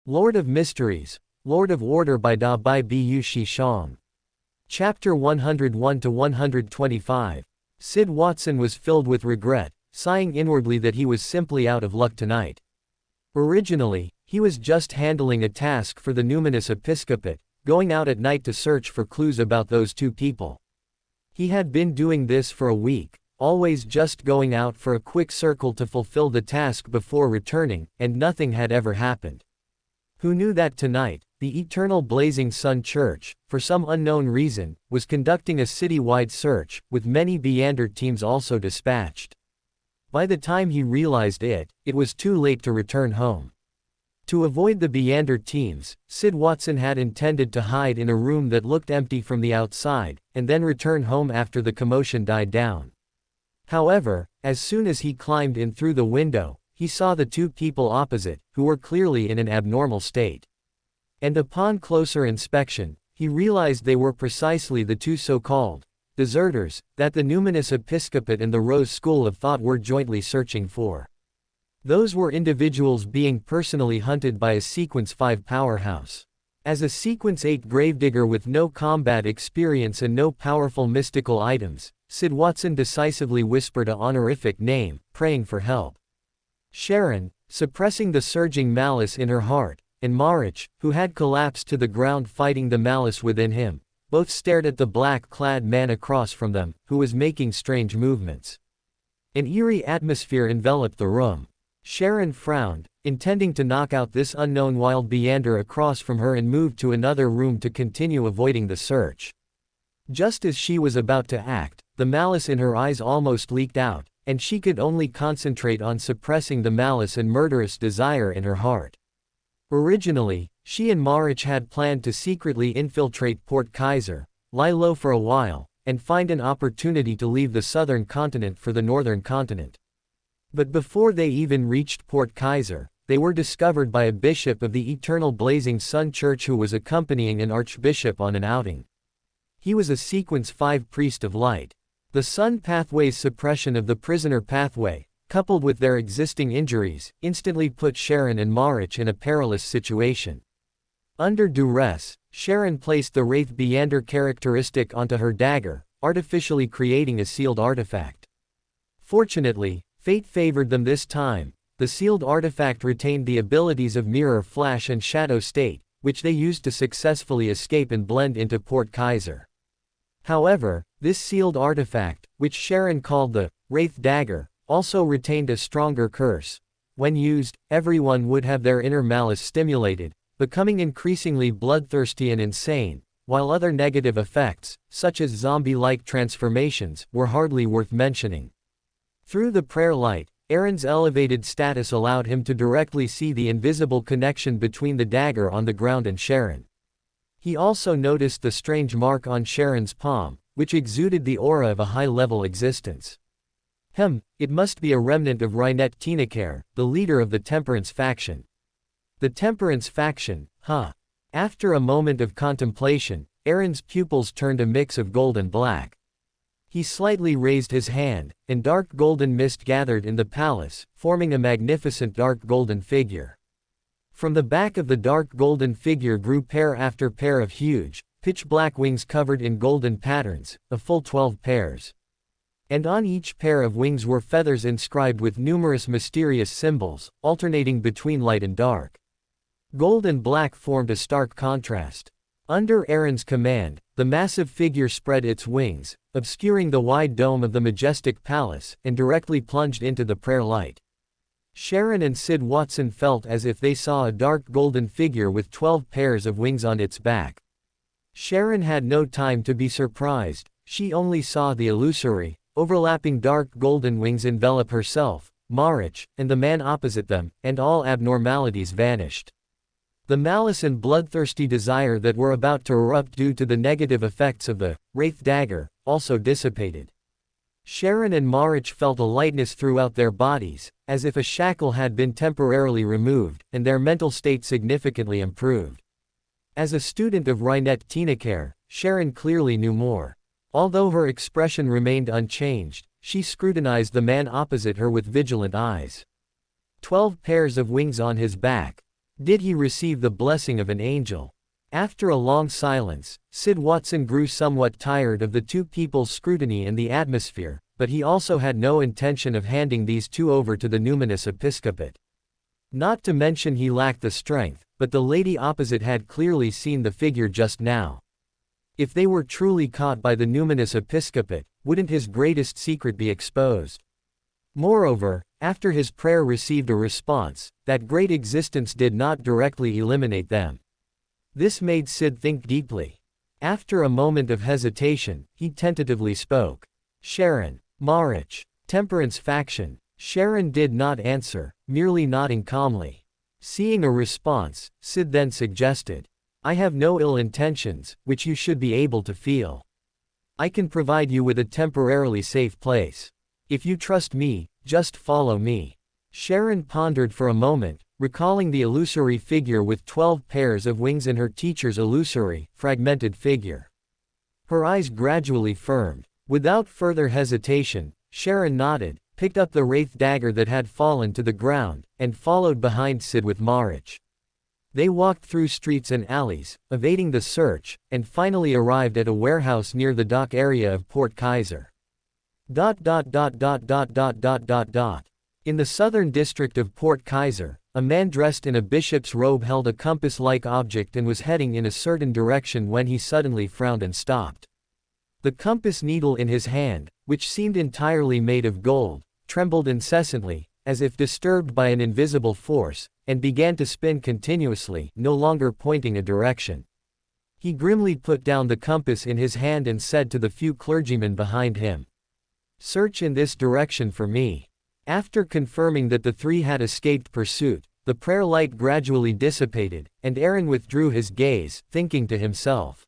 Lord of Mysteries, Lord of Order by Da Bai Bu Shi Xiong. Chapter 101-125. Sid Watson was filled with regret, sighing inwardly that he was simply out of luck tonight. Originally, he was just handling a task for the numinous episcopate, going out at night to search for clues about those two people. He had been doing this for a week, always just going out for a quick circle to fulfill the task before returning, and nothing had ever happened. Who knew that tonight, the Eternal Blazing Sun Church, for some unknown reason, was conducting a city-wide search, with many Beander teams also dispatched. By the time he realized it was too late to return home. To avoid the Beander teams, Sid Watson had intended to hide in a room that looked empty from the outside, and then return home after the commotion died down. However, as soon as he climbed in through the window, he saw the two people opposite, who were clearly in an abnormal state. And upon closer inspection, he realized they were precisely the two so-called deserters that the numinous episcopate and the Rose School of Thought were jointly searching for. Those were individuals being personally hunted by a Sequence 5 powerhouse. As a Sequence 8 gravedigger with no combat experience and no powerful mystical items, Sid Watson decisively whispered a honorific name, praying for help. Sharon, suppressing the surging malice in her heart, and Marich, who had collapsed to the ground fighting the malice within him, both stared at the black-clad man across from them, who was making strange movements. An eerie atmosphere enveloped the room. Sharon frowned, intending to knock out this unknown wild Beander across from her and move to another room to continue avoiding the search. Just as she was about to act, the malice in her eyes almost leaked out, and she could only concentrate on suppressing the malice and murderous desire in her heart. Originally, she and Marich had planned to secretly infiltrate Port Kaiser, lie low for a while, and find an opportunity to leave the southern continent for the northern continent. But before they even reached Port Kaiser, they were discovered by a bishop of the Eternal Blazing Sun Church who was accompanying an archbishop on an outing. He was a Sequence 5 priest of light. The Sun Pathway's suppression of the prisoner pathway, coupled with their existing injuries, instantly put Sharon and Marich in a perilous situation. Under duress, Sharon placed the Wraith Beander characteristic onto her dagger, artificially creating a sealed artifact. Fortunately, fate favored them this time. The sealed artifact retained the abilities of Mirror Flash and Shadow State, which they used to successfully escape and blend into Port Kaiser. However, this sealed artifact, which Sharon called the Wraith Dagger, also retained a stronger curse. When used, everyone would have their inner malice stimulated, becoming increasingly bloodthirsty and insane, while other negative effects, such as zombie-like transformations, were hardly worth mentioning. Through the prayer light, Aaron's elevated status allowed him to directly see the invisible connection between the dagger on the ground and Sharon. He also noticed the strange mark on Sharon's palm, which exuded the aura of a high-level existence. It must be a remnant of Rynette Tinacare, the leader of the Temperance faction. The Temperance faction, huh? After a moment of contemplation, Aaron's pupils turned a mix of gold and black. He slightly raised his hand, and dark golden mist gathered in the palace, forming a magnificent dark golden figure. From the back of the dark golden figure grew pair after pair of huge, pitch-black wings covered in golden patterns, a full 12 pairs. And on each pair of wings were feathers inscribed with numerous mysterious symbols, alternating between light and dark. Gold and black formed a stark contrast. Under Aaron's command, the massive figure spread its wings, obscuring the wide dome of the majestic palace, and directly plunged into the prayer light. Sharon and Sid Watson felt as if they saw a dark golden figure with 12 pairs of wings on its back. Sharon had no time to be surprised, she only saw the illusory, overlapping dark golden wings envelop herself, Marich, and the man opposite them, and all abnormalities vanished. The malice and bloodthirsty desire that were about to erupt due to the negative effects of the Wraith Dagger also dissipated. Sharon and Marich felt a lightness throughout their bodies, as if a shackle had been temporarily removed, and their mental state significantly improved. As a student of Rynette Tinacare, Sharon clearly knew more. Although her expression remained unchanged, she scrutinized the man opposite her with vigilant eyes. 12 pairs of wings on his back. Did he receive the blessing of an angel? After a long silence, Sid Watson grew somewhat tired of the two people's scrutiny and the atmosphere, but he also had no intention of handing these two over to the numinous episcopate. Not to mention he lacked the strength, but the lady opposite had clearly seen the figure just now. If they were truly caught by the numinous episcopate, wouldn't his greatest secret be exposed? Moreover, after his prayer received a response, that great existence did not directly eliminate them. This made Sid think deeply. After a moment of hesitation, he tentatively spoke. Sharon. Marich. Temperance faction. Sharon did not answer, merely nodding calmly. Seeing a response, Sid then suggested. I have no ill intentions, which you should be able to feel. I can provide you with a temporarily safe place. If you trust me, just follow me. Sharon pondered for a moment, recalling the illusory figure with 12 pairs of wings in her teacher's illusory, fragmented figure. Her eyes gradually firmed. Without further hesitation, Sharon nodded, picked up the wraith dagger that had fallen to the ground, and followed behind Sid with Marich. They walked through streets and alleys, evading the search, and finally arrived at a warehouse near the dock area of Port Kaiser. In the southern district of Port Kaiser, a man dressed in a bishop's robe held a compass-like object and was heading in a certain direction when he suddenly frowned and stopped. The compass needle in his hand, which seemed entirely made of gold, trembled incessantly, as if disturbed by an invisible force, and began to spin continuously, no longer pointing a direction. He grimly put down the compass in his hand and said to the few clergymen behind him, "Search in this direction for me." After confirming that the three had escaped pursuit, the prayer light gradually dissipated, and Aaron withdrew his gaze, thinking to himself.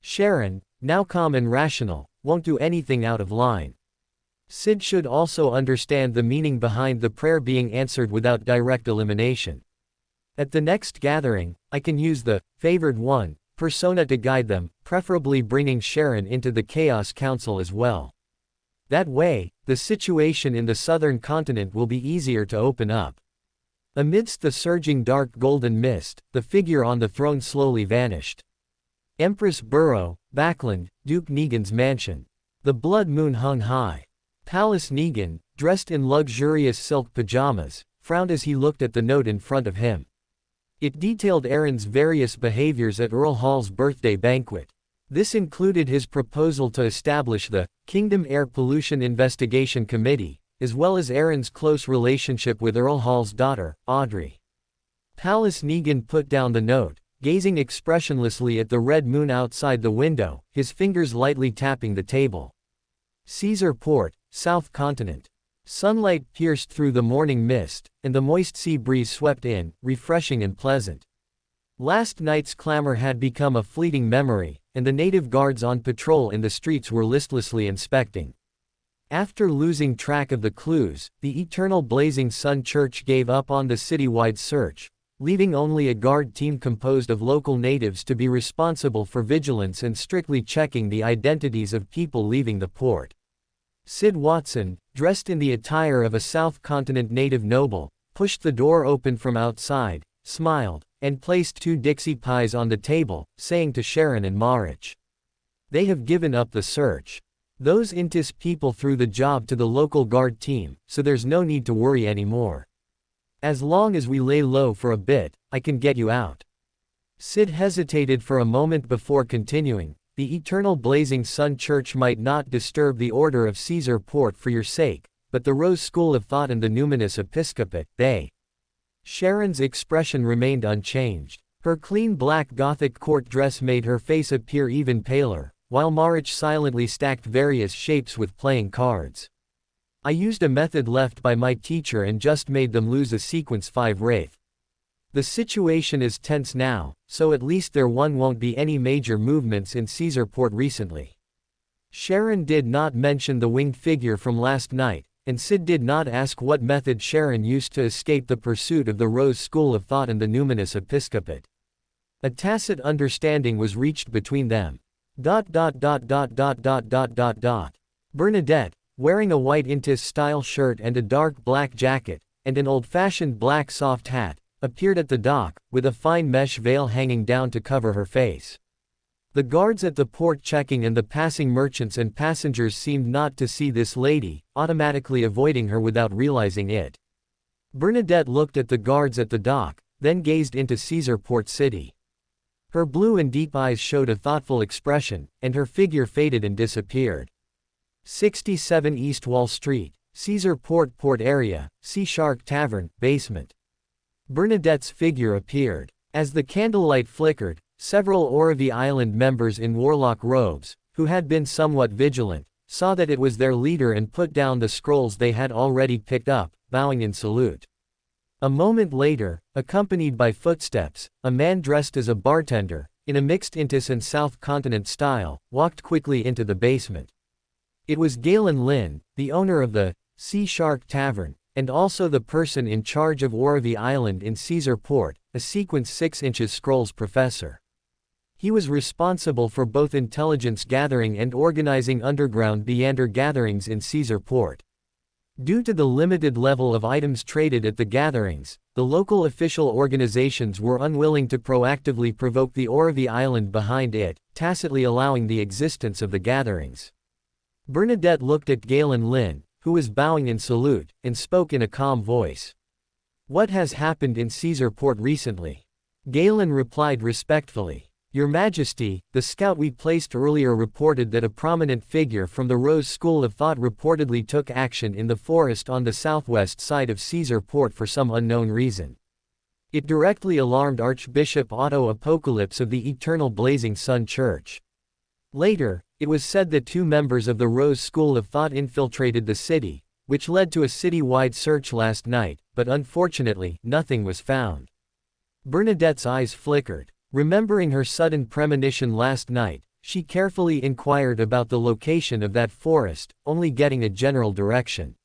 Sharon, now calm and rational, won't do anything out of line. Sid should also understand the meaning behind the prayer being answered without direct elimination. At the next gathering, I can use the favored one persona to guide them, preferably bringing Sharon into the Chaos Council as well. That way, the situation in the southern continent will be easier to open up. Amidst the surging dark golden mist, the figure on the throne slowly vanished. Empress Burrow, Backland, Duke Negan's mansion. The blood moon hung high. Palace Negan, dressed in luxurious silk pajamas, frowned as he looked at the note in front of him. It detailed Aaron's various behaviors at Earl Hall's birthday banquet. This included his proposal to establish the Kingdom Air Pollution Investigation Committee, as well as Aaron's close relationship with Earl Hall's daughter, Audrey. Palace Negan put down the note, gazing expressionlessly at the red moon outside the window, his fingers lightly tapping the table. Caesar Port, South Continent. Sunlight pierced through the morning mist, and the moist sea breeze swept in, refreshing and pleasant. Last night's clamor had become a fleeting memory, and the native guards on patrol in the streets were listlessly inspecting. After losing track of the clues, the Eternal Blazing Sun Church gave up on the citywide search, leaving only a guard team composed of local natives to be responsible for vigilance and strictly checking the identities of people leaving the port. Sid Watson, dressed in the attire of a South Continent native noble, pushed the door open from outside, smiled, and placed 2 Dixie pies on the table, saying to Sharon and Marich, "They have given up the search. Those Intis people threw the job to the local guard team, so there's no need to worry anymore. As long as we lay low for a bit, I can get you out." Sid hesitated for a moment before continuing, "The Eternal Blazing Sun Church might not disturb the order of Caesar Port for your sake, but the Rose School of Thought and the Numinous Episcopate, they." Sharon's expression remained unchanged. Her clean black Gothic court dress made her face appear even paler, while Marich silently stacked various shapes with playing cards. "I used a method left by my teacher and just made them lose a sequence 5 wraith. The situation is tense now, so at least there won't be any major movements in Caesarport recently." Sharon did not mention the winged figure from last night, and Sid did not ask what method Sharon used to escape the pursuit of the Rose School of Thought and the Numinous Episcopate. A tacit understanding was reached between them. Bernadette, wearing a white Intis-style shirt and a dark black jacket, and an old-fashioned black soft hat, appeared at the dock, with a fine mesh veil hanging down to cover her face. The guards at the port checking and the passing merchants and passengers seemed not to see this lady, automatically avoiding her without realizing it. Bernadette looked at the guards at the dock, then gazed into Caesar Port City. Her blue and deep eyes showed a thoughtful expression, and her figure faded and disappeared. 67 East Wall Street, Caesar Port Area, Sea Shark Tavern, basement. Bernadette's figure appeared. As the candlelight flickered, several Oravi Island members in warlock robes, who had been somewhat vigilant, saw that it was their leader and put down the scrolls they had already picked up, bowing in salute. A moment later, accompanied by footsteps, a man dressed as a bartender, in a mixed Intis and South Continent style, walked quickly into the basement. It was Galen Lin, the owner of the Sea Shark Tavern, and also the person in charge of Oravi Island in Caesar Port, a sequence 6 inches scrolls professor. He was responsible for both intelligence gathering and organizing underground Beander gatherings in Caesar Port. Due to the limited level of items traded at the gatherings, the local official organizations were unwilling to proactively provoke the Oravi Island behind it, tacitly allowing the existence of the gatherings. Bernadette looked at Galen Lin, who was bowing in salute, and spoke in a calm voice. "What has happened in Caesar Port recently?" Galen replied respectfully. "Your Majesty, the scout we placed earlier reported that a prominent figure from the Rose School of Thought reportedly took action in the forest on the southwest side of Caesar Port for some unknown reason. It directly alarmed Archbishop Otto Apocalypse of the Eternal Blazing Sun Church. Later, it was said that 2 members of the Rose School of Thought infiltrated the city, which led to a city-wide search last night, but unfortunately, nothing was found." Bernadette's eyes flickered. Remembering her sudden premonition last night, she carefully inquired about the location of that forest, only getting a general direction.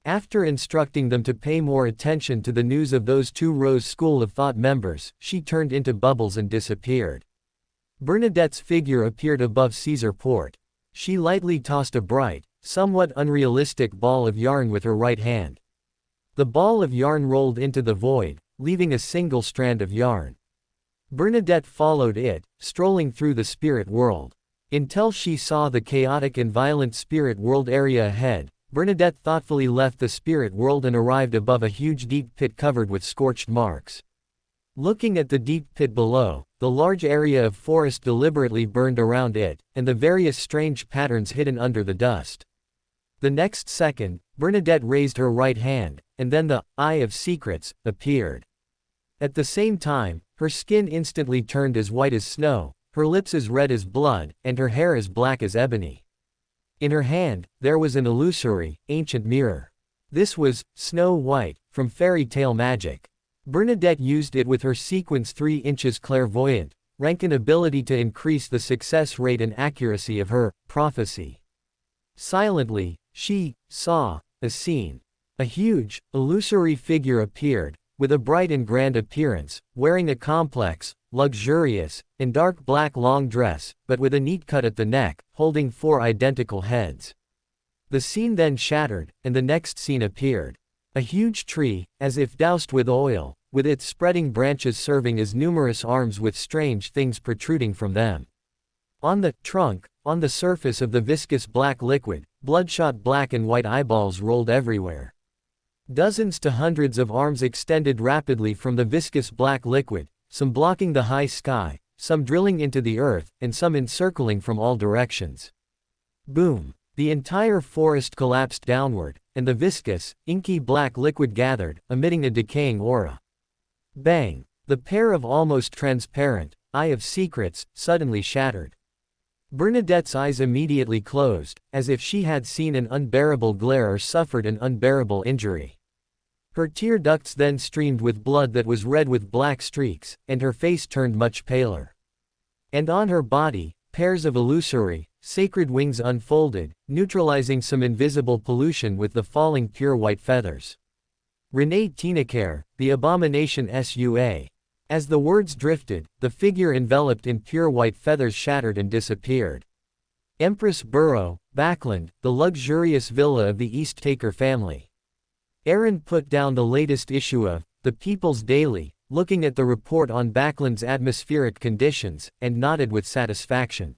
After instructing them to pay more attention to the news of those 2 Rose School of Thought members, she turned into bubbles and disappeared. Bernadette's figure appeared above Caesar Port. She lightly tossed a bright, somewhat unrealistic ball of yarn with her right hand. The ball of yarn rolled into the void, leaving a single strand of yarn. Bernadette followed it, strolling through the spirit world. Until she saw the chaotic and violent spirit world area ahead, Bernadette thoughtfully left the spirit world and arrived above a huge deep pit covered with scorched marks. Looking at the deep pit below, the large area of forest deliberately burned around it, and the various strange patterns hidden under the dust. The next second, Bernadette raised her right hand, and then the Eye of Secrets appeared. At the same time, her skin instantly turned as white as snow, her lips as red as blood, and her hair as black as ebony. In her hand, there was an illusory, ancient mirror. This was Snow White, from fairy tale magic. Bernadette used it with her sequence 3 inches clairvoyant, rank ability to increase the success rate and accuracy of her prophecy. Silently, she saw a scene. A huge, illusory figure appeared, with a bright and grand appearance, wearing a complex, luxurious, and dark black long dress, but with a neat cut at the neck, holding 4 identical heads. The scene then shattered, and the next scene appeared. A huge tree, as if doused with oil, with its spreading branches serving as numerous arms with strange things protruding from them. On the trunk, on the surface of the viscous black liquid, bloodshot black and white eyeballs rolled everywhere. Dozens to hundreds of arms extended rapidly from the viscous black liquid, some blocking the high sky, some drilling into the earth, and some encircling from all directions. Boom! The entire forest collapsed downward, and the viscous, inky black liquid gathered, emitting a decaying aura. Bang! The pair of almost transparent, Eye of Secrets, suddenly shattered. Bernadette's eyes immediately closed, as if she had seen an unbearable glare or suffered an unbearable injury. Her tear ducts then streamed with blood that was red with black streaks, and her face turned much paler. And on her body, pairs of illusory, sacred wings unfolded, neutralizing some invisible pollution with the falling pure white feathers. Renee Tinacare, the abomination SUA. As the words drifted, the figure enveloped in pure white feathers shattered and disappeared. Empress Burrow, Backland, the luxurious villa of the East Taker family. Aaron put down the latest issue of the People's Daily, looking at the report on Backlund's atmospheric conditions, and nodded with satisfaction.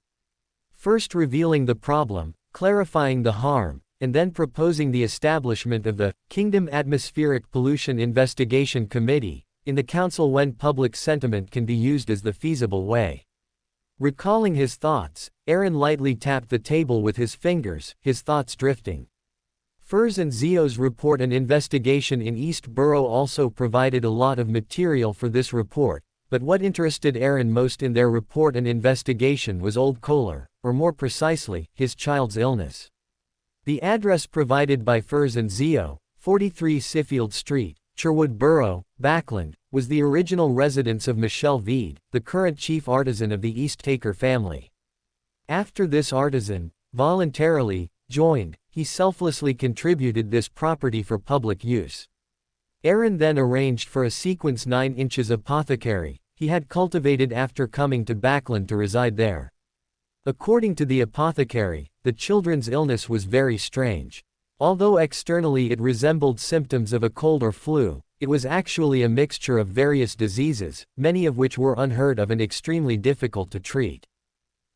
First revealing the problem, clarifying the harm, and then proposing the establishment of the Kingdom Atmospheric Pollution Investigation Committee in the Council when public sentiment can be used as the feasible way. Recalling his thoughts, Aaron lightly tapped the table with his fingers, his thoughts drifting. Furs and Zio's report and investigation in East Borough also provided a lot of material for this report, but what interested Aaron most in their report and investigation was Old Kohler, or more precisely, his child's illness. The address provided by Furs and Zio, 43 Siffield Street, Sherwood Borough, Backlund, was the original residence of Michelle Veed, the current chief artisan of the East Taker family. After this artisan, voluntarily, joined, he selflessly contributed this property for public use. Aaron then arranged for a sequence 9 inches apothecary he had cultivated after coming to Backlund to reside there. According to the apothecary, the children's illness was very strange. Although externally it resembled symptoms of a cold or flu, it was actually a mixture of various diseases, many of which were unheard of and extremely difficult to treat.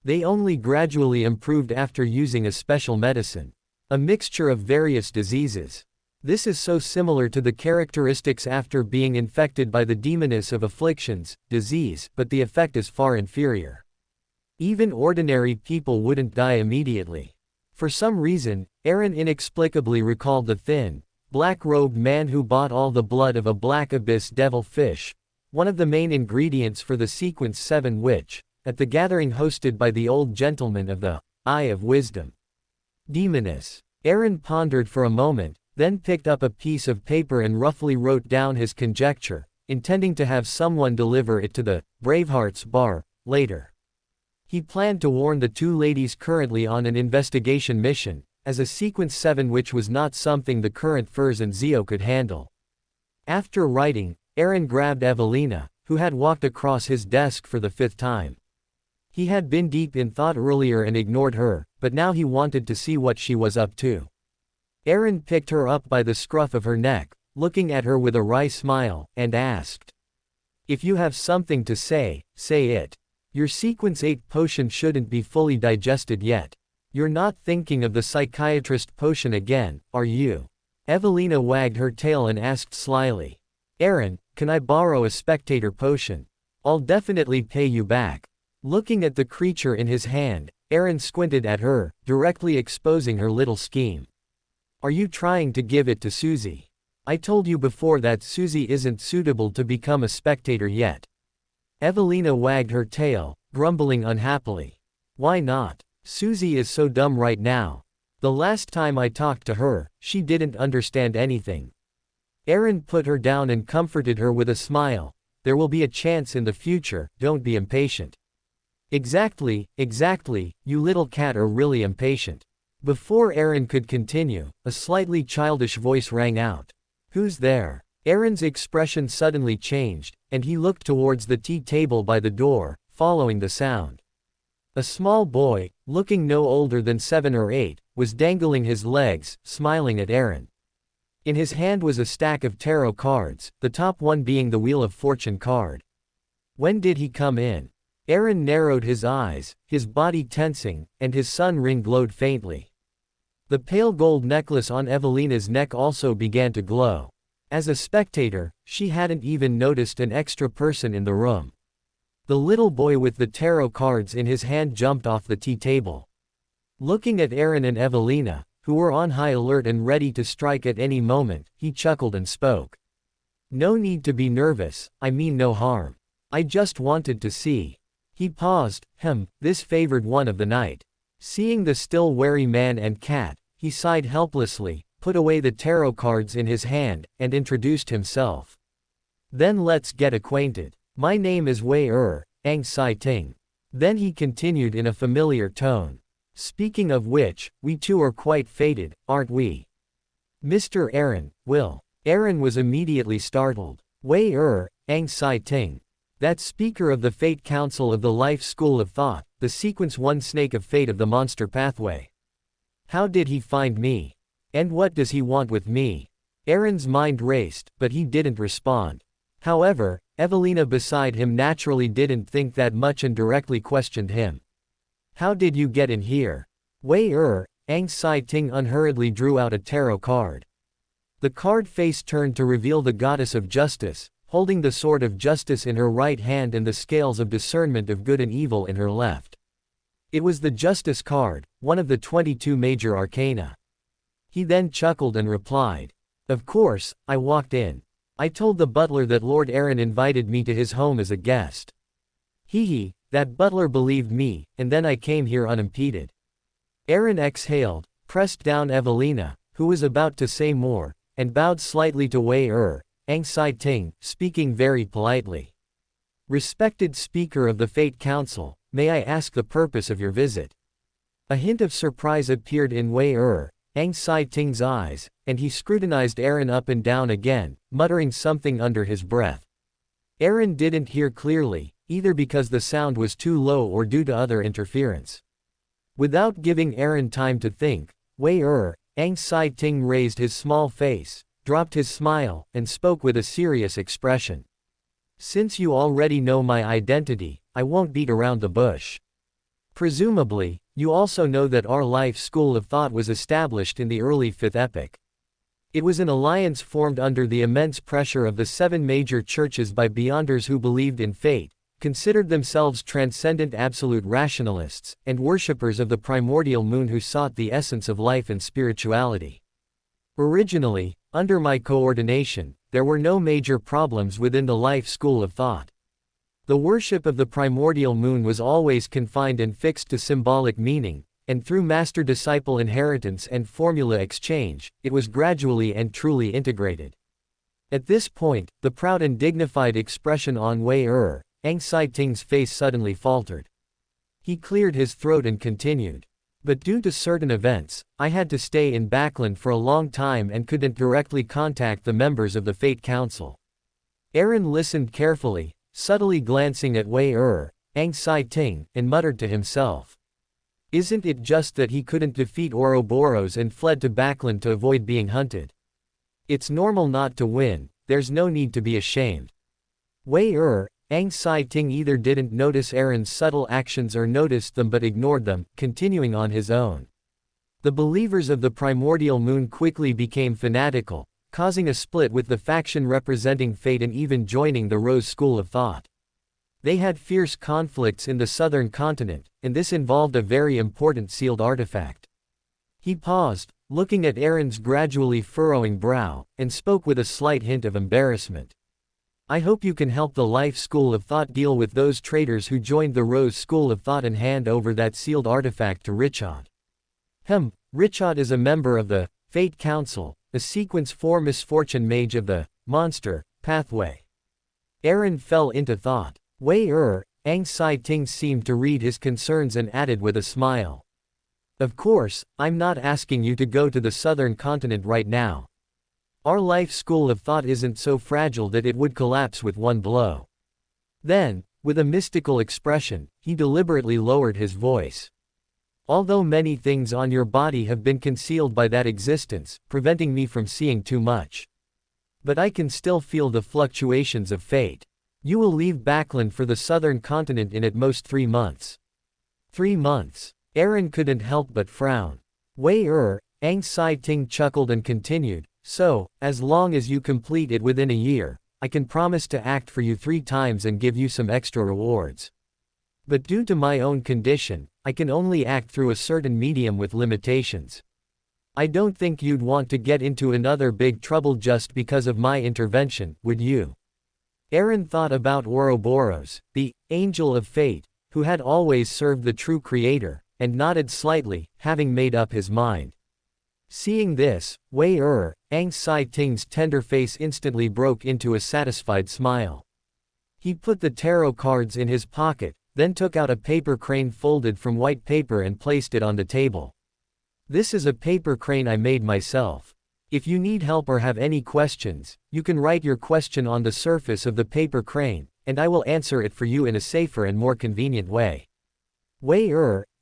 They only gradually improved after using a special medicine. A mixture of various diseases. This is so similar to the characteristics after being infected by the demoness of afflictions, disease, but the effect is far inferior. Even ordinary people wouldn't die immediately. For some reason, Aaron inexplicably recalled the thin, black-robed man who bought all the blood of a black abyss devil fish, one of the main ingredients for the sequence 7 which, at the gathering hosted by the old gentleman of the Eye of Wisdom. Demoness. Aaron pondered for a moment, then picked up a piece of paper and roughly wrote down his conjecture, intending to have someone deliver it to the Bravehearts bar later. He planned to warn the two ladies currently on an investigation mission, as a sequence 7 which was not something the current Furs and Zio could handle. After writing, Aaron grabbed Evelina, who had walked across his desk for the 5th time. He had been deep in thought earlier and ignored her, but now he wanted to see what she was up to. Aaron picked her up by the scruff of her neck, looking at her with a wry smile, and asked, "If you have something to say, say it. Your sequence 8 potion shouldn't be fully digested yet. You're not thinking of the psychiatrist potion again, are you?" Evelina wagged her tail and asked slyly, "Aaron, can I borrow a spectator potion? I'll definitely pay you back." Looking at the creature in his hand, Aaron squinted at her, directly exposing her little scheme. "Are you trying to give it to Susie? I told you before that Susie isn't suitable to become a spectator yet." Evelina wagged her tail, grumbling unhappily. "Why not? Susie is so dumb right now. The last time I talked to her, she didn't understand anything." Aaron put her down and comforted her with a smile. "There will be a chance in the future, don't be impatient." Exactly, you little cat are really impatient." Before Aaron could continue, a slightly childish voice rang out. "Who's there?" Aaron's expression suddenly changed, and he looked towards the tea table by the door, following the sound. A small boy, looking no older than 7 or 8, was dangling his legs, smiling at Aaron. In his hand was a stack of tarot cards, the top one being the Wheel of Fortune card. When did he come in? Aaron narrowed his eyes, his body tensing, and his sun ring glowed faintly. The pale gold necklace on Evelina's neck also began to glow. As a spectator, she hadn't even noticed an extra person in the room. The little boy with the tarot cards in his hand jumped off the tea table. Looking at Aaron and Evelina, who were on high alert and ready to strike at any moment, he chuckled and spoke. "No need to be nervous, I mean no harm. I just wanted to see." He paused. This favored one of the night. Seeing the still wary man and cat, he sighed helplessly, put away the tarot cards in his hand, and introduced himself. "Then let's get acquainted. My name is Wei Ang Sai Ting." Then he continued in a familiar tone. "Speaking of which, we two are quite fated, aren't we? Mr. Aaron, Will." Aaron was immediately startled. Wei Ang Sai Ting. That speaker of the Fate Council of the Life School of Thought, the Sequence 1 Snake of Fate of the Monster Pathway. How did he find me? And what does he want with me? Aaron's mind raced, but he didn't respond. However, Evelina beside him naturally didn't think that much and directly questioned him. How did you get in here? Wei Ang Sai-ting unhurriedly drew out a tarot card. The card face turned to reveal the goddess of justice, holding the sword of justice in her right hand and the scales of discernment of good and evil in her left. It was the justice card, one of the 22 major arcana. He then chuckled and replied, "Of course, I walked in. I told the butler that Lord Aaron invited me to his home as a guest. Hee, that butler believed me, and then I came here unimpeded." Aaron exhaled, pressed down Evelina, who was about to say more, and bowed slightly to Wei Ang Sai-ting, speaking very politely. "Respected Speaker of the Fate Council, may I ask the purpose of your visit?" A hint of surprise appeared in Wei Ang Sai-ting's eyes, and he scrutinized Aaron up and down again, muttering something under his breath. Aaron didn't hear clearly, either because the sound was too low or due to other interference. Without giving Aaron time to think, Wei Ang Sai-ting raised his small face, dropped his smile, and spoke with a serious expression. "Since you already know my identity, I won't beat around the bush. Presumably, you also know that our life school of thought was established in the early 5th epoch. It was an alliance formed under the immense pressure of the 7 major churches by beyonders who believed in fate, considered themselves transcendent absolute rationalists, and worshippers of the primordial moon who sought the essence of life and spirituality. Originally, under my coordination, there were no major problems within the life school of thought. The worship of the primordial moon was always confined and fixed to symbolic meaning, and through master-disciple inheritance and formula exchange, it was gradually and truly integrated." At this point, the proud and dignified expression on Wei Ang Sai-ting's face suddenly faltered. He cleared his throat and continued. "But due to certain events, I had to stay in Backland for a long time and couldn't directly contact the members of the Fate Council." Aaron listened carefully, subtly glancing at Wei Ang Sai-ting, and muttered to himself. Isn't it just that he couldn't defeat Ouroboros and fled to Backland to avoid being hunted? It's normal not to win, there's no need to be ashamed. Wei Ang Sai-ting either didn't notice Aaron's subtle actions or noticed them but ignored them, continuing on his own. The believers of the primordial moon quickly became fanatical, causing a split with the faction representing fate and even joining the Rose School of Thought. They had fierce conflicts in the southern continent, and this involved a very important sealed artifact. He paused, looking at Aaron's gradually furrowing brow, and spoke with a slight hint of embarrassment. "I hope you can help the Life School of Thought deal with those traitors who joined the Rose School of Thought and hand over that sealed artifact to Richard." Richard is a member of the Fate Council, a Sequence 4 misfortune mage of the Monster Pathway. Aaron fell into thought. Wei Ang Sai-ting seemed to read his concerns and added with a smile. "Of course, I'm not asking you to go to the southern continent right now. Our life school of thought isn't so fragile that it would collapse with one blow." Then, with a mystical expression, he deliberately lowered his voice. "Although many things on your body have been concealed by that existence, preventing me from seeing too much. But I can still feel the fluctuations of fate. You will leave Backland for the southern continent in at most 3 months. 3 months. Aaron couldn't help but frown. Wei Ang Sai-ting chuckled and continued, "So, as long as you complete it within a year, I can promise to act for you 3 times and give you some extra rewards. But due to my own condition, I can only act through a certain medium with limitations. I don't think you'd want to get into another big trouble just because of my intervention, would you?" Aaron thought about Ouroboros, the angel of fate, who had always served the true creator, and nodded slightly, having made up his mind. Seeing this, Wei Ang Sai-ting's tender face instantly broke into a satisfied smile. He put the tarot cards in his pocket, then took out a paper crane folded from white paper and placed it on the table. "This is a paper crane I made myself. If you need help or have any questions, you can write your question on the surface of the paper crane, and I will answer it for you in a safer and more convenient way." Wei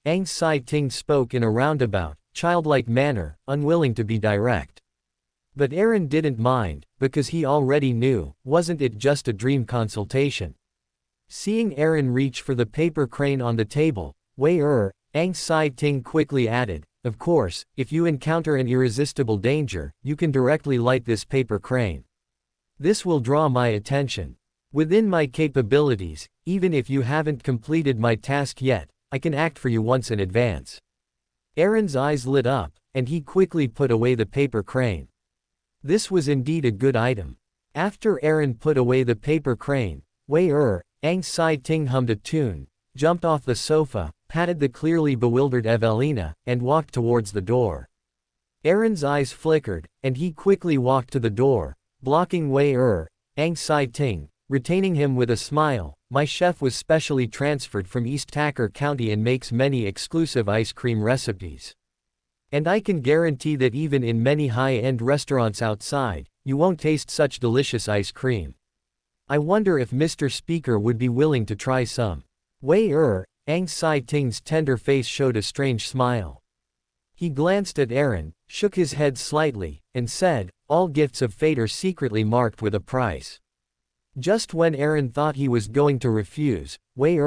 Ang Sai-ting spoke in a roundabout, childlike manner, unwilling to be direct. But Aaron didn't mind, because he already knew, wasn't it just a dream consultation? Seeing Aaron reach for the paper crane on the table, Wei Ang Sai Ting quickly added, of course, if you encounter an irresistible danger, you can directly light this paper crane. This will draw my attention. Within my capabilities, even if you haven't completed my task yet, I can act for you once in advance. Aaron's eyes lit up, and he quickly put away the paper crane. This was indeed a good item. After Aaron put away the paper crane, Wei Ang Sai Ting hummed a tune, jumped off the sofa, patted the clearly bewildered Evelina, and walked towards the door. Aaron's eyes flickered, and he quickly walked to the door, blocking Wei Ang Sai Ting, retaining him with a smile. My chef was specially transferred from East Tacker County and makes many exclusive ice cream recipes. And I can guarantee that even in many high-end restaurants outside, you won't taste such delicious ice cream. I wonder if Mr. Speaker would be willing to try some. Wei Ang Sai Ting's tender face showed a strange smile. He glanced at Aaron, shook his head slightly, and said, all gifts of fate are secretly marked with a price. Just when Aaron thought he was going to refuse, Wei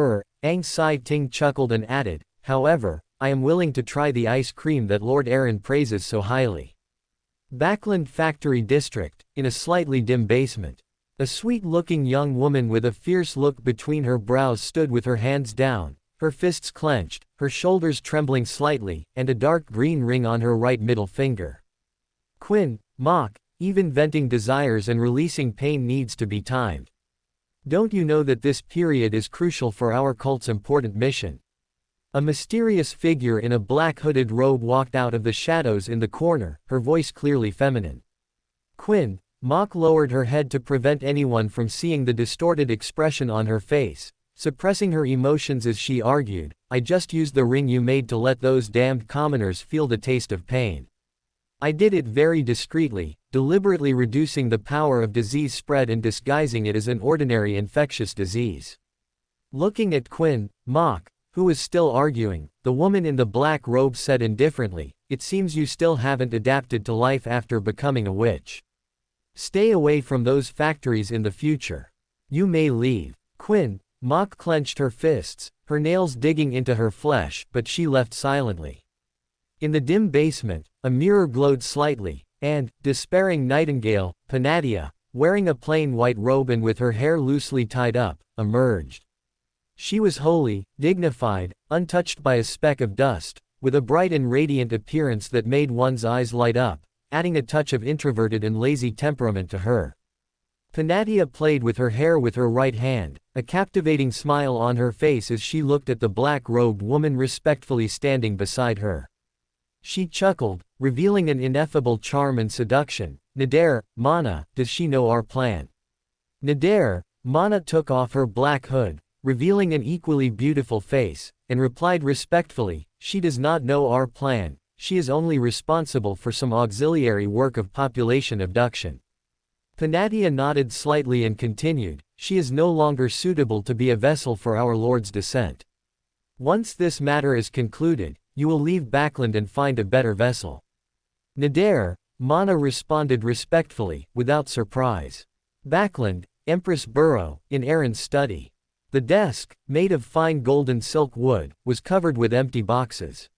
Ang Sai Ting chuckled and added, however, I am willing to try the ice cream that Lord Aaron praises so highly. Backland Factory District, in a slightly dim basement. A sweet-looking young woman with a fierce look between her brows stood with her hands down, her fists clenched, her shoulders trembling slightly, and a dark green ring on her right middle finger. Quinn, mock, even venting desires and releasing pain needs to be timed. Don't you know that this period is crucial for our cult's important mission? A mysterious figure in a black hooded robe walked out of the shadows in the corner, her voice clearly feminine. Quinn, mock lowered her head to prevent anyone from seeing the distorted expression on her face, suppressing her emotions as she argued, I just used the ring you made to let those damned commoners feel the taste of pain. I did it very discreetly, deliberately reducing the power of disease spread and disguising it as an ordinary infectious disease. Looking at Quinn, mock, who was still arguing, the woman in the black robe said indifferently, it seems you still haven't adapted to life after becoming a witch. Stay away from those factories in the future. You may leave. Quinn, mock clenched her fists, her nails digging into her flesh, but she left silently. In the dim basement, a mirror glowed slightly, and, despairing Nightingale, Panatia, wearing a plain white robe and with her hair loosely tied up, emerged. She was holy, dignified, untouched by a speck of dust, with a bright and radiant appearance that made one's eyes light up, adding a touch of introverted and lazy temperament to her. Panatia played with her hair with her right hand, a captivating smile on her face as she looked at the black-robed woman respectfully standing beside her. She chuckled, revealing an ineffable charm and seduction. Nader, Mana, does she know our plan? Nader, Mana took off her black hood, revealing an equally beautiful face, and replied respectfully, she does not know our plan, she is only responsible for some auxiliary work of population abduction. Panatia nodded slightly and continued, she is no longer suitable to be a vessel for our Lord's descent. Once this matter is concluded, you will leave Backland and find a better vessel. Nader, Mana responded respectfully, without surprise. Backland, Empress Burrow, in Aaron's study. The desk, made of fine golden silk wood, was covered with empty boxes.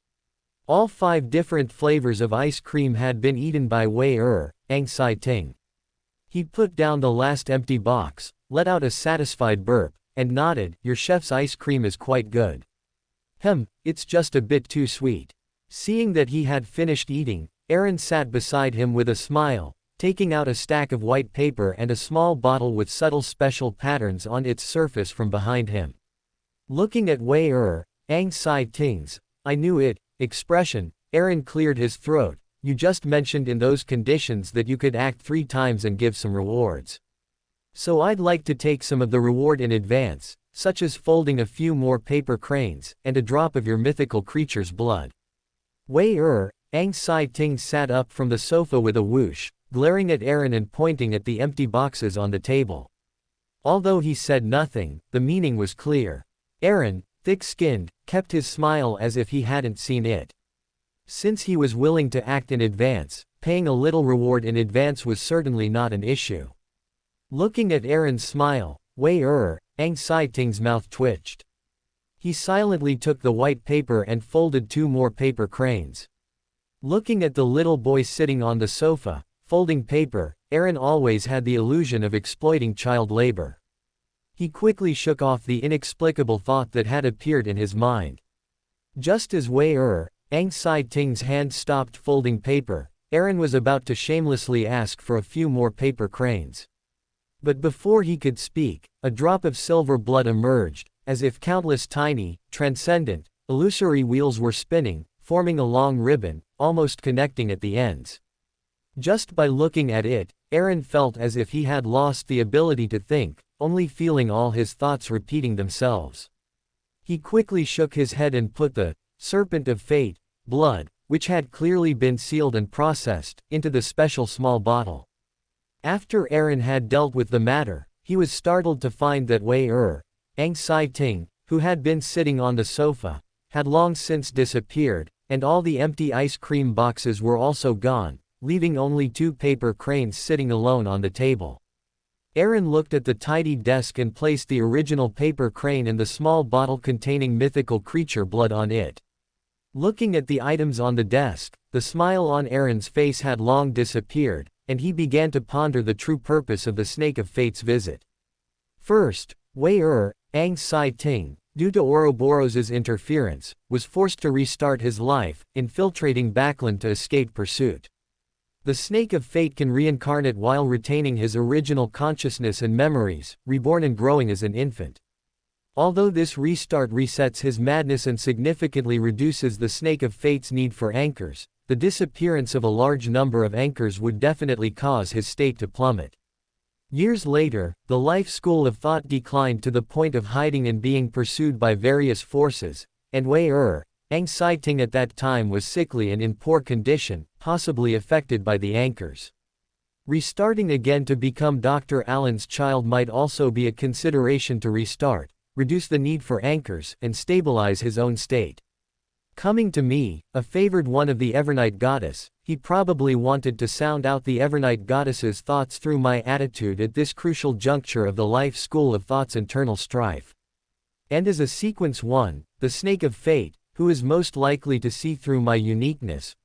All 5 different flavors of ice cream had been eaten by Wei Ang Sai Ting. He put down the last empty box, let out a satisfied burp, and nodded, your chef's ice cream is quite good. It's just a bit too sweet. Seeing that he had finished eating, Aaron sat beside him with a smile, taking out a stack of white paper and a small bottle with subtle special patterns on its surface from behind him. Looking at Wei Ang Sai Ting's, I knew it, expression, Aaron cleared his throat, you just mentioned in those conditions that you could act 3 times and give some rewards. So I'd like to take some of the reward in advance, such as folding a few more paper cranes, and a drop of your mythical creature's blood. Wei Ang Sai Ting sat up from the sofa with a whoosh, glaring at Aaron and pointing at the empty boxes on the table. Although he said nothing, the meaning was clear. Aaron, thick-skinned, kept his smile as if he hadn't seen it. Since he was willing to act in advance, paying a little reward in advance was certainly not an issue. Looking at Aaron's smile, Ang Sai-Ting's mouth twitched. He silently took the white paper and folded 2 more paper cranes. Looking at the little boy sitting on the sofa, folding paper, Aaron always had the illusion of exploiting child labor. He quickly shook off the inexplicable thought that had appeared in his mind. Just as Ang Sai-Ting's hand stopped folding paper, Aaron was about to shamelessly ask for a few more paper cranes. But before he could speak, a drop of silver blood emerged, as if countless tiny, transcendent, illusory wheels were spinning, forming a long ribbon, almost connecting at the ends. Just by looking at it, Aaron felt as if he had lost the ability to think, only feeling all his thoughts repeating themselves. He quickly shook his head and put the serpent of fate, blood, which had clearly been sealed and processed, into the special small bottle. After Aaron had dealt with the matter, he was startled to find that Ang Sai-Ting, who had been sitting on the sofa, had long since disappeared, and all the empty ice cream boxes were also gone, leaving only 2 paper cranes sitting alone on the table. Aaron looked at the tidy desk and placed the original paper crane and the small bottle containing mythical creature blood on it. Looking at the items on the desk, the smile on Aaron's face had long disappeared, and he began to ponder the true purpose of the Snake of Fate's visit. First, Ang Sai-Ting, due to Ouroboros's interference, was forced to restart his life, infiltrating Backland to escape pursuit. The Snake of Fate can reincarnate while retaining his original consciousness and memories, reborn and growing as an infant. Although this restart resets his madness and significantly reduces the Snake of Fate's need for anchors, the disappearance of a large number of anchors would definitely cause his state to plummet. Years later, the life school of thought declined to the point of hiding and being pursued by various forces, and Ang Sai-Ting at that time was sickly and in poor condition, possibly affected by the anchors. Restarting again to become Dr. Allen's child might also be a consideration to restart, reduce the need for anchors, and stabilize his own state. Coming to me, a favored one of the Evernight Goddess, he probably wanted to sound out the Evernight Goddess's thoughts through my attitude at this crucial juncture of the life school of thought's internal strife. And as a sequence 1, the Snake of Fate, who is most likely to see through my uniqueness,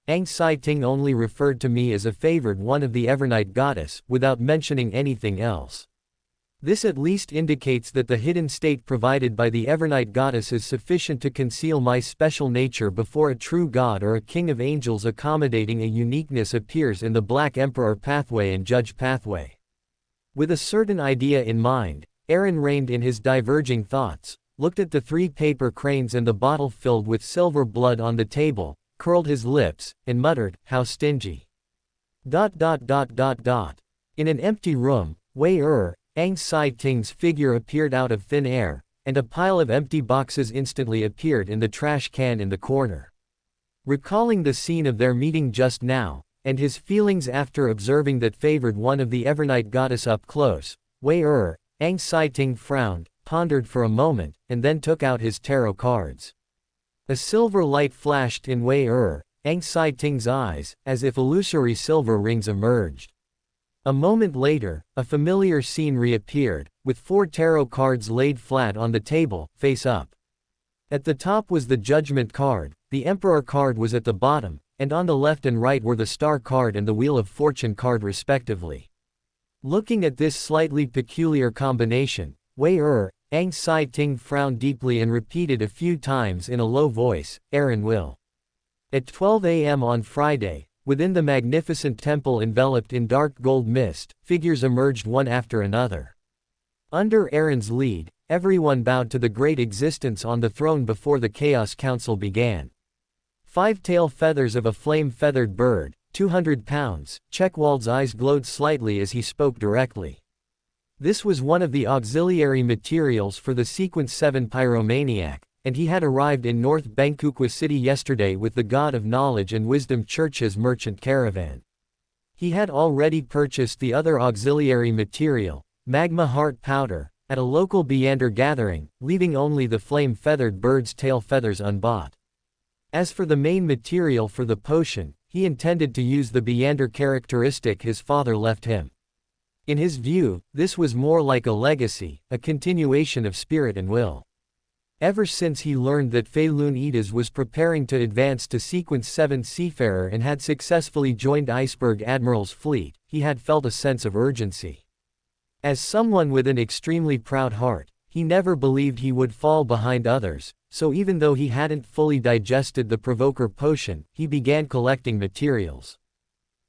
Ang Sai-Ting only referred to me as a favored one of the Evernight Goddess, without mentioning anything else. This at least indicates that the hidden state provided by the Evernight Goddess is sufficient to conceal my special nature before a true god or a king of angels accommodating a uniqueness appears in the Black Emperor pathway and Judge pathway. With a certain idea in mind, Aaron reined in his diverging thoughts, looked at the 3 paper cranes and the bottle filled with silver blood on the table, curled his lips, and muttered, "How stingy." In an empty room, Ang Sai-Ting's figure appeared out of thin air, and a pile of empty boxes instantly appeared in the trash can in the corner. Recalling the scene of their meeting just now, and his feelings after observing that favored one of the Evernight Goddess up close, Ang Sai-Ting frowned, pondered for a moment, and then took out his tarot cards. A silver light flashed in Ang Sai-Ting's eyes, as if illusory silver rings emerged. A moment later, a familiar scene reappeared, with 4 tarot cards laid flat on the table, face up. At the top was the Judgment card, the Emperor card was at the bottom, and on the left and right were the Star card and the Wheel of Fortune card respectively. Looking at this slightly peculiar combination, Ang Sai-Ting frowned deeply and repeated a few times in a low voice, "Aaron will." At 12 a.m. on Friday, within the magnificent temple enveloped in dark gold mist, figures emerged one after another. Under Aaron's lead, everyone bowed to the great existence on the throne before the Chaos Council began. 5 tail feathers of a flame-feathered bird, 200 pounds, Checkwald's eyes glowed slightly as he spoke directly. This was one of the auxiliary materials for the Sequence 7 Pyromaniac, and he had arrived in North Bangkokwa City yesterday with the God of Knowledge and Wisdom Church's merchant caravan. He had already purchased the other auxiliary material, Magma Heart Powder, at a local Beander gathering, leaving only the flame-feathered bird's tail feathers unbought. As for the main material for the potion, he intended to use the Beander characteristic his father left him. In his view, this was more like a legacy, a continuation of spirit and will. Ever since he learned that Feilun Edis was preparing to advance to Sequence 7 Seafarer and had successfully joined Iceberg Admiral's fleet, he had felt a sense of urgency. As someone with an extremely proud heart, he never believed he would fall behind others, so even though he hadn't fully digested the Provoker potion, he began collecting materials.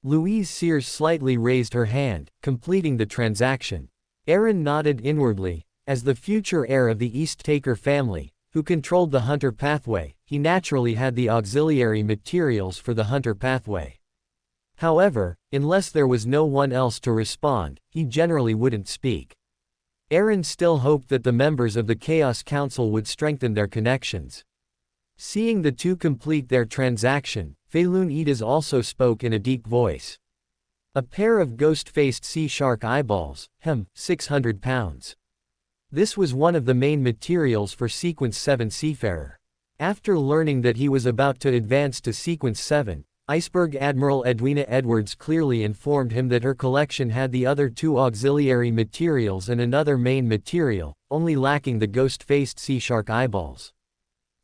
Louise Sears slightly raised her hand, completing the transaction. Aaron nodded inwardly. As the future heir of the East Taker family, who controlled the Hunter pathway, he naturally had the auxiliary materials for the Hunter pathway. However, unless there was no one else to respond, he generally wouldn't speak. Aaron still hoped that the members of the Chaos Council would strengthen their connections. Seeing the two complete their transaction, Feilun Edis also spoke in a deep voice. A pair of ghost-faced sea shark eyeballs, 600 pounds. This was one of the main materials for Sequence 7 Seafarer. After learning that he was about to advance to Sequence 7, Iceberg Admiral Edwina Edwards clearly informed him that her collection had the other two auxiliary materials and another main material, only lacking the ghost-faced sea shark eyeballs.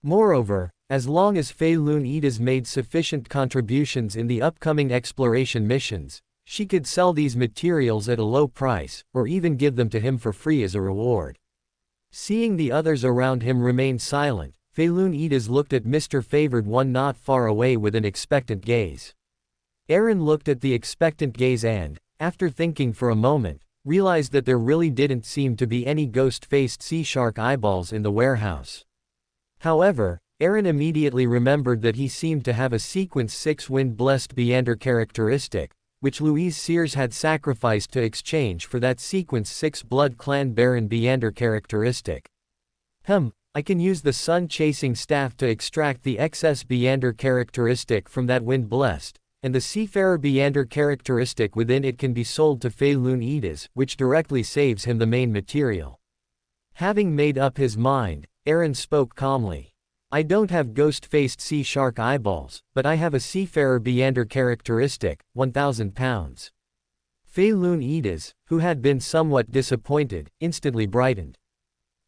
Moreover, as long as Feilun Edis made sufficient contributions in the upcoming exploration missions, she could sell these materials at a low price, or even give them to him for free as a reward. Seeing the others around him remain silent, Feilun Edis looked at Mr. Favored One not far away with an expectant gaze. Aaron looked at the expectant gaze and, after thinking for a moment, realized that there really didn't seem to be any ghost-faced sea shark eyeballs in the warehouse. However, Aaron immediately remembered that he seemed to have a Sequence 6 Wind-blessed Beander characteristic, which Louise Sears had sacrificed to exchange for that Sequence 6 Blood Clan Baron Beander characteristic. I can use the Sun-chasing staff to extract the excess Beander characteristic from that Wind-blessed, and the Seafarer Beander characteristic within it can be sold to Feilun Edis, which directly saves him the main material. Having made up his mind, Aaron spoke calmly. I don't have ghost-faced sea shark eyeballs, but I have a Seafarer Beander characteristic, 1,000 pounds. Feilun Edis, who had been somewhat disappointed, instantly brightened.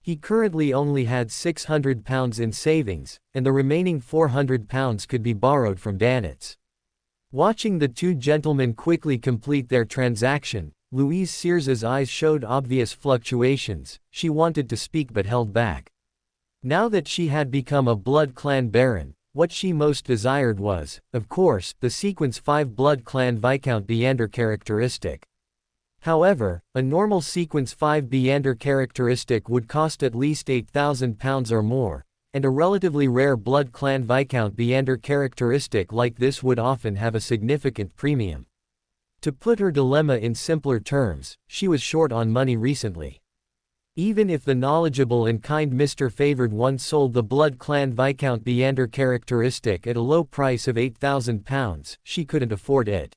He currently only had 600 pounds in savings, and the remaining 400 pounds could be borrowed from Danitz. Watching the two gentlemen quickly complete their transaction, Louise Sears's eyes showed obvious fluctuations. She wanted to speak but held back. Now that she had become a Blood Clan Baron, what she most desired was, of course, the Sequence 5 Blood Clan Viscount Beander characteristic. However, a normal Sequence 5 Beander characteristic would cost at least 8,000 pounds or more, and a relatively rare Blood Clan Viscount Beander characteristic like this would often have a significant premium. To put her dilemma in simpler terms, she was short on money recently. Even if the knowledgeable and kind Mr. Favored One sold the Blood Clan Viscount Beander characteristic at a low price of 8,000 pounds, she couldn't afford it.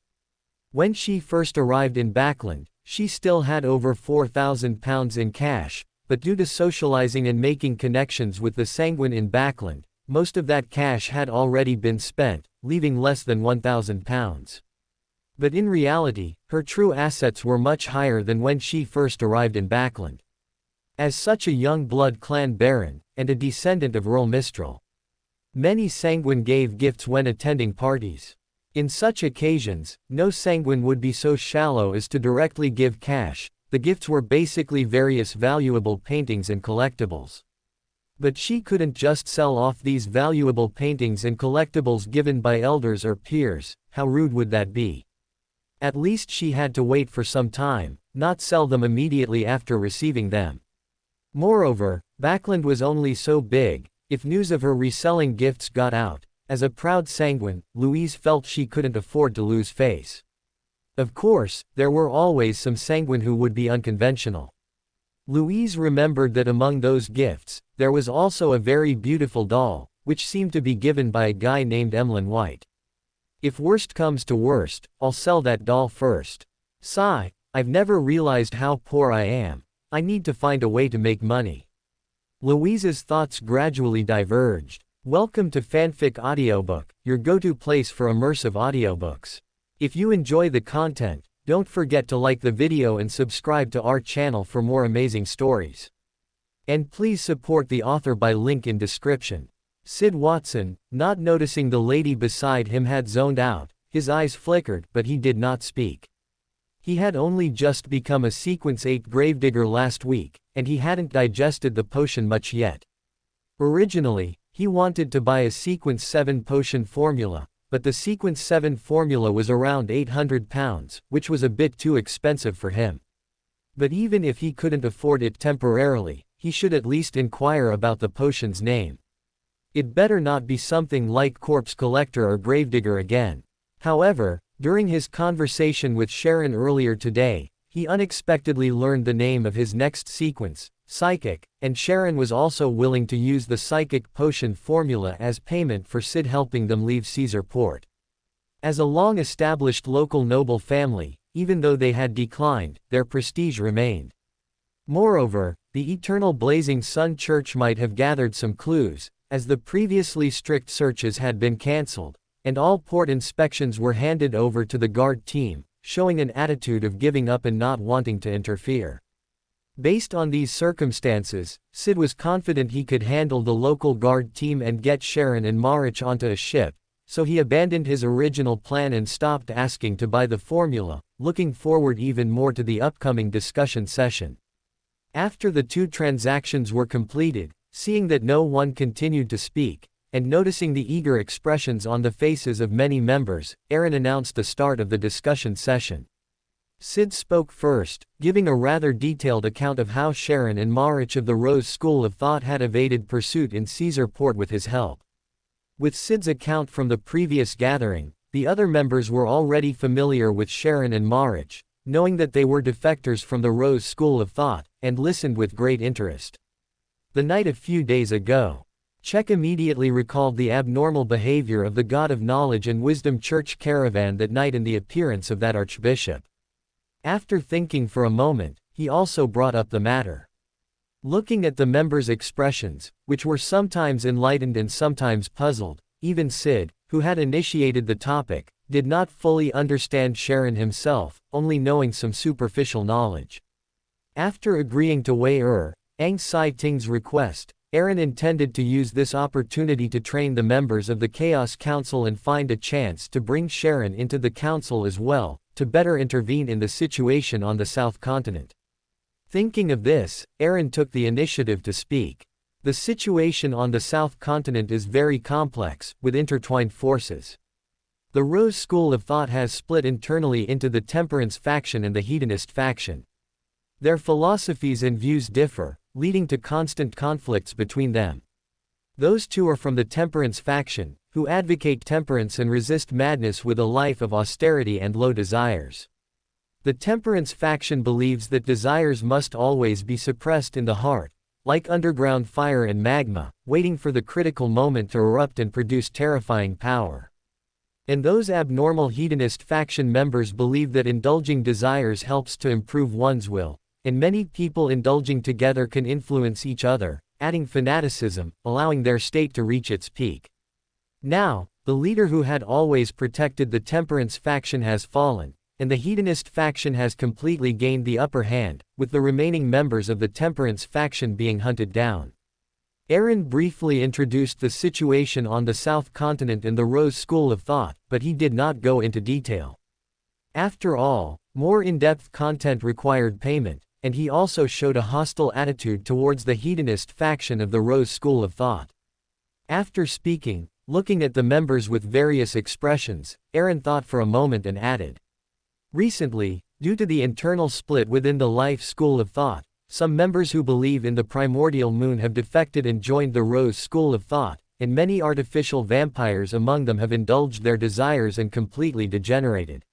When she first arrived in Backland, she still had over 4,000 pounds in cash, but due to socializing and making connections with the Sanguine in Backland, most of that cash had already been spent, leaving less than 1,000 pounds. But in reality, her true assets were much higher than when she first arrived in Backland. As such a young Blood Clan Baron, and a descendant of Earl Mistral, many Sanguine gave gifts when attending parties. In such occasions, no Sanguine would be so shallow as to directly give cash. The gifts were basically various valuable paintings and collectibles. But she couldn't just sell off these valuable paintings and collectibles given by elders or peers. How rude would that be? At least she had to wait for some time, not sell them immediately after receiving them. Moreover, Backland was only so big. If news of her reselling gifts got out, as a proud Sanguine, Louise felt she couldn't afford to lose face. Of course, there were always some Sanguine who would be unconventional. Louise remembered that among those gifts, there was also a very beautiful doll, which seemed to be given by a guy named Emlyn White. If worst comes to worst, I'll sell that doll first. Sigh, I've never realized how poor I am. I need to find a way to make money. Louise's thoughts gradually diverged. Welcome to Fanfic Audiobook, your go-to place for immersive audiobooks. If you enjoy the content, don't forget to like the video and subscribe to our channel for more amazing stories. And please support the author by link in description. Sid Watson, not noticing the lady beside him, had zoned out. His eyes flickered, but he did not speak. He had only just become a Sequence 8 gravedigger last week, and he hadn't digested the potion much yet. Originally, he wanted to buy a Sequence 7 potion formula, but the Sequence 7 formula was around £800, which was a bit too expensive for him. But even if he couldn't afford it temporarily, he should at least inquire about the potion's name. It better not be something like Corpse Collector or Gravedigger again. However, during his conversation with Sharon earlier today, he unexpectedly learned the name of his next sequence, Psychic, and Sharon was also willing to use the Psychic potion formula as payment for Sid helping them leave Caesar Port. As a long-established local noble family, even though they had declined, their prestige remained. Moreover, the Eternal Blazing Sun Church might have gathered some clues, as the previously strict searches had been cancelled, and all port inspections were handed over to the guard team, showing an attitude of giving up and not wanting to interfere. Based on these circumstances, Sid was confident he could handle the local guard team and get Sharon and Marich onto a ship, so he abandoned his original plan and stopped asking to buy the formula, looking forward even more to the upcoming discussion session. After the two transactions were completed, seeing that no one continued to speak, and noticing the eager expressions on the faces of many members, Aaron announced the start of the discussion session. Sid spoke first, giving a rather detailed account of how Sharon and Marich of the Rose School of Thought had evaded pursuit in Caesar Port with his help. With Sid's account from the previous gathering, the other members were already familiar with Sharon and Marich, knowing that they were defectors from the Rose School of Thought, and listened with great interest. The night a few days ago, Czech immediately recalled the abnormal behavior of the God of Knowledge and Wisdom Church caravan that night and the appearance of that archbishop. After thinking for a moment, he also brought up the matter. Looking at the members' expressions, which were sometimes enlightened and sometimes puzzled, even Sid, who had initiated the topic, did not fully understand Sharon himself, only knowing some superficial knowledge. After agreeing to Wei Ang Sai Ting's request, Aaron intended to use this opportunity to train the members of the Chaos Council and find a chance to bring Sharon into the council as well, to better intervene in the situation on the South Continent. Thinking of this, Aaron took the initiative to speak. The situation on the South Continent is very complex, with intertwined forces. The Rose School of Thought has split internally into the Temperance faction and the Hedonist faction. Their philosophies and views differ, leading to constant conflicts between them. Those two are from the Temperance faction, who advocate temperance and resist madness with a life of austerity and low desires. The Temperance faction believes that desires must always be suppressed in the heart, like underground fire and magma, waiting for the critical moment to erupt and produce terrifying power. And those abnormal hedonist faction members believe that indulging desires helps to improve one's will, and many people indulging together can influence each other, adding fanaticism, allowing their state to reach its peak. Now, the leader who had always protected the Temperance faction has fallen, and the Hedonist faction has completely gained the upper hand, with the remaining members of the Temperance faction being hunted down. Aaron briefly introduced the situation on the South Continent and the Rose School of Thought, but he did not go into detail. After all, more in-depth content required payment, and he also showed a hostile attitude towards the Hedonist faction of the Rose School of Thought. After speaking, looking at the members with various expressions, Aaron thought for a moment and added. Recently, due to the internal split within the Life School of Thought, some members who believe in the primordial moon have defected and joined the Rose School of Thought, and many artificial vampires among them have indulged their desires and completely degenerated.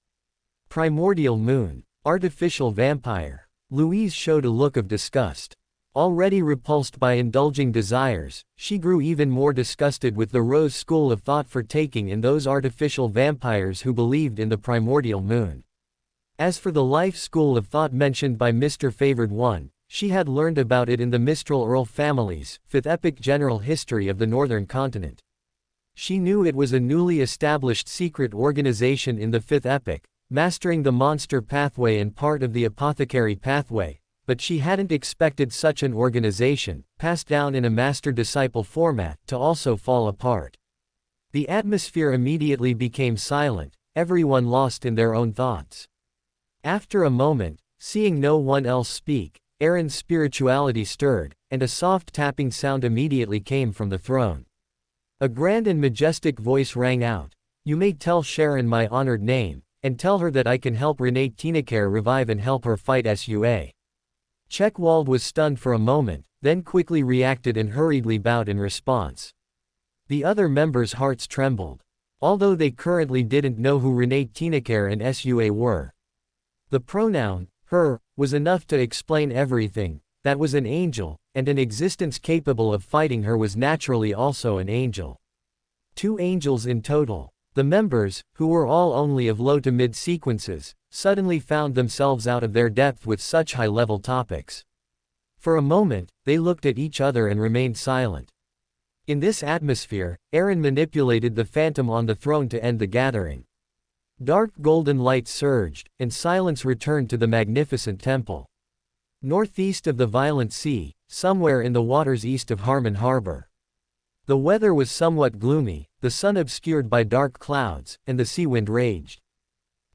Primordial moon, artificial vampire. Louise showed a look of disgust. Already repulsed by indulging desires, she grew even more disgusted with the Rose School of Thought for taking in those artificial vampires who believed in the primordial moon. As for the Life School of Thought mentioned by Mr. Favored One, she had learned about it in the Mistral Earl family's 5th epic general history of the Northern Continent. She knew it was a newly established secret organization in the fifth epoch, mastering the monster pathway and part of the apothecary pathway, but she hadn't expected such an organization, passed down in a master-disciple format, to also fall apart. The atmosphere immediately became silent, everyone lost in their own thoughts. After a moment, seeing no one else speak, Aaron's spirituality stirred, and a soft tapping sound immediately came from the throne. A grand and majestic voice rang out, "You may tell Sharon my honored name, and tell her that I can help Renee Tinacare revive and help her fight Sua." Checkwald was stunned for a moment, then quickly reacted and hurriedly bowed in response. The other members' hearts trembled. Although they currently didn't know who Renee Tinacare and Sua were. The pronoun, her, was enough to explain everything. That was an angel, and an existence capable of fighting her was naturally also an angel. 2 angels in total. The members, who were all only of low to mid sequences, suddenly found themselves out of their depth with such high-level topics. For a moment, they looked at each other and remained silent. In this atmosphere, Aaron manipulated the phantom on the throne to end the gathering. Dark golden light surged, and silence returned to the magnificent temple. Northeast of the violent sea, somewhere in the waters east of Harmon Harbor. The weather was somewhat gloomy, the sun obscured by dark clouds, and the sea wind raged.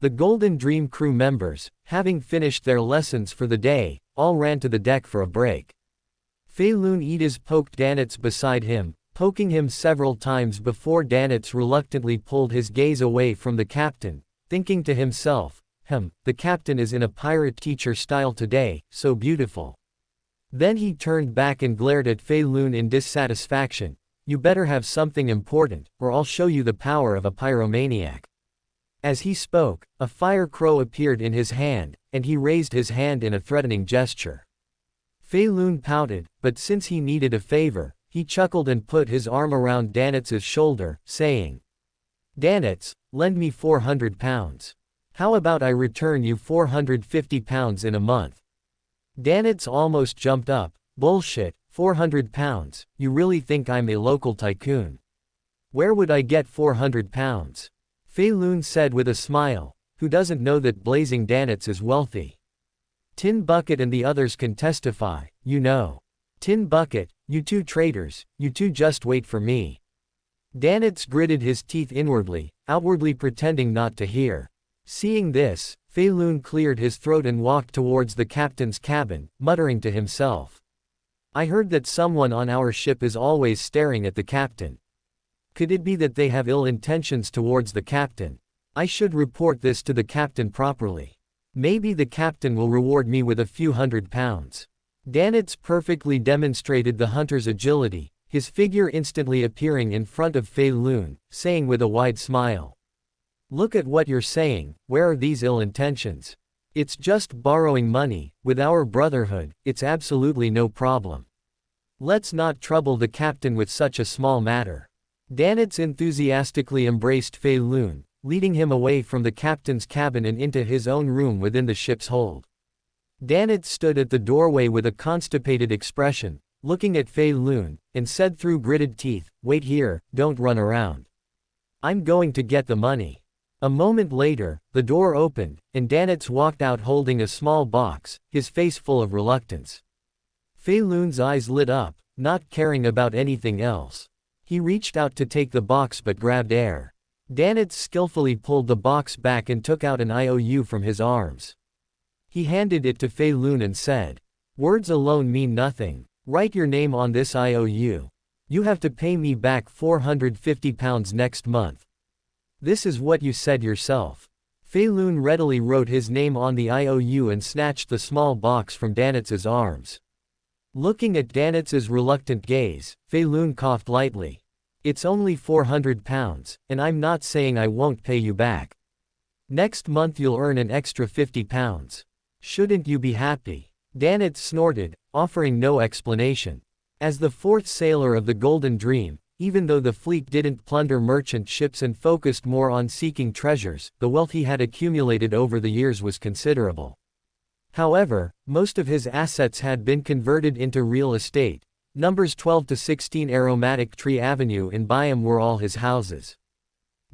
The Golden Dream crew members, having finished their lessons for the day, all ran to the deck for a break. Feilun Edis poked Danitz beside him, poking him several times before Danitz reluctantly pulled his gaze away from the captain, thinking to himself, the captain is in a pirate teacher style today, so beautiful. Then he turned back and glared at Feilun in dissatisfaction. You better have something important, or I'll show you the power of a pyromaniac. As he spoke, a fire crow appeared in his hand, and he raised his hand in a threatening gesture. Feilun pouted, but since he needed a favor, he chuckled and put his arm around Danitz's shoulder, saying, "Danitz, lend me 400 pounds. How about I return you 450 pounds in a month?" Danitz almost jumped up. "Bullshit, 400 pounds, you really think I'm a local tycoon? Where would I get 400 pounds? Feilun said with a smile, who doesn't know that Blazing Danitz is wealthy? Tin Bucket and the others can testify, you know. Tin Bucket, you 2 traitors, you 2 just wait for me. Danitz gritted his teeth inwardly, outwardly pretending not to hear. Seeing this, Feilun cleared his throat and walked towards the captain's cabin, muttering to himself. I heard that someone on our ship is always staring at the captain. Could it be that they have ill intentions towards the captain? I should report this to the captain properly. Maybe the captain will reward me with a few £100. Danitz perfectly demonstrated the hunter's agility, his figure instantly appearing in front of Feilun, saying with a wide smile. Look at what you're saying, where are these ill intentions? It's just borrowing money, with our brotherhood, it's absolutely no problem. Let's not trouble the captain with such a small matter. Danitz enthusiastically embraced Feilun, leading him away from the captain's cabin and into his own room within the ship's hold. Danitz stood at the doorway with a constipated expression, looking at Feilun, and said through gritted teeth, "Wait here, don't run around. I'm going to get the money." A moment later, the door opened, and Danitz walked out holding a small box, his face full of reluctance. Feilun's eyes lit up, not caring about anything else. He reached out to take the box but grabbed air. Danitz skillfully pulled the box back and took out an IOU from his arms. He handed it to Feilun and said, "Words alone mean nothing. Write your name on this IOU. You have to pay me back 450 pounds next month. This is what you said yourself." Feilun readily wrote his name on the IOU and snatched the small box from Danitz's arms. Looking at Danitz's reluctant gaze, Feilun coughed lightly. "It's only 400 pounds, and I'm not saying I won't pay you back. Next month you'll earn an extra 50 pounds. Shouldn't you be happy?" Danitz snorted, offering no explanation. As the 4th sailor of the Golden Dream, even though the fleet didn't plunder merchant ships and focused more on seeking treasures, the wealth he had accumulated over the years was considerable. However, most of his assets had been converted into real estate, Numbers 12 to 16 Aromatic Tree Avenue in Byam were all his houses.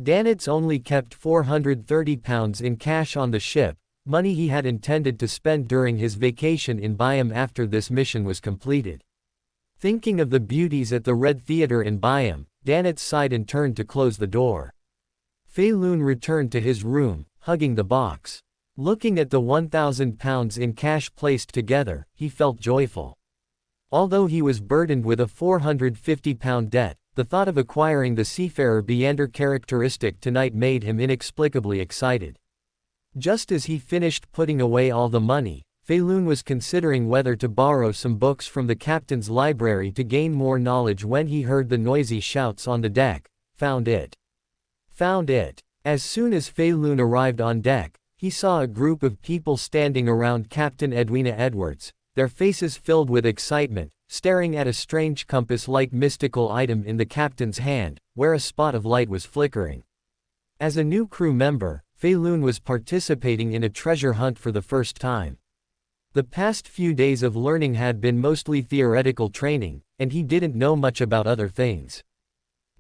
Danitz only kept £430 in cash on the ship, money he had intended to spend during his vacation in Byam after this mission was completed. Thinking of the beauties at the Red Theatre in Byam, Danitz sighed and turned to close the door. Fei Lun returned to his room, hugging the box. Looking at the £1,000 in cash placed together, he felt joyful. Although he was burdened with a £450 debt, the thought of acquiring the Seafarer Beander characteristic tonight made him inexplicably excited. Just as he finished putting away all the money, Fei Lun was considering whether to borrow some books from the captain's library to gain more knowledge when he heard the noisy shouts on the deck. Found it! Found it! As soon as Fei Lun arrived on deck, he saw a group of people standing around Captain Edwina Edwards, their faces filled with excitement, staring at a strange compass-like mystical item in the captain's hand, where a spot of light was flickering. As a new crew member, Fei Lun was participating in a treasure hunt for the first time. The past few days of learning had been mostly theoretical training, and he didn't know much about other things.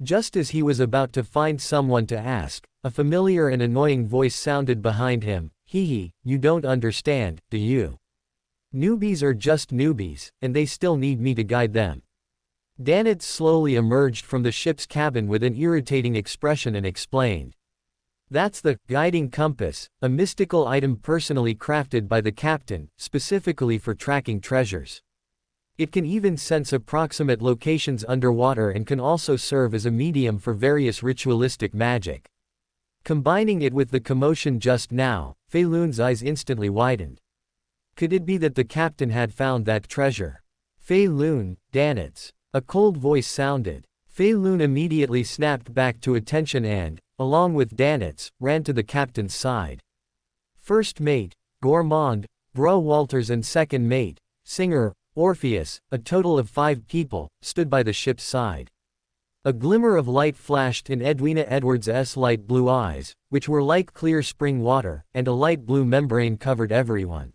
Just as he was about to find someone to ask, a familiar and annoying voice sounded behind him. Hee, you don't understand, do you? Newbies are just newbies, and they still need me to guide them. Danitz slowly emerged from the ship's cabin with an irritating expression and explained. That's the guiding compass, a mystical item personally crafted by the captain, specifically for tracking treasures. It can even sense approximate locations underwater and can also serve as a medium for various ritualistic magic. Combining it with the commotion just now, Fei Lun's eyes instantly widened. Could it be that the captain had found that treasure? Fei Lun, Danitz. A cold voice sounded. Fei Lun immediately snapped back to attention and, along with Danitz, ran to the captain's side. First mate, Gourmand, Bro Walters and second mate, Singer, Orpheus, a total of 5 people, stood by the ship's side. A glimmer of light flashed in Edwina Edwards' light blue eyes, which were like clear spring water, and a light blue membrane covered everyone.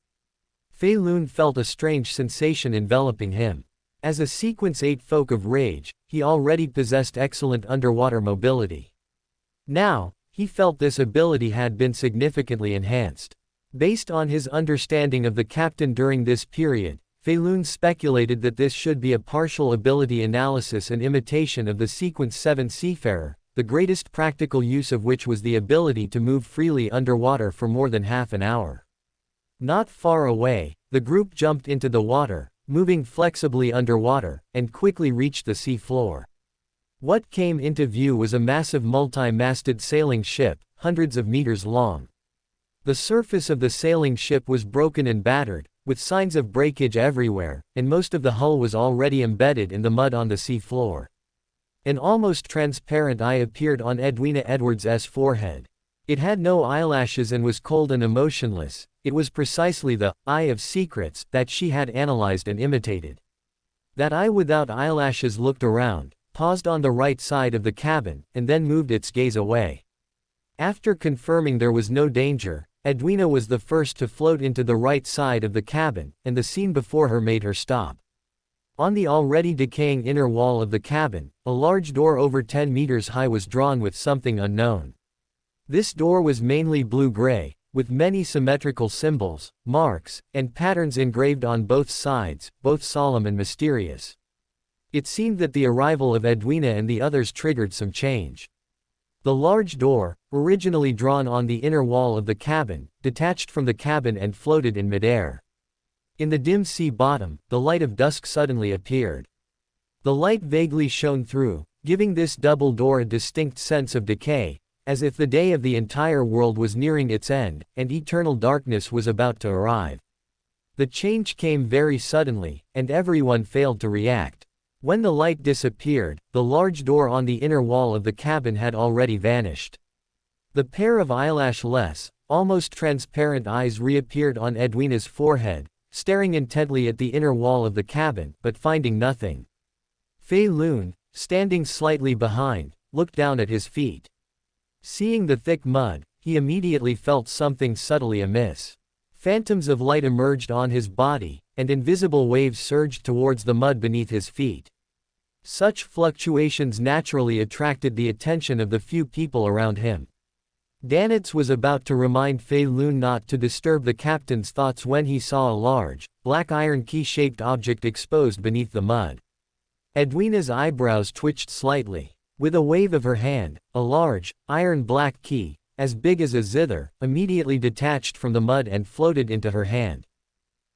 Fei Lun felt a strange sensation enveloping him. As a Sequence 8 folk of rage, he already possessed excellent underwater mobility. Now, he felt this ability had been significantly enhanced. Based on his understanding of the captain during this period, Fei Lun speculated that this should be a partial ability analysis and imitation of the Sequence 7 Seafarer, the greatest practical use of which was the ability to move freely underwater for more than half an hour. Not far away, the group jumped into the water, moving flexibly underwater, and quickly reached the sea floor. What came into view was a massive multi-masted sailing ship, hundreds of meters long. The surface of the sailing ship was broken and battered, with signs of breakage everywhere, and most of the hull was already embedded in the mud on the sea floor. An almost transparent eye appeared on Edwina Edwards' forehead. It had no eyelashes and was cold and emotionless. It was precisely the eye of secrets that she had analyzed and imitated. That eye without eyelashes looked around, paused on the right side of the cabin, and then moved its gaze away. After confirming there was no danger, Edwina was the first to float into the right side of the cabin, and the scene before her made her stop. On the already decaying inner wall of the cabin, a large door over 10 meters high was drawn with something unknown. This door was mainly blue-gray, with many symmetrical symbols, marks, and patterns engraved on both sides, both solemn and mysterious. It seemed that the arrival of Edwina and the others triggered some change. The large door, originally drawn on the inner wall of the cabin, detached from the cabin and floated in midair. In the dim sea bottom, the light of dusk suddenly appeared. The light vaguely shone through, giving this double door a distinct sense of decay, as if the day of the entire world was nearing its end, and eternal darkness was about to arrive. The change came very suddenly, and everyone failed to react. When the light disappeared, the large door on the inner wall of the cabin had already vanished. The pair of eyelash-less, almost transparent eyes reappeared on Edwina's forehead, staring intently at the inner wall of the cabin, but finding nothing. Fei Lun, standing slightly behind, looked down at his feet. Seeing the thick mud, he immediately felt something subtly amiss. Phantoms of light emerged on his body, and invisible waves surged towards the mud beneath his feet. Such fluctuations naturally attracted the attention of the few people around him. Danitz was about to remind Fei Lun not to disturb the captain's thoughts when he saw a large, black iron key-shaped object exposed beneath the mud. Edwina's eyebrows twitched slightly. With a wave of her hand, a large, iron black key, as big as a zither, immediately detached from the mud and floated into her hand.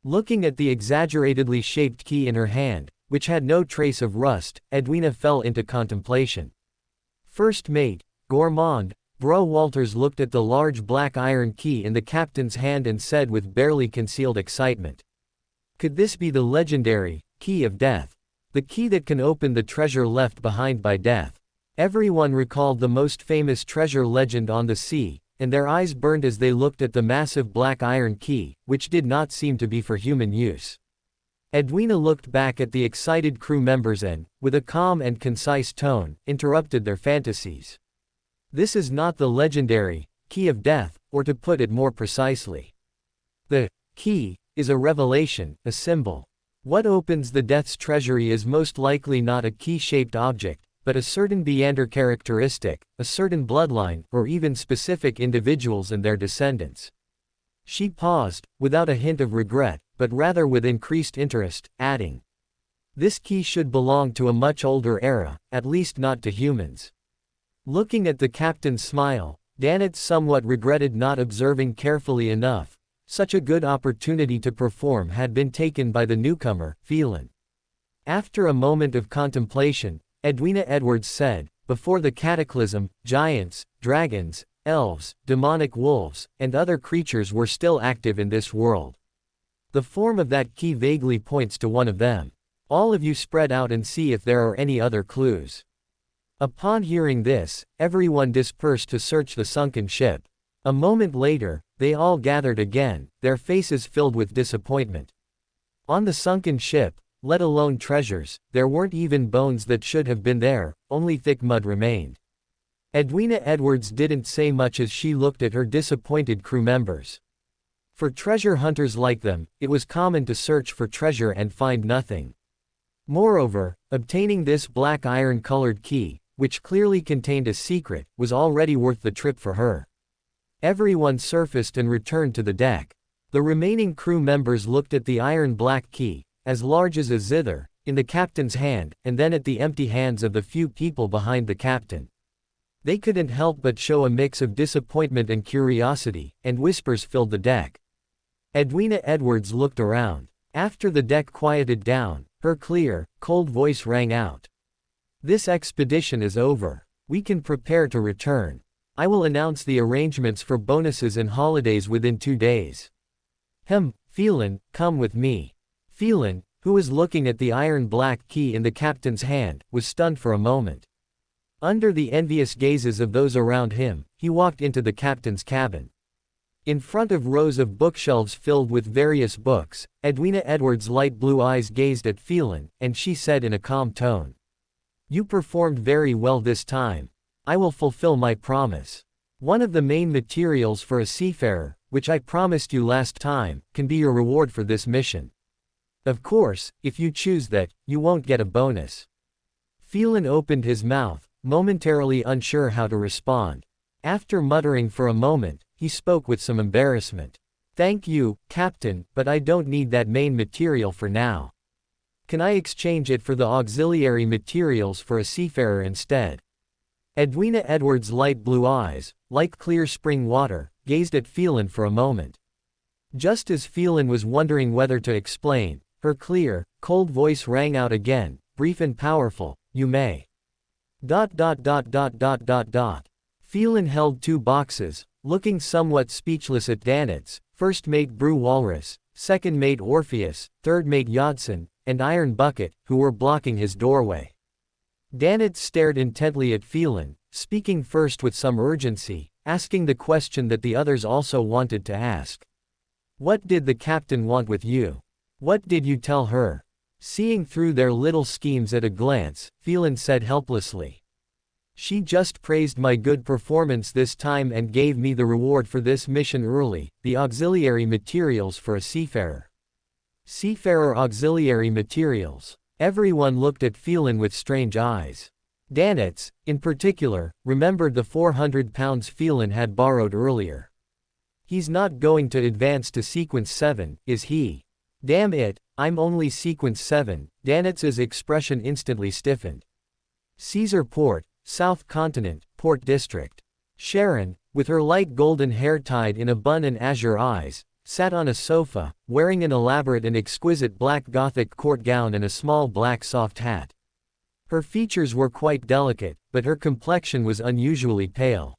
Looking at the exaggeratedly shaped key in her hand, which had no trace of rust, Edwina fell into contemplation. First mate, Gourmand, Bro Walters looked at the large black iron key in the captain's hand and said with barely concealed excitement. Could this be the legendary Key of Death? The key that can open the treasure left behind by death. Everyone recalled the most famous treasure legend on the sea, and their eyes burned as they looked at the massive black iron key, which did not seem to be for human use. Edwina looked back at the excited crew members and, with a calm and concise tone, interrupted their fantasies. This is not the legendary Key of Death, or to put it more precisely. The key is a revelation, a symbol. What opens the Death's treasury is most likely not a key-shaped object, but a certain Beander characteristic, a certain bloodline, or even specific individuals and their descendants. She paused, without a hint of regret, but rather with increased interest, adding, this key should belong to a much older era, at least not to humans. Looking at the captain's smile, Danitz somewhat regretted not observing carefully enough. Such a good opportunity to perform had been taken by the newcomer, Phelan. After a moment of contemplation, Edwina Edwards said, before the cataclysm, giants, dragons, elves, demonic wolves, and other creatures were still active in this world. The form of that key vaguely points to one of them. All of you spread out and see if there are any other clues. Upon hearing this, everyone dispersed to search the sunken ship. A moment later, they all gathered again, their faces filled with disappointment. On the sunken ship, let alone treasures, there weren't even bones that should have been there, only thick mud remained. Edwina Edwards didn't say much as she looked at her disappointed crew members. For treasure hunters like them, it was common to search for treasure and find nothing. Moreover, obtaining this black iron-colored key, which clearly contained a secret, was already worth the trip for her. Everyone surfaced and returned to the deck. The remaining crew members looked at the iron black key, as large as a zither, in the captain's hand, and then at the empty hands of the few people behind the captain. They couldn't help but show a mix of disappointment and curiosity, and whispers filled the deck. Edwina Edwards looked around. After the deck quieted down, her clear, cold voice rang out. This expedition is over. We can prepare to return. I will announce the arrangements for bonuses and holidays within 2 days. Phelan, come with me. Phelan, who was looking at the iron black key in the captain's hand, was stunned for a moment. Under the envious gazes of those around him, he walked into the captain's cabin. In front of rows of bookshelves filled with various books, Edwina Edwards' light blue eyes gazed at Phelan, and she said in a calm tone. You performed very well this time. I will fulfill my promise. One of the main materials for a seafarer, which I promised you last time, can be your reward for this mission. Of course, if you choose that, you won't get a bonus. Phelan opened his mouth, momentarily unsure how to respond. After muttering for a moment, he spoke with some embarrassment. Thank you, Captain, but I don't need that main material for now. Can I exchange it for the auxiliary materials for a seafarer instead? Edwina Edwards' light blue eyes, like clear spring water, gazed at Phelan for a moment. Just as Phelan was wondering whether to explain, her clear, cold voice rang out again, brief and powerful, you may. Phelan held 2 boxes, looking somewhat speechless at Danitz, first mate Brew Walrus, second mate Orpheus, third mate Yodson, and Iron Bucket, who were blocking his doorway. Danitz stared intently at Phelan, speaking first with some urgency, asking the question that the others also wanted to ask. What did the captain want with you? What did you tell her? Seeing through their little schemes at a glance, Phelan said helplessly. She just praised my good performance this time and gave me the reward for this mission early, the auxiliary materials for a seafarer. Seafarer auxiliary materials. Everyone looked at Phelan with strange eyes. Danitz, in particular, remembered the 400 pounds Phelan had borrowed earlier. He's not going to advance to Sequence 7, is he? Damn it, I'm only Sequence 7, Danitz's expression instantly stiffened. Caesar Port, South Continent, Port District. Sharon, with her light golden hair tied in a bun and azure eyes, sat on a sofa, wearing an elaborate and exquisite black Gothic court gown and a small black soft hat. Her features were quite delicate, but her complexion was unusually pale.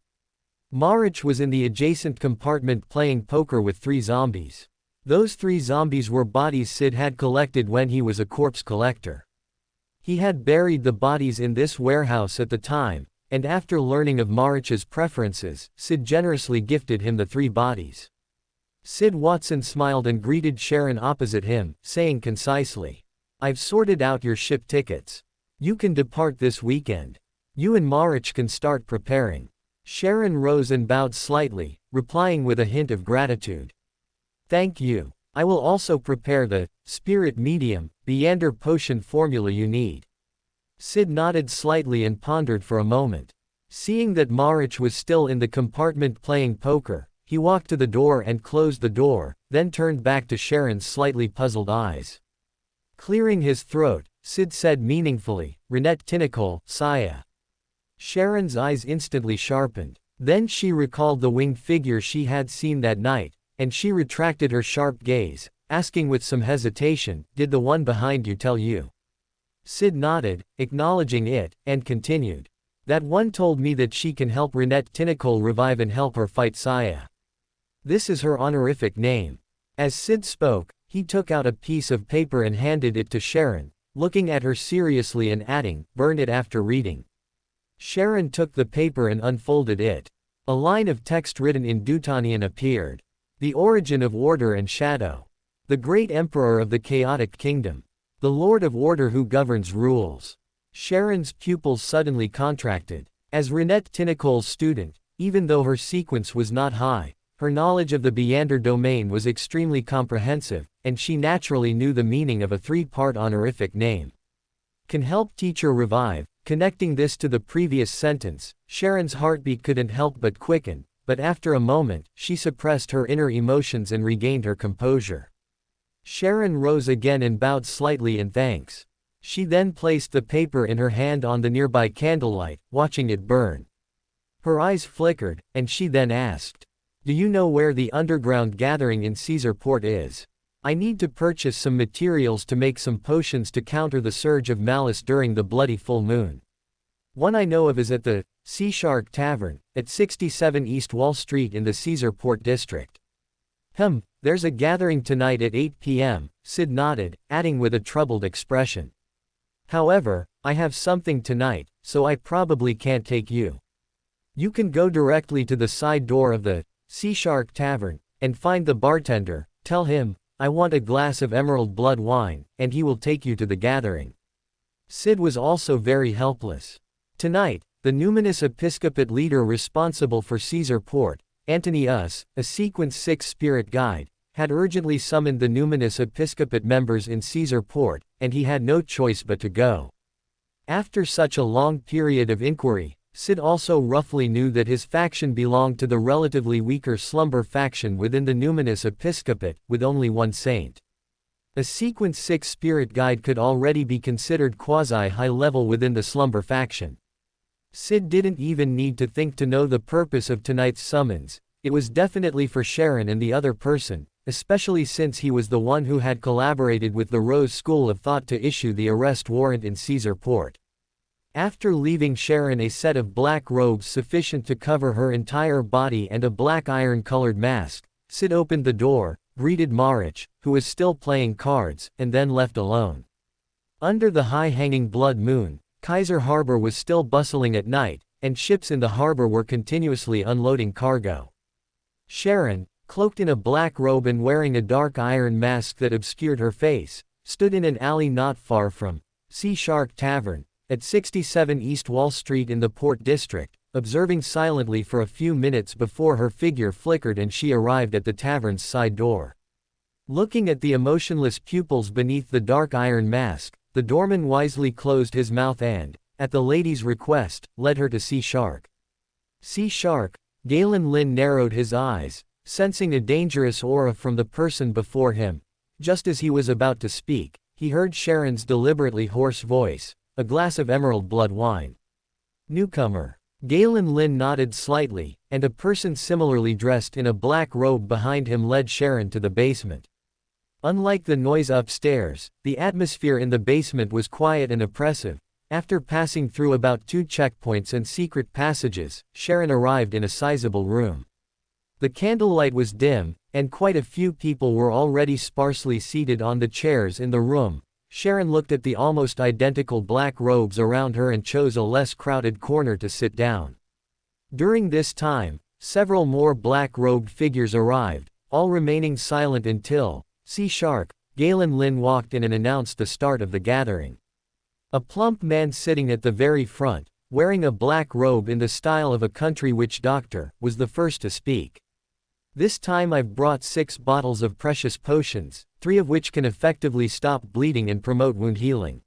Marich was in the adjacent compartment playing poker with 3 zombies. Those 3 zombies were bodies Sid had collected when he was a corpse collector. He had buried the bodies in this warehouse at the time, and after learning of Marich's preferences, Sid generously gifted him the 3 bodies. Sid Watson smiled and greeted Sharon opposite him, saying concisely, "I've sorted out your ship tickets. You can depart this weekend. You and Marich can start preparing." Sharon rose and bowed slightly, replying with a hint of gratitude. "Thank you. I will also prepare the spirit medium, Beander potion formula you need." Sid nodded slightly and pondered for a moment. Seeing that Marich was still in the compartment playing poker, he walked to the door and closed the door, then turned back to Sharon's slightly puzzled eyes. Clearing his throat, Sid said meaningfully, "Renette Tinicole, Saya." Sharon's eyes instantly sharpened. Then she recalled the winged figure she had seen that night, and she retracted her sharp gaze, asking with some hesitation, "Did the one behind you tell you?" Sid nodded, acknowledging it, and continued. "That one told me that she can help Renette Tinicole revive and help her fight Saya. This is her honorific name." As Sid spoke, he took out a piece of paper and handed it to Sharon, looking at her seriously and adding, "Burn it after reading." Sharon took the paper and unfolded it. A line of text written in Deutonian appeared. "The origin of order and shadow. The great emperor of the chaotic kingdom. The lord of order who governs rules." Sharon's pupils suddenly contracted. As Renette Tinicole's student, even though her sequence was not high, her knowledge of the Beander domain was extremely comprehensive, and she naturally knew the meaning of a 3-part honorific name. Can help teacher revive. Connecting this to the previous sentence, Sharon's heartbeat couldn't help but quicken, but after a moment, she suppressed her inner emotions and regained her composure. Sharon rose again and bowed slightly in thanks. She then placed the paper in her hand on the nearby candlelight, watching it burn. Her eyes flickered, and she then asked, "Do you know where the underground gathering in Caesar Port is? I need to purchase some materials to make some potions to counter the surge of malice during the bloody full moon. One I know of is at the Sea Shark Tavern, at 67 East Wall Street in the Caesar Port District." There's a gathering tonight at 8 p.m., Sid nodded, adding with a troubled expression. "However, I have something tonight, so I probably can't take you. You can go directly to the side door of the Sea Shark Tavern, and find the bartender, tell him, I want a glass of emerald blood wine, and he will take you to the gathering." Sid was also very helpless. Tonight, the numinous episcopate leader responsible for Caesar Port, Antony Us, a Sequence 6 spirit guide, had urgently summoned the numinous episcopate members in Caesar Port, and he had no choice but to go. After such a long period of inquiry, Sid also roughly knew that his faction belonged to the relatively weaker slumber faction within the numinous episcopate, with only one saint. A Sequence 6 spirit guide could already be considered quasi-high level within the slumber faction. Sid didn't even need to think to know the purpose of tonight's summons. It was definitely for Sharon and the other person, especially since he was the one who had collaborated with the Rose School of Thought to issue the arrest warrant in Caesar Port. After leaving Sharon a set of black robes sufficient to cover her entire body and a black iron-colored mask, Sid opened the door, greeted Marich, who was still playing cards, and then left alone. Under the high-hanging blood moon, Kaiser Harbor was still bustling at night, and ships in the harbor were continuously unloading cargo. Sharon, cloaked in a black robe and wearing a dark iron mask that obscured her face, stood in an alley not far from Sea Shark Tavern, at 67 East Wall Street in the Port District, observing silently for a few minutes before her figure flickered and she arrived at the tavern's side door. Looking at the emotionless pupils beneath the dark iron mask, the doorman wisely closed his mouth and, at the lady's request, led her to see Shark. See Shark? Galen Lin narrowed his eyes, sensing a dangerous aura from the person before him. Just as he was about to speak, he heard Sharon's deliberately hoarse voice, "A glass of emerald blood wine." Newcomer. Galen Lin nodded slightly, and a person similarly dressed in a black robe behind him led Sharon to the basement. Unlike the noise upstairs, the atmosphere in the basement was quiet and oppressive. After passing through about 2 checkpoints and secret passages, Sharon arrived in a sizable room. The candlelight was dim, and quite a few people were already sparsely seated on the chairs in the room. Sharon looked at the almost identical black robes around her and chose a less crowded corner to sit down. During this time, several more black-robed figures arrived, all remaining silent until, "See Shark," Galen Lin walked in and announced the start of the gathering. A plump man sitting at the very front, wearing a black robe in the style of a country witch doctor, was the first to speak. "This time I've brought 6 bottles of precious potions, 3 of which can effectively stop bleeding and promote wound healing.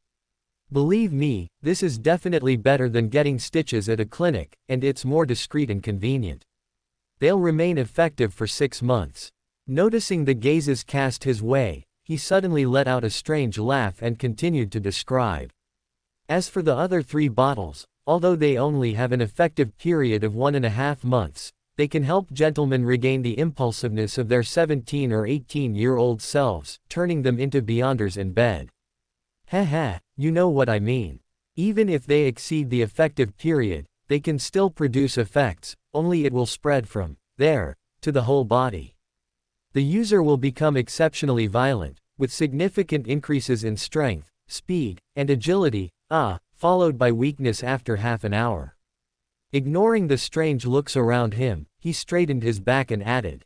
Believe me, this is definitely better than getting stitches at a clinic, and it's more discreet and convenient. They'll remain effective for 6 months. Noticing the gazes cast his way, he suddenly let out a strange laugh and continued to describe. "As for the other 3 bottles, although they only have an effective period of 1.5 months, they can help gentlemen regain the impulsiveness of their 17 or 18-year-old selves, turning them into beyonders in bed. Heh, you know what I mean. Even if they exceed the effective period, they can still produce effects, only it will spread from there to the whole body. The user will become exceptionally violent, with significant increases in strength, speed, and agility, followed by weakness after half an hour." Ignoring the strange looks around him, he straightened his back and added,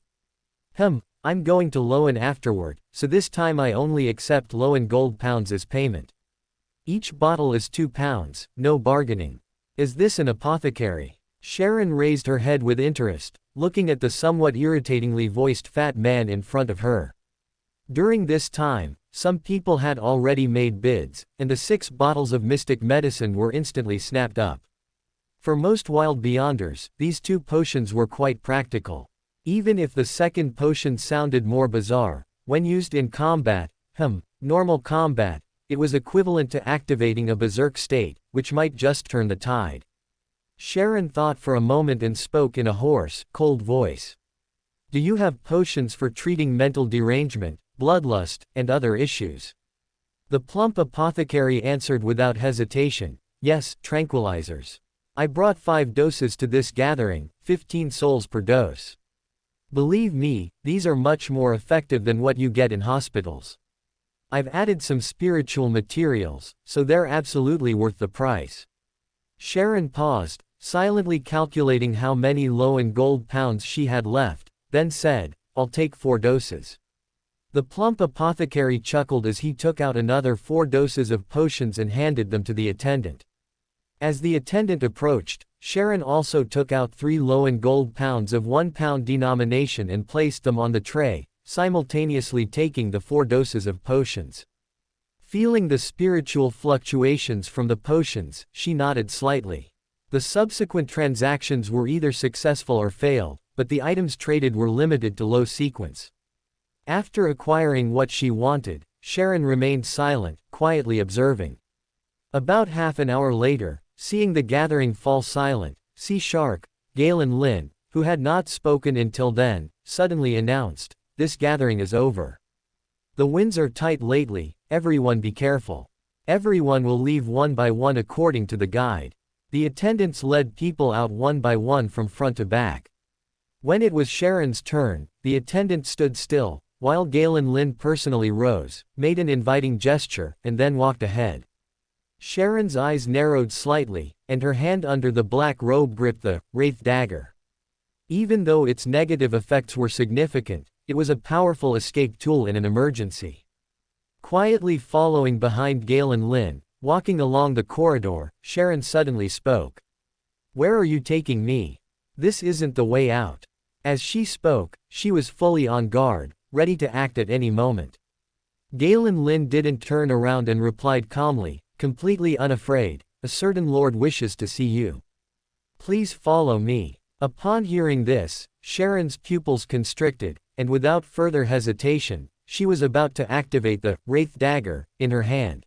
"I'm going to LotM afterward, so this time I only accept LotM gold pounds as payment. Each bottle is 2 pounds, no bargaining. Is this an apothecary?" Sharon raised her head with interest, looking at the somewhat irritatingly voiced fat man in front of her. During this time, some people had already made bids, and the 6 bottles of mystic medicine were instantly snapped up. For most wild beyonders, these 2 potions were quite practical. Even if the second potion sounded more bizarre, when used in combat, normal combat, it was equivalent to activating a berserk state, which might just turn the tide. Sharon thought for a moment and spoke in a hoarse, cold voice. "Do you have potions for treating mental derangement, bloodlust, and other issues?" The plump apothecary answered without hesitation, "Yes, tranquilizers. I brought 5 doses to this gathering, 15 souls per dose. Believe me, these are much more effective than what you get in hospitals. I've added some spiritual materials, so they're absolutely worth the price." Sharon paused, silently calculating how many LotM gold pounds she had left, then said, "I'll take 4 doses." The plump apothecary chuckled as he took out another 4 doses of potions and handed them to the attendant. As the attendant approached, Sharon also took out 3 LotM gold pounds of 1 pound denomination and placed them on the tray, simultaneously taking the 4 doses of potions. Feeling the spiritual fluctuations from the potions, she nodded slightly. The subsequent transactions were either successful or failed, but the items traded were limited to low sequence. After acquiring what she wanted, Sharon remained silent, quietly observing. About half an hour later, seeing the gathering fall silent, See Shark, Galen Lin, who had not spoken until then, suddenly announced, "This gathering is over. The winds are tight lately, everyone be careful. Everyone will leave one by one according to the guide." The attendants led people out one by one from front to back. When it was Sharon's turn, the attendant stood still, while Galen Lin personally rose, made an inviting gesture, and then walked ahead. Sharon's eyes narrowed slightly, and her hand under the black robe gripped the Wraith Dagger. Even though its negative effects were significant, it was a powerful escape tool in an emergency. Quietly following behind Galen Lin, walking along the corridor, Sharon suddenly spoke. "Where are you taking me? This isn't the way out." As she spoke, she was fully on guard, ready to act at any moment. Galen Lin didn't turn around and replied calmly, completely unafraid, "A certain lord wishes to see you. Please follow me." Upon hearing this, Sharon's pupils constricted, and without further hesitation, she was about to activate the Wraith Dagger in her hand.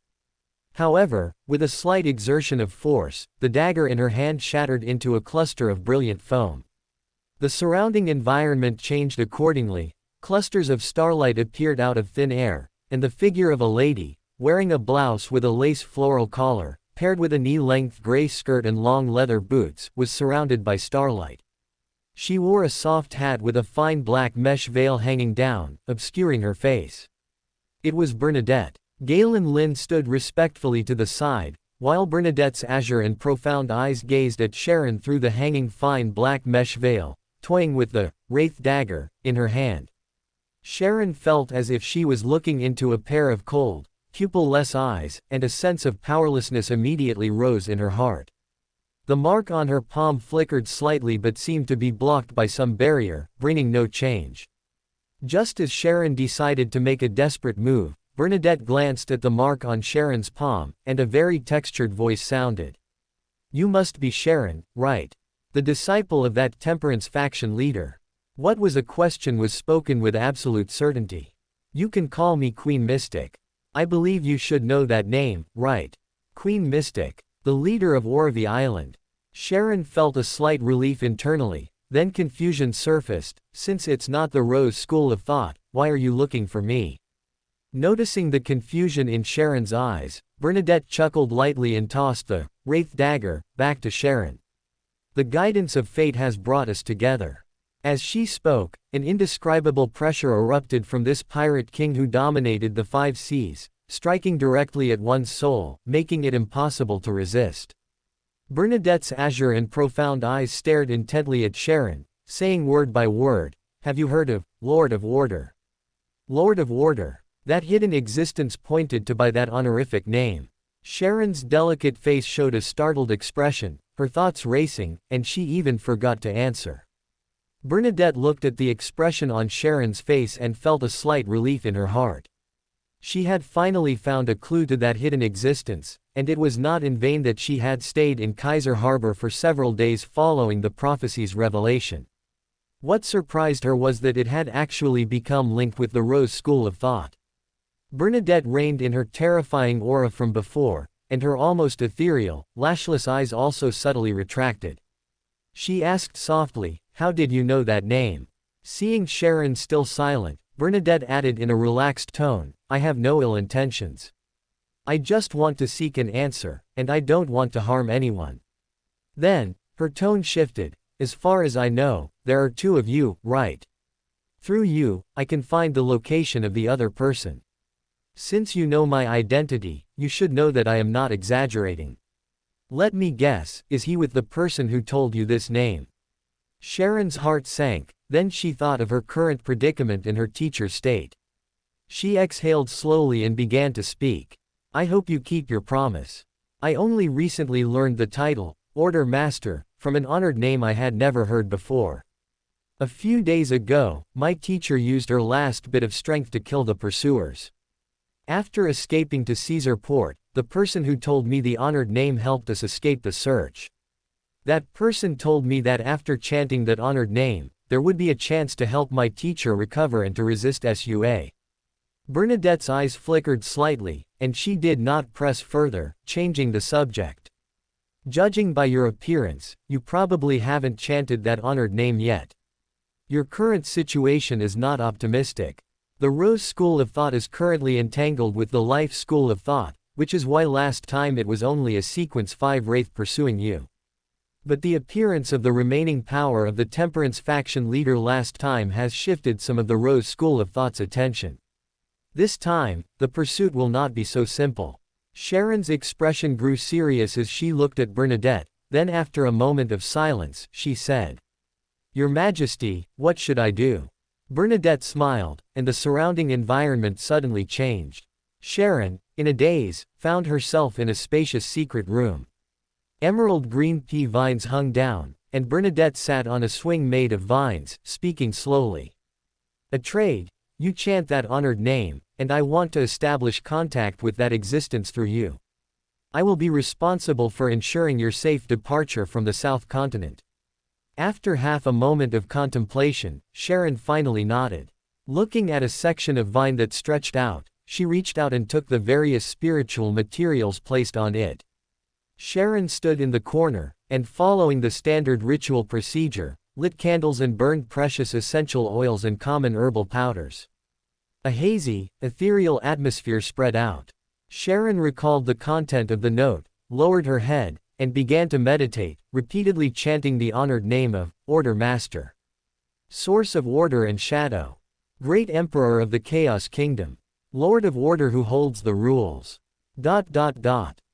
However, with a slight exertion of force, the dagger in her hand shattered into a cluster of brilliant foam. The surrounding environment changed accordingly. Clusters of starlight appeared out of thin air, and the figure of a lady, wearing a blouse with a lace floral collar, paired with a knee-length gray skirt and long leather boots, was surrounded by starlight. She wore a soft hat with a fine black mesh veil hanging down, obscuring her face. It was Bernadette. Galen Lin stood respectfully to the side, while Bernadette's azure and profound eyes gazed at Sharon through the hanging fine black mesh veil, toying with the Wraith Dagger in her hand. Sharon felt as if she was looking into a pair of cold, pupil-less eyes, and a sense of powerlessness immediately rose in her heart. The mark on her palm flickered slightly but seemed to be blocked by some barrier, bringing no change. Just as Sharon decided to make a desperate move, Bernadette glanced at the mark on Sharon's palm, and a very textured voice sounded. "You must be Sharon, right? The disciple of that temperance faction leader." What was a question was spoken with absolute certainty. "You can call me Queen Mystic. I believe you should know that name, right? Queen Mystic, the leader of Orvie Island." Sharon felt a slight relief internally, then confusion surfaced. "Since it's not the Rose School of Thought, why are you looking for me?" Noticing the confusion in Sharon's eyes, Bernadette chuckled lightly and tossed the Wraith Dagger back to Sharon. "The guidance of fate has brought us together." As she spoke, an indescribable pressure erupted from this pirate king who dominated the 5 seas, striking directly at one's soul, making it impossible to resist. Bernadette's azure and profound eyes stared intently at Sharon, saying word by word, "Have you heard of Lord of Order?" Lord of Order. That hidden existence pointed to by that honorific name. Sharon's delicate face showed a startled expression, her thoughts racing, and she even forgot to answer. Bernadette looked at the expression on Sharon's face and felt a slight relief in her heart. She had finally found a clue to that hidden existence, and it was not in vain that she had stayed in Kaiser Harbor for several days following the prophecy's revelation. What surprised her was that it had actually become linked with the Rose School of Thought. Bernadette reigned in her terrifying aura from before, and her almost ethereal, lashless eyes also subtly retracted. She asked softly, "How did you know that name?" Seeing Sharon still silent, Bernadette added in a relaxed tone, "I have no ill intentions. I just want to seek an answer, and I don't want to harm anyone." Then, her tone shifted, "As far as I know, there are 2 of you, right? Through you, I can find the location of the other person. Since you know my identity, you should know that I am not exaggerating. Let me guess, is he with the person who told you this name?" Sharon's heart sank, then she thought of her current predicament in her teacher's state. She exhaled slowly and began to speak. "I hope you keep your promise. I only recently learned the title, Order Master, from an honored name I had never heard before. A few days ago, my teacher used her last bit of strength to kill the pursuers. After escaping to Caesar Port, the person who told me the honored name helped us escape the search. That person told me that after chanting that honored name, there would be a chance to help my teacher recover and to resist SUA." Bernadette's eyes flickered slightly, and she did not press further, changing the subject. "Judging by your appearance, you probably haven't chanted that honored name yet. Your current situation is not optimistic. The Rose School of Thought is currently entangled with the Life School of Thought, which is why last time it was only a Sequence 5 Wraith pursuing you. But the appearance of the remaining power of the Temperance faction leader last time has shifted some of the Rose School of Thought's attention. This time, the pursuit will not be so simple." Sharon's expression grew serious as she looked at Bernadette, then after a moment of silence, she said, "Your Majesty, what should I do?" Bernadette smiled, and the surrounding environment suddenly changed. Sharon, in a daze, found herself in a spacious secret room. Emerald green pea vines hung down, and Bernadette sat on a swing made of vines, speaking slowly. "A trade. You chant that honored name, and I want to establish contact with that existence through you. I will be responsible for ensuring your safe departure from the South Continent." After half a moment of contemplation, Sharon finally nodded. Looking at a section of vine that stretched out, she reached out and took the various spiritual materials placed on it. Sharon stood in the corner, and following the standard ritual procedure, lit candles and burned precious essential oils and common herbal powders. A hazy, ethereal atmosphere spread out. Sharon recalled the content of the note, lowered her head, and began to meditate, repeatedly chanting the honored name of Order Master. Source of order and shadow. Great Emperor of the Chaos Kingdom. Lord of Order who holds the rules.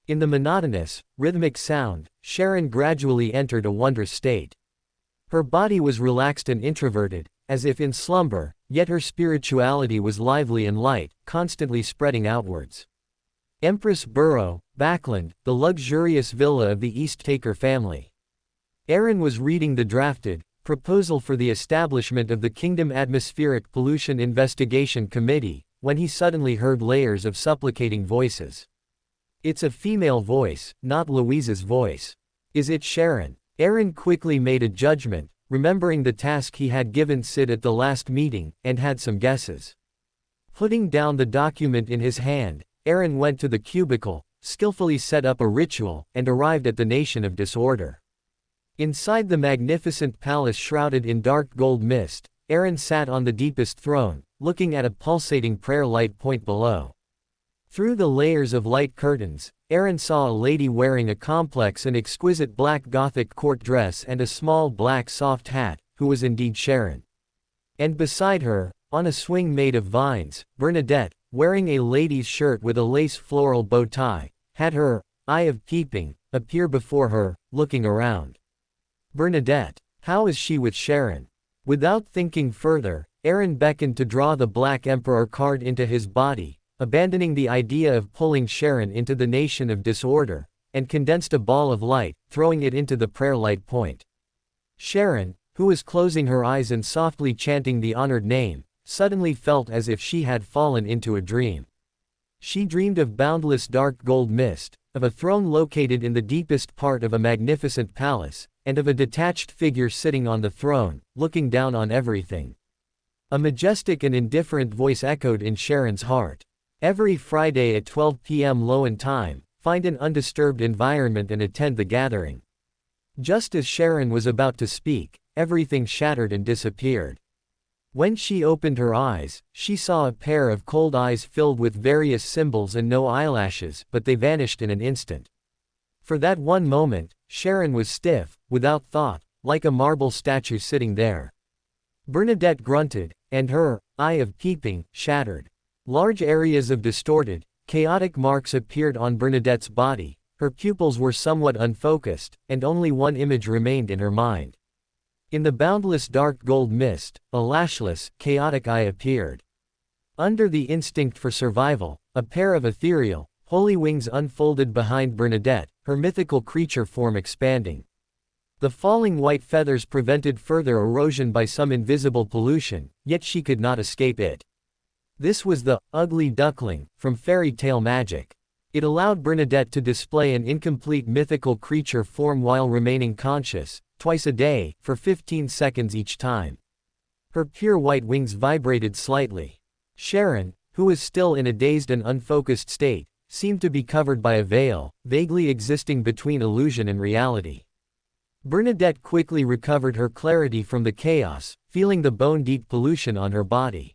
In the monotonous, rhythmic sound, Sharon gradually entered a wondrous state. Her body was relaxed and introverted, as if in slumber, yet her spirituality was lively and light, constantly spreading outwards. Empress Burrow, Backland, the luxurious villa of the East Taker family. Aaron was reading the drafted proposal for the establishment of the Kingdom Atmospheric Pollution Investigation Committee, when he suddenly heard layers of supplicating voices. "It's a female voice, not Louise's voice. Is it Sharon?" Aaron quickly made a judgment, remembering the task he had given Sid at the last meeting, and had some guesses. Putting down the document in his hand, Aaron went to the cubicle, skillfully set up a ritual, and arrived at the Nation of Disorder. Inside the magnificent palace shrouded in dark gold mist, Aaron sat on the deepest throne, looking at a pulsating prayer light point below. Through the layers of light curtains, Aaron saw a lady wearing a complex and exquisite black Gothic court dress and a small black soft hat, who was indeed Sharon. And beside her, on a swing made of vines, Bernadette, wearing a lady's shirt with a lace floral bow tie, had her eye of peeping appear before her, looking around. Bernadette. How is she with Sharon? Without thinking further, Aaron beckoned to draw the Black Emperor card into his body, abandoning the idea of pulling Sharon into the Nation of Disorder, and condensed a ball of light, throwing it into the prayer light point. Sharon, who was closing her eyes and softly chanting the honored name, suddenly felt as if she had fallen into a dream. She dreamed of boundless dark gold mist, of a throne located in the deepest part of a magnificent palace, and of a detached figure sitting on the throne, looking down on everything. A majestic and indifferent voice echoed in Sharon's heart. Every Friday at 12 p.m. LotM time, find an undisturbed environment and attend the gathering. Just as Sharon was about to speak, everything shattered and disappeared. When she opened her eyes, she saw a pair of cold eyes filled with various symbols and no eyelashes, but they vanished in an instant. For that one moment, Sharon was stiff, without thought, like a marble statue sitting there. Bernadette grunted, and her eye of peeping shattered. Large areas of distorted, chaotic marks appeared on Bernadette's body, her pupils were somewhat unfocused, and only one image remained in her mind. In the boundless dark gold mist, a lashless, chaotic eye appeared. Under the instinct for survival, a pair of ethereal, holy wings unfolded behind Bernadette, her mythical creature form expanding. The falling white feathers prevented further erosion by some invisible pollution, yet she could not escape it. This was the ugly duckling from fairy tale magic. It allowed Bernadette to display an incomplete mythical creature form while remaining conscious, twice a day, for 15 seconds each time. Her pure white wings vibrated slightly. Sharon, who was still in a dazed and unfocused state, seemed to be covered by a veil, vaguely existing between illusion and reality. Bernadette quickly recovered her clarity from the chaos, feeling the bone-deep pollution on her body.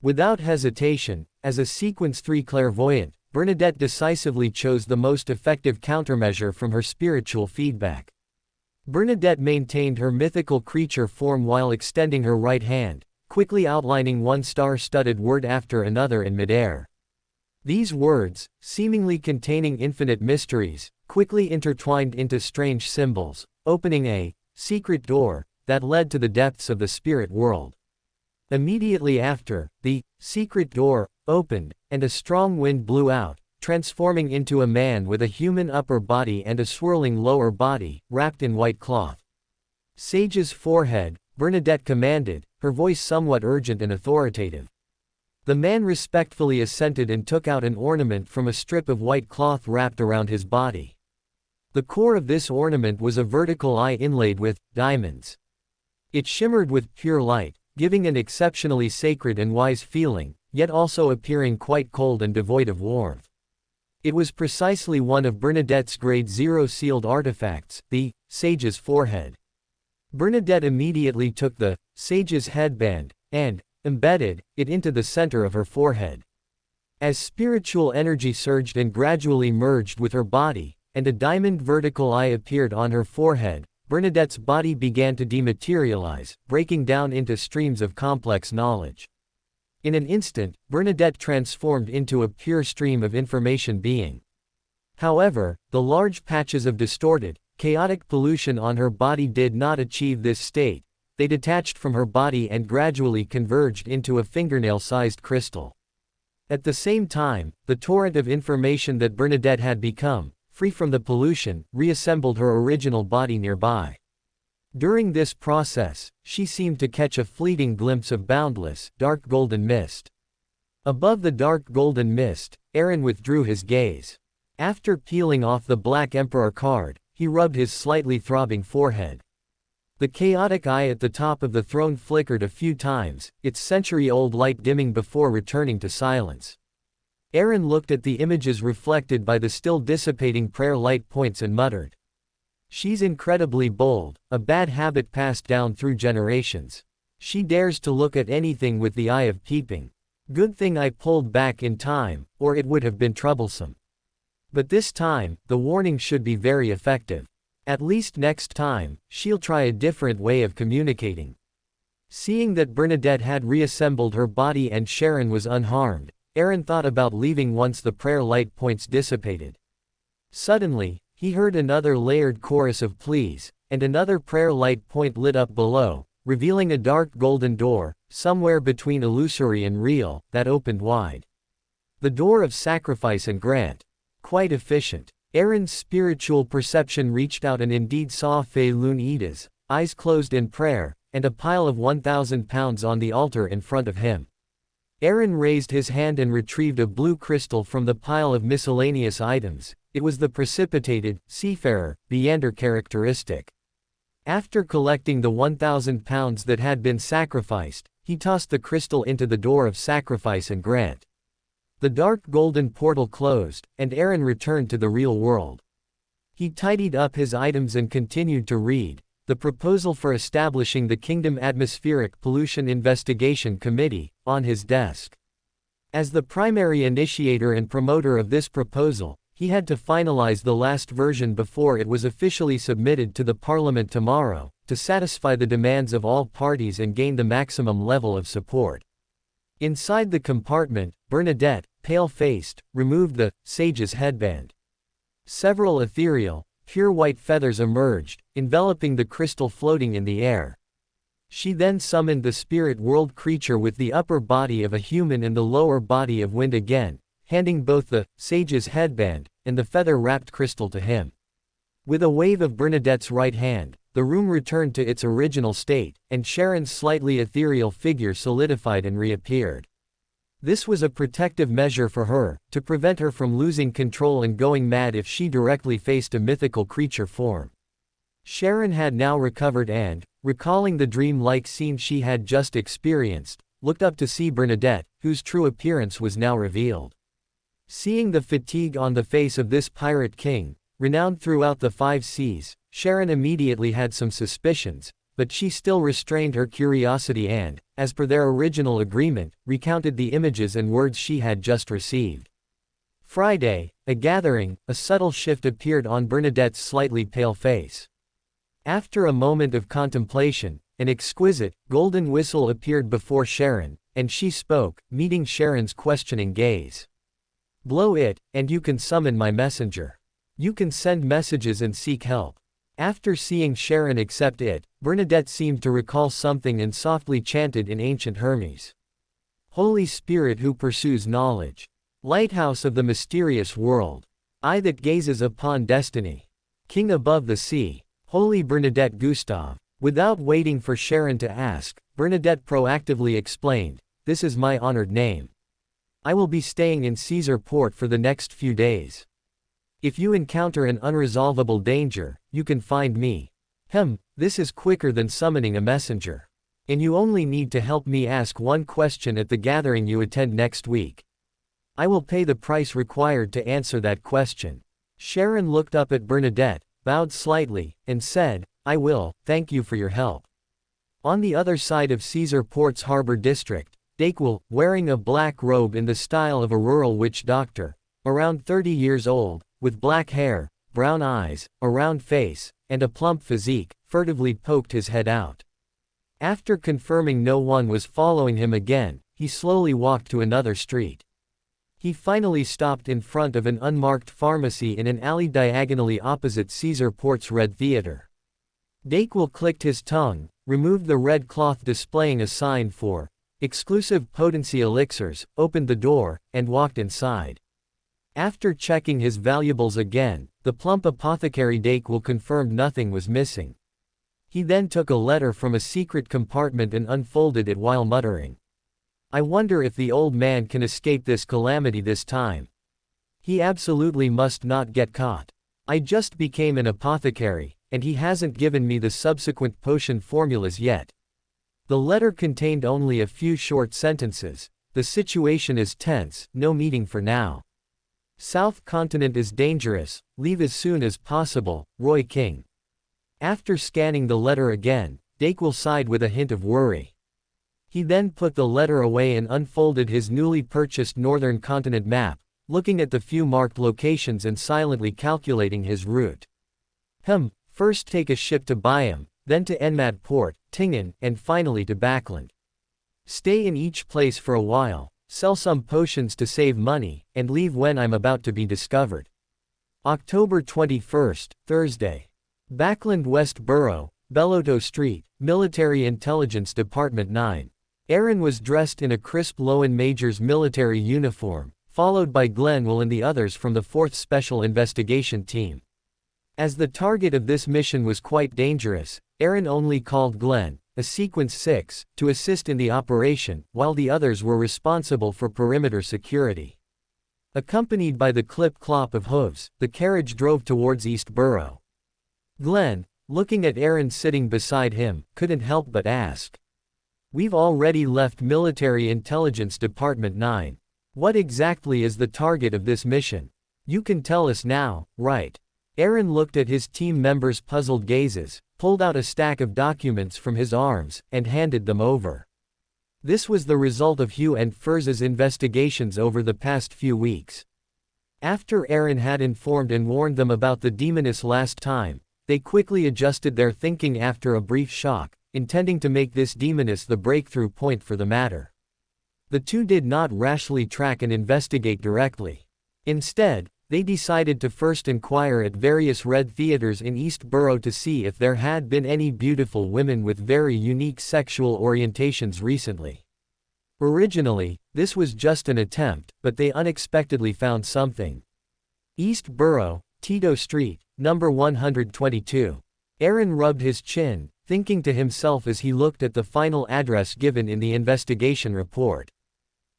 Without hesitation, as a Sequence 3 clairvoyant, Bernadette decisively chose the most effective countermeasure from her spiritual feedback. Bernadette maintained her mythical creature form while extending her right hand, quickly outlining one star-studded word after another in midair. These words, seemingly containing infinite mysteries, quickly intertwined into strange symbols, opening a secret door that led to the depths of the spirit world. Immediately after, the secret door opened, and a strong wind blew out, transforming into a man with a human upper body and a swirling lower body, wrapped in white cloth. Sage's forehead, Bernadette commanded, her voice somewhat urgent and authoritative. The man respectfully assented and took out an ornament from a strip of white cloth wrapped around his body. The core of this ornament was a vertical eye inlaid with diamonds. It shimmered with pure light, giving an exceptionally sacred and wise feeling, yet also appearing quite cold and devoid of warmth. It was precisely one of Bernadette's Grade 0 sealed artifacts, the sage's forehead. Bernadette immediately took the sage's headband and embedded it into the center of her forehead. As spiritual energy surged and gradually merged with her body, and a diamond vertical eye appeared on her forehead, Bernadette's body began to dematerialize, breaking down into streams of complex knowledge. In an instant, Bernadette transformed into a pure stream of information being. However, the large patches of distorted, chaotic pollution on her body did not achieve this state. They detached from her body and gradually converged into a fingernail-sized crystal. At the same time, the torrent of information that Bernadette had become, free from the pollution, reassembled her original body nearby. During this process, she seemed to catch a fleeting glimpse of boundless, dark golden mist. Above the dark golden mist, Aaron withdrew his gaze. After peeling off the Black Emperor card, he rubbed his slightly throbbing forehead. The chaotic eye at the top of the throne flickered a few times, its century-old light dimming before returning to silence. Aaron looked at the images reflected by the still dissipating prayer light points and muttered. She's incredibly bold, a bad habit passed down through generations. She dares to look at anything with the eye of peeping. Good thing I pulled back in time, or it would have been troublesome. But this time, the warning should be very effective. At least next time, she'll try a different way of communicating. Seeing that Bernadette had reassembled her body and Sharon was unharmed, Aaron thought about leaving once the prayer light points dissipated. Suddenly, he heard another layered chorus of pleas, and another prayer light point lit up below, revealing a dark golden door, somewhere between illusory and real, that opened wide. The door of sacrifice and grant. Quite efficient. Aaron's spiritual perception reached out and indeed saw Fei Lun Ida's eyes closed in prayer, and a pile of 1,000 pounds on the altar in front of him. Aaron raised his hand and retrieved a blue crystal from the pile of miscellaneous items. It was the precipitated, seafarer, Beander characteristic. After collecting the 1,000 pounds that had been sacrificed, he tossed the crystal into the door of sacrifice and grant. The dark golden portal closed, and Aaron returned to the real world. He tidied up his items and continued to read the proposal for establishing the Kingdom Atmospheric Pollution Investigation Committee on his desk. As the primary initiator and promoter of this proposal, he had to finalize the last version before it was officially submitted to the Parliament tomorrow, to satisfy the demands of all parties and gain the maximum level of support. Inside the compartment, Bernadette, pale-faced, removed the sage's headband. Several ethereal, pure white feathers emerged, enveloping the crystal floating in the air. She then summoned the spirit world creature with the upper body of a human and the lower body of wind again, handing both the sage's headband and the feather-wrapped crystal to him. With a wave of Bernadette's right hand, the room returned to its original state, and Sharon's slightly ethereal figure solidified and reappeared. This was a protective measure for her, to prevent her from losing control and going mad if she directly faced a mythical creature form. Sharon had now recovered and, recalling the dream-like scene she had just experienced, looked up to see Bernadette, whose true appearance was now revealed. Seeing the fatigue on the face of this pirate king, renowned throughout the 5 seas, Sharon immediately had some suspicions, but she still restrained her curiosity and, as per their original agreement, recounted the images and words she had just received. Friday, a gathering, a subtle shift appeared on Bernadette's slightly pale face. After a moment of contemplation, an exquisite, golden whistle appeared before Sharon, and she spoke, meeting Sharon's questioning gaze. "Blow it, and you can summon my messenger. You can send messages and seek help." After seeing Sharon accept it, Bernadette seemed to recall something and softly chanted in ancient Hermes. "Holy Spirit who pursues knowledge. Lighthouse of the mysterious world. Eye that gazes upon destiny. King above the sea. Holy Bernadette Gustave." Without waiting for Sharon to ask, Bernadette proactively explained, "This is my honored name. I will be staying in Caesar Port for the next few days. If you encounter an unresolvable danger, you can find me. This is quicker than summoning a messenger. And you only need to help me ask one question at the gathering you attend next week. I will pay the price required to answer that question. Sharon looked up at Bernadette, bowed slightly, and said, I will, thank you for your help. On the other side of Caesar Port's harbor district, Dayquil, wearing a black robe in the style of a rural witch doctor, around 30 years old, with black hair, brown eyes, a round face, and a plump physique, furtively poked his head out. After confirming no one was following him again, he slowly walked to another street. He finally stopped in front of an unmarked pharmacy in an alley diagonally opposite Caesar Port's Red Theater. Dayquil clicked his tongue, removed the red cloth displaying a sign for exclusive potency elixirs, opened the door, and walked inside. After checking his valuables again, the plump apothecary Dayquil confirmed nothing was missing. He then took a letter from a secret compartment and unfolded it while muttering, I wonder if the old man can escape this calamity this time. He absolutely must not get caught. I just became an apothecary, and he hasn't given me the subsequent potion formulas yet. The letter contained only a few short sentences. The situation is tense, no meeting for now. South Continent is dangerous, leave as soon as possible, Roy King. After scanning the letter again, Dayquil sighed with a hint of worry. He then put the letter away and unfolded his newly purchased Northern Continent map, looking at the few marked locations and silently calculating his route. First take a ship to Byam, then to Enmad Port, Tingen, and finally to Backland. Stay in each place for a while, sell some potions to save money, and leave when I'm about to be discovered. October 21st, Thursday. Backland West Borough, Bellotto Street, Military Intelligence Department 9. Aaron was dressed in a crisp Lowen Major's military uniform, followed by Glenwell and the others from the 4th Special Investigation Team. As the target of this mission was quite dangerous, Aaron only called Glenn, a Sequence 6, to assist in the operation, while the others were responsible for perimeter security. Accompanied by the clip-clop of hooves, the carriage drove towards East Borough. Glenn, looking at Aaron sitting beside him, couldn't help but ask. We've already left Military Intelligence Department 9. What exactly is the target of this mission? You can tell us now, right? Aaron looked at his team members' puzzled gazes, pulled out a stack of documents from his arms, and handed them over. This was the result of Hugh and Furz's investigations over the past few weeks. After Aaron had informed and warned them about the demoness last time, they quickly adjusted their thinking after a brief shock, intending to make this demoness the breakthrough point for the matter. The two did not rashly track and investigate directly. Instead, they decided to first inquire at various Red Theaters in East Borough to see if there had been any beautiful women with very unique sexual orientations recently. Originally, this was just an attempt, but they unexpectedly found something. East Borough, Tito Street, number 122. Aaron rubbed his chin, thinking to himself as he looked at the final address given in the investigation report.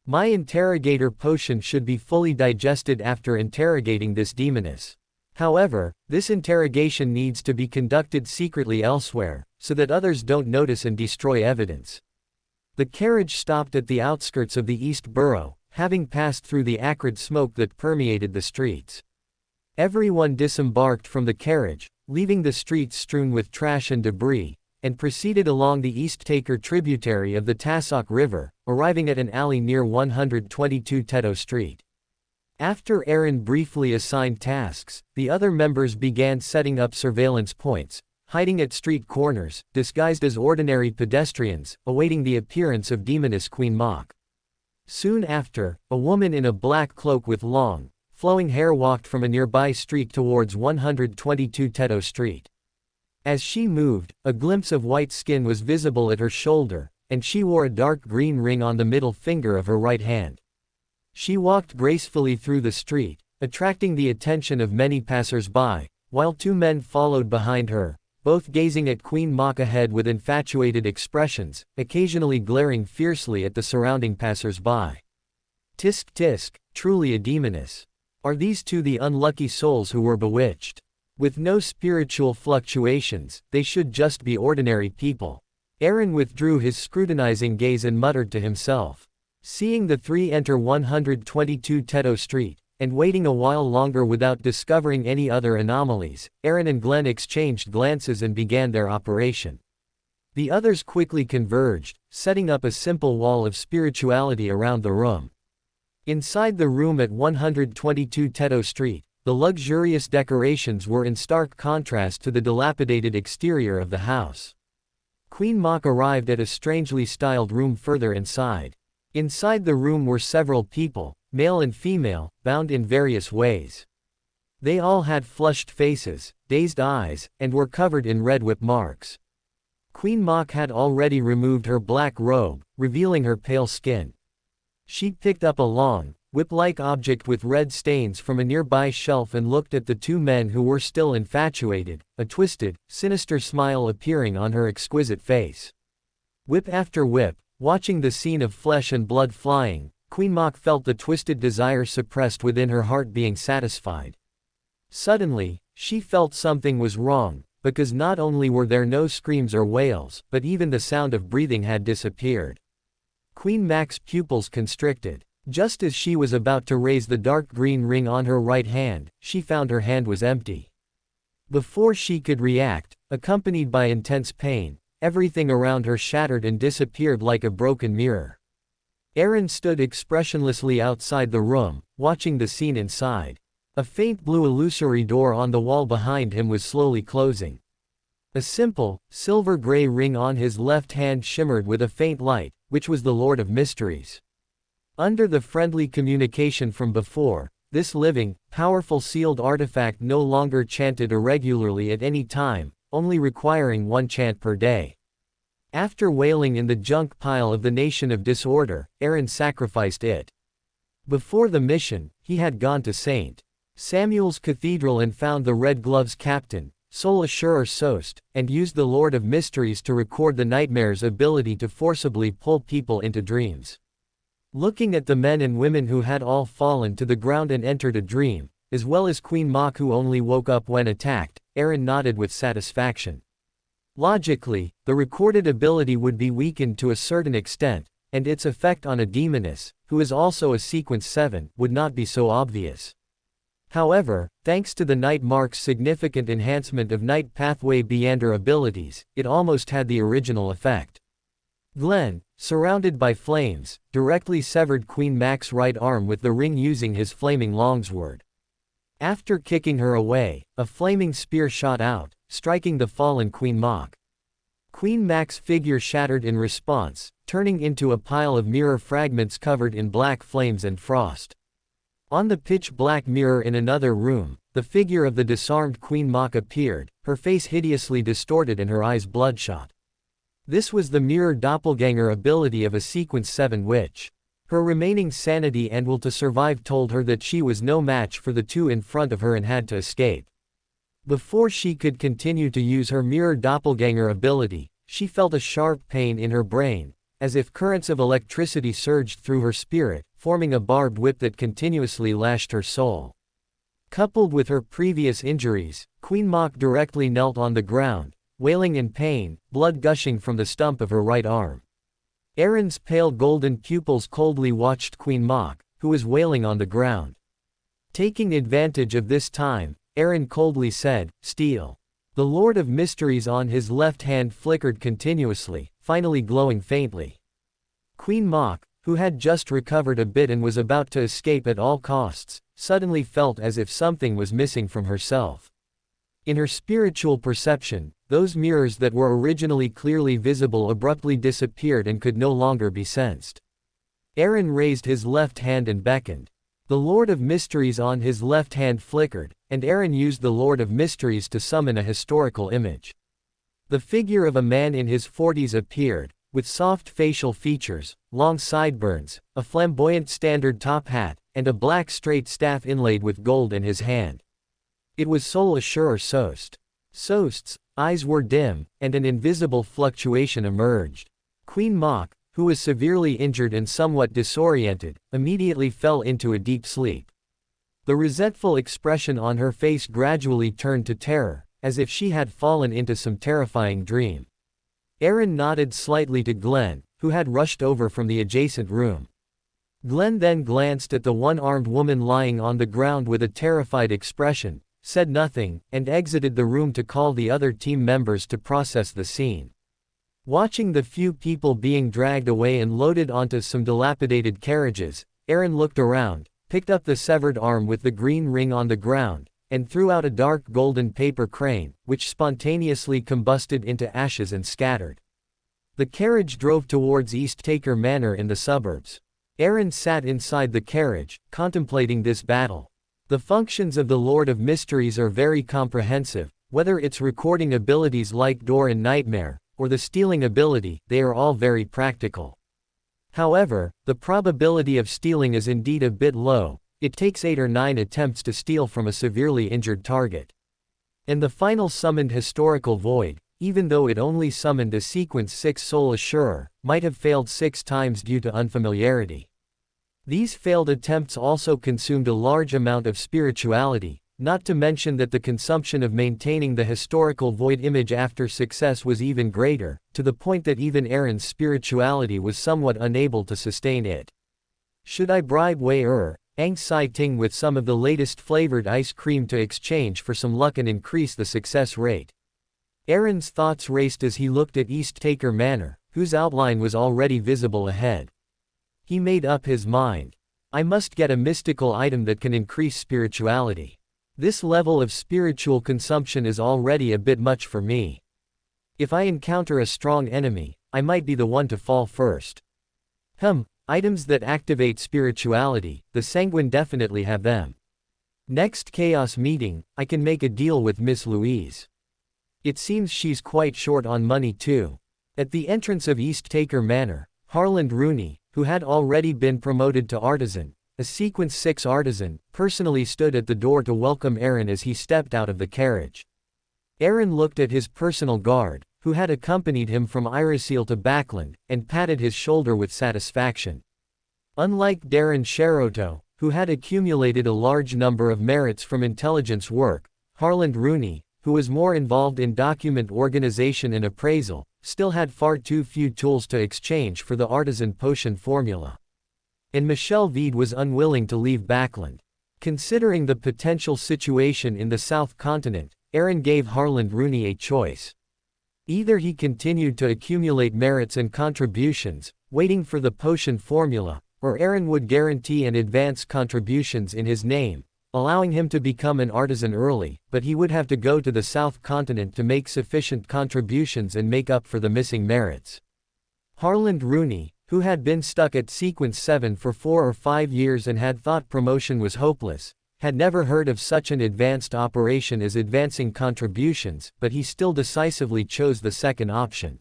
My interrogator potion should be fully digested after interrogating this demoness. However, this interrogation needs to be conducted secretly elsewhere, so that others don't notice and destroy evidence. The carriage stopped at the outskirts of the East Borough, having passed through the acrid smoke that permeated the streets. Everyone disembarked from the carriage, leaving the streets strewn with trash and debris, and proceeded along the East Taker tributary of the Tassoc River, arriving at an alley near 122 Teto Street. After Aaron briefly assigned tasks, the other members began setting up surveillance points, hiding at street corners, disguised as ordinary pedestrians, awaiting the appearance of demoness Queen Mok. Soon after, a woman in a black cloak with long, flowing hair walked from a nearby street towards 122 Teto Street. As she moved, a glimpse of white skin was visible at her shoulder, and she wore a dark green ring on the middle finger of her right hand. She walked gracefully through the street, attracting the attention of many passers-by, while two men followed behind her, both gazing at Queen Mok ahead with infatuated expressions, occasionally glaring fiercely at the surrounding passers-by. Tisk tisk, truly a demoness. Are these two the unlucky souls who were bewitched? With no spiritual fluctuations, they should just be ordinary people. Aaron withdrew his scrutinizing gaze and muttered to himself. Seeing the three enter 122 Teto Street, and waiting a while longer without discovering any other anomalies, Aaron and Glenn exchanged glances and began their operation. The others quickly converged, setting up a simple wall of spirituality around the room. Inside the room at 122 Teto Street, the luxurious decorations were in stark contrast to the dilapidated exterior of the house. Queen Mok arrived at a strangely styled room further inside. Inside the room were several people, male and female, bound in various ways. They all had flushed faces, dazed eyes, and were covered in red whip marks. Queen Mok had already removed her black robe, revealing her pale skin. She picked up a long, whip-like object with red stains from a nearby shelf and looked at the two men who were still infatuated, a twisted, sinister smile appearing on her exquisite face. Whip after whip, watching the scene of flesh and blood flying, Queen Mok felt the twisted desire suppressed within her heart being satisfied. Suddenly, she felt something was wrong, because not only were there no screams or wails, but even the sound of breathing had disappeared. Queen Mac's pupils constricted. Just as she was about to raise the dark green ring on her right hand, she found her hand was empty. Before she could react, accompanied by intense pain, everything around her shattered and disappeared like a broken mirror. Aaron stood expressionlessly outside the room, watching the scene inside. A faint blue illusory door on the wall behind him was slowly closing. A simple, silver-gray ring on his left hand shimmered with a faint light, which was the Lord of Mysteries. Under the friendly communication from before, this living, powerful sealed artifact no longer chanted irregularly at any time, only requiring one chant per day. After wailing in the junk pile of the Nation of Disorder, Aaron sacrificed it. Before the mission, he had gone to St. Samuel's Cathedral and found the Red Gloves captain, Sol Assurer Sost, and used the Lord of Mysteries to record the nightmare's ability to forcibly pull people into dreams. Looking at the men and women who had all fallen to the ground and entered a dream, as well as Queen Mok who only woke up when attacked, Aaron nodded with satisfaction. Logically, the recorded ability would be weakened to a certain extent, and its effect on a demoness, who is also a Sequence 7, would not be so obvious. However, thanks to the Night Mark's significant enhancement of Night Pathway Beander abilities, it almost had the original effect. Glenn, surrounded by flames, directly severed Queen Mac's right arm with the ring using his flaming longsword. After kicking her away, a flaming spear shot out, striking the fallen Queen Mok. Queen Mac's figure shattered in response, turning into a pile of mirror fragments covered in black flames and frost. On the pitch-black mirror in another room, the figure of the disarmed Queen Mok appeared, her face hideously distorted and her eyes bloodshot. This was the mirror doppelganger ability of a Sequence 7 witch. Her remaining sanity and will to survive told her that she was no match for the two in front of her and had to escape. Before she could continue to use her mirror doppelganger ability, she felt a sharp pain in her brain, as if currents of electricity surged through her spirit, forming a barbed whip that continuously lashed her soul. Coupled with her previous injuries, Queen Mok directly knelt on the ground, wailing in pain, blood gushing from the stump of her right arm. Aaron's pale golden pupils coldly watched Queen Mok, who was wailing on the ground. Taking advantage of this time, Aaron coldly said, "Steal." The Lord of Mysteries on his left hand flickered continuously, finally glowing faintly. Queen Mok, who had just recovered a bit and was about to escape at all costs, suddenly felt as if something was missing from herself. In her spiritual perception, those mirrors that were originally clearly visible abruptly disappeared and could no longer be sensed. Aaron raised his left hand and beckoned. The Lord of Mysteries on his left hand flickered, and Aaron used the Lord of Mysteries to summon a historical image. The figure of a man in his 40s appeared, with soft facial features, long sideburns, a flamboyant standard top hat, and a black straight staff inlaid with gold in his hand. It was Sol Assurer Sost. Sost's eyes were dim, and an invisible fluctuation emerged. Queen Mok, who was severely injured and somewhat disoriented, immediately fell into a deep sleep. The resentful expression on her face gradually turned to terror, as if she had fallen into some terrifying dream. Aaron nodded slightly to Glenn, who had rushed over from the adjacent room. Glenn then glanced at the one-armed woman lying on the ground with a terrified expression, said nothing, and exited the room to call the other team members to process the scene. Watching the few people being dragged away and loaded onto some dilapidated carriages, Aaron looked around, picked up the severed arm with the green ring on the ground, and threw out a dark golden paper crane, which spontaneously combusted into ashes and scattered. The carriage drove towards East Taker Manor in the suburbs. Aaron sat inside the carriage, contemplating this battle. The functions of the Lord of Mysteries are very comprehensive, whether it's recording abilities like Door and Nightmare, or the stealing ability, they are all very practical. However, the probability of stealing is indeed a bit low. It takes 8 or 9 attempts to steal from a severely injured target. And the final summoned historical void, even though it only summoned a sequence 6 Soul Assurer, might have failed 6 times due to unfamiliarity. These failed attempts also consumed a large amount of spirituality, not to mention that the consumption of maintaining the historical void image after success was even greater, to the point that even Aaron's spirituality was somewhat unable to sustain it. Should I bribe Wei Ang Sai Ting with some of the latest flavored ice cream to exchange for some luck and increase the success rate? Aaron's thoughts raced as he looked at East Taker Manor, whose outline was already visible ahead. He made up his mind. I must get a mystical item that can increase spirituality. This level of spiritual consumption is already a bit much for me. If I encounter a strong enemy, I might be the one to fall first. Items that activate spirituality, the Sanguine definitely have them. Next Chaos meeting, I can make a deal with Miss Louise. It seems she's quite short on money too. At the entrance of East Taker Manor, Harland Rooney, who had already been promoted to Artisan, a Sequence 6 artisan, personally stood at the door to welcome Aaron as he stepped out of the carriage. Aaron looked at his personal guard, who had accompanied him from Iriseel to Backland, and patted his shoulder with satisfaction. Unlike Darren Sharoto, who had accumulated a large number of merits from intelligence work, Harland Rooney, who was more involved in document organization and appraisal, still had far too few tools to exchange for the artisan potion formula. And Michelle Vede was unwilling to leave Backland. Considering the potential situation in the South Continent, Aaron gave Harland Rooney a choice. Either he continued to accumulate merits and contributions, waiting for the potion formula, or Aaron would guarantee and advance contributions in his name, allowing him to become an artisan early, but he would have to go to the South Continent to make sufficient contributions and make up for the missing merits. Harland Rooney, who had been stuck at Sequence 7 for 4 or 5 years and had thought promotion was hopeless, had never heard of such an advanced operation as advancing contributions, but he still decisively chose the second option.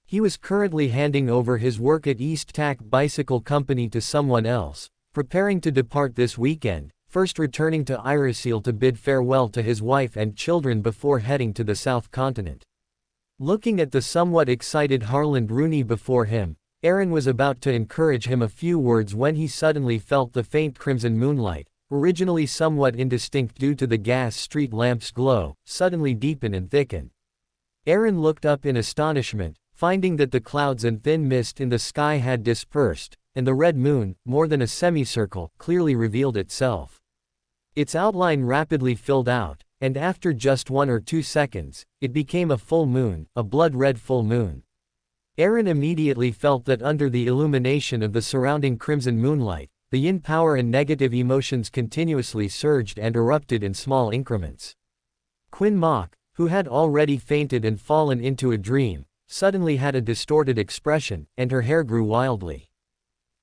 He was currently handing over his work at East Tack Bicycle Company to someone else, preparing to depart this weekend, first returning to Iriseel to bid farewell to his wife and children before heading to the South Continent. Looking at the somewhat excited Harland Rooney before him, Aaron was about to encourage him a few words when he suddenly felt the faint crimson moonlight, originally somewhat indistinct due to the gas street lamps' glow, suddenly deepen and thicken. Aaron looked up in astonishment, finding that the clouds and thin mist in the sky had dispersed, and the red moon, more than a semicircle, clearly revealed itself. Its outline rapidly filled out, and after just 1 or 2 seconds, it became a full moon, a blood-red full moon. Aaron immediately felt that under the illumination of the surrounding crimson moonlight, the yin power and negative emotions continuously surged and erupted in small increments. Quinn Mock, who had already fainted and fallen into a dream, suddenly had a distorted expression, and her hair grew wildly.